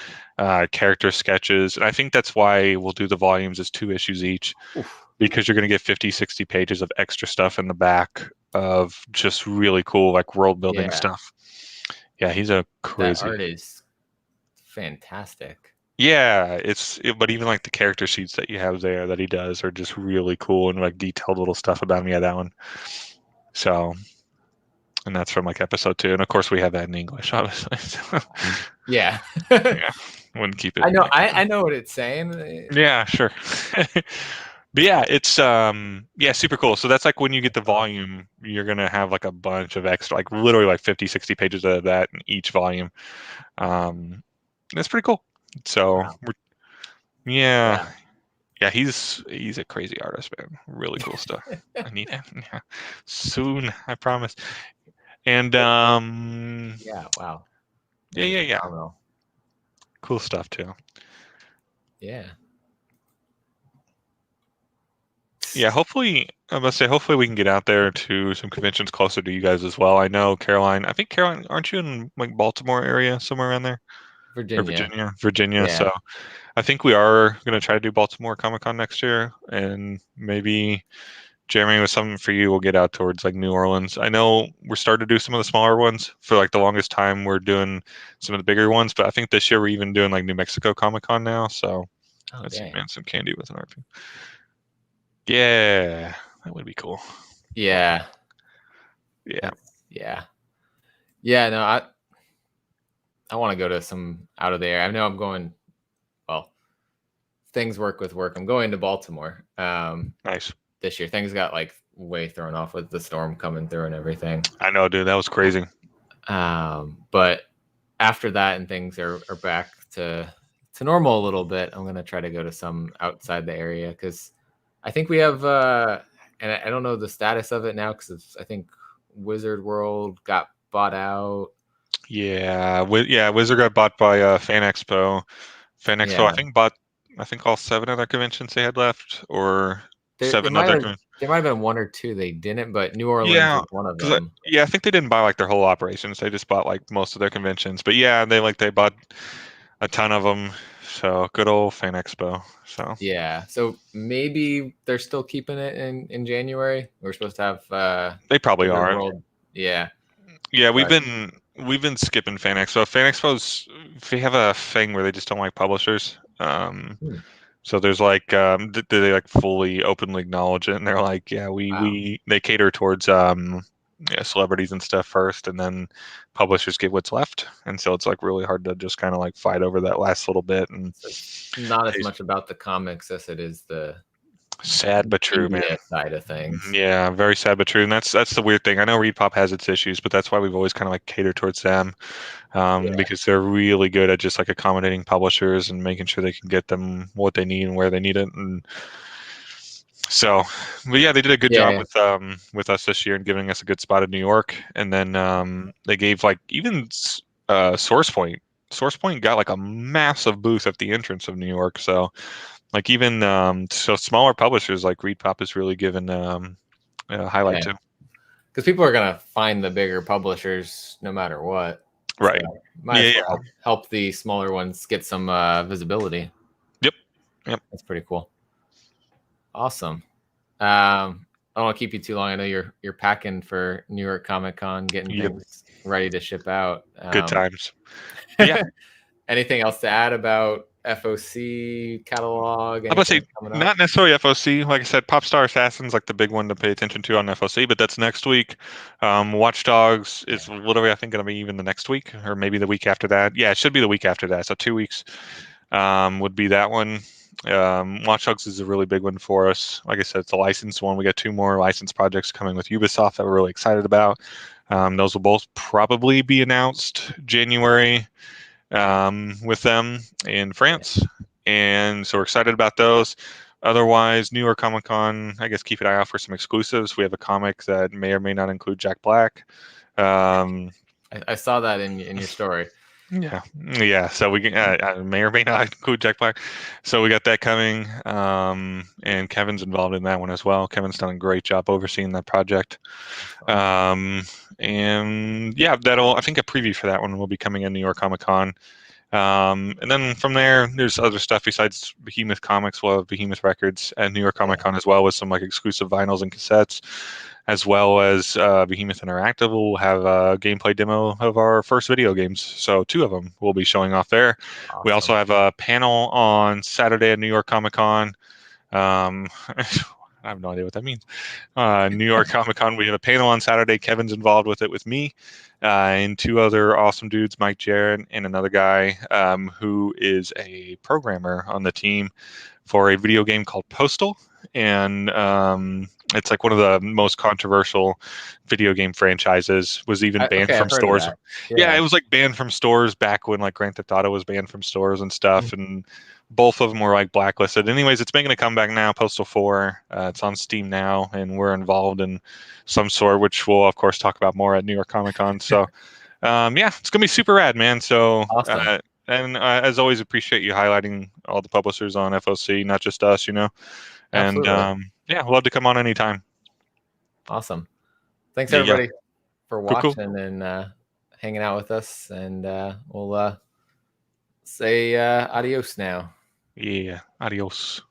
character sketches. And I think that's why we'll do the volumes as 2 issues each. Oof. Because you're going to get 50, 60 pages of extra stuff in the back of just really cool, like world building stuff. Yeah, he's a crazy. That art is fantastic. Yeah, but even like the character sheets that you have there that he does are just really cool and like detailed little stuff about him. Yeah, that one. So, and that's from like episode 2, and of course we have that in English, obviously. So, yeah, wouldn't keep it. I know what it's saying. Yeah, sure. But yeah, it's super cool. So that's like when you get the volume, you're gonna have like a bunch of extra, like literally like 50, 60 pages of that in each volume. That's pretty cool. So Wow. yeah, Yeah. yeah, he's a crazy artist, man. Really cool stuff. I need him. Yeah. Soon, I promise. And Yeah. Wow. That is yeah. phenomenal. Cool stuff too. Yeah. Yeah, hopefully, I must say, hopefully we can get out there to some conventions closer to you guys as well. I know Caroline, I think Caroline, aren't you in like Baltimore area, somewhere around there? Or Virginia. Virginia. Yeah. So I think we are going to try to do Baltimore Comic Con next year, and maybe Jeremy, with something for you, we'll get out towards like New Orleans. I know we're starting to do some of the smaller ones. For like the longest time, we're doing some of the bigger ones, but I think this year we're even doing like New Mexico Comic Con now. So Oh, let's see, dang. man, some candy with an RP. Yeah, that would be cool. Yeah. Yeah. Yeah. Yeah. No, I want to go to some out of there. I know I'm going. Well, things work with work. I'm going to Baltimore. Nice. This year. Things got like way thrown off with the storm coming through and everything. I know, dude. That was crazy. But after that and things are back to normal a little bit, I'm gonna try to go to some outside the area because I think we have and I don't know the status of it now because I think Wizard World got bought out. Yeah. Wizard got bought by Fan Expo. Fan Expo, Yeah, I think all 7 of their conventions they had left, or they 7 of might their have conventions. there might have been one or two they didn't, but New Orleans Yeah, is one of because them. I think they didn't buy like their whole operations. They just bought like most of their conventions. But yeah, they bought a ton of them. So good old Fan Expo. So Yeah, so maybe they're still keeping it in January. We're supposed to have they probably Wizard are. World. Yeah, Yeah, but we've been skipping Fan Expo. Fan Expo's they have a thing where they just don't like publishers. hmm, So there's like they like fully openly acknowledge it, and they're like, yeah, wow. they cater towards yeah, celebrities and stuff first, and then publishers get what's left, and so it's like really hard to just kind of like fight over that last little bit. And So it's not as it's much about the comics as it is the sad but true, man. media side of things. Yeah, very sad but true, and that's the weird thing. I know ReedPop has its issues, but that's why we've always kind of like catered towards them, Yeah, because they're really good at just like accommodating publishers and making sure they can get them what they need and where they need it. And so, but yeah, they did a good job yeah, with us this year and giving us a good spot in New York. And then they gave like even Source Point. Source Point got like a massive booth at the entrance of New York. So like even so smaller publishers like ReedPop is really given a highlight yeah. too. Because people are gonna find the bigger publishers no matter what. So Right. might Yeah. as Yeah. well help the smaller ones get some visibility. Yep. Yep. That's pretty cool. Awesome. I don't want to keep you too long. I know you're packing for New York Comic Con, getting Yep. things ready to ship out. Good times. But yeah. Anything else to add about FOC catalog? I'm about to say Anything coming up? not necessarily FOC. Like I said, Popstar Assassin's like the big one to pay attention to on FOC, but that's next week. Watch Dogs is literally I think going to be even the next week or maybe the week after that. Yeah, it should be the week after that. So 2 weeks would be that one. Watch Dogs is a really big one for us. Like I said, it's a licensed one. We got 2 more licensed projects coming with Ubisoft that we're really excited about. Those will both probably be announced January with them in France. And so we're excited about those. Otherwise, New York Comic Con, I guess keep an eye out for some exclusives. We have a comic that may or may not include Jack Black. I saw that in your story. Yeah. So we may or may not include Jack Black. So we got that coming, and Kevin's involved in that one as well. Kevin's done a great job overseeing that project. And yeah, I think a preview for that one will be coming in New York Comic Con. And then from there, there's other stuff besides Behemoth Comics. We'll have Behemoth Records at New York Comic Con as well with some like exclusive vinyls and cassettes, as well as Behemoth Interactive will have a gameplay demo of our first video games. So 2 of them will be showing off there. Awesome. We also have a panel on Saturday at New York Comic Con. I have no idea what that means. New York Comic Con, we have a panel on Saturday. Kevin's involved with it with me and 2 other awesome dudes, Mike Jarrett and another guy who is a programmer on the team for a video game called Postal. and it's like one of the most controversial video game franchises. Was even banned Okay, from I've heard of stores. that. Yeah, it was like banned from stores back when like Grand Theft Auto was banned from stores and stuff, and both of them were like blacklisted. Anyways, it's making a comeback now. Postal 4. It's on Steam now, and we're involved in some sort, which we'll of course talk about more at New York Comic Con. So, yeah, it's gonna be super rad, man. So, Awesome. and as always, appreciate you highlighting all the publishers on FOC, not just us, you know. And Absolutely. yeah, love to come on anytime. Awesome. Thanks Yeah, everybody for cool. watching and hanging out with us, and we'll say adios now. Yeah, adios.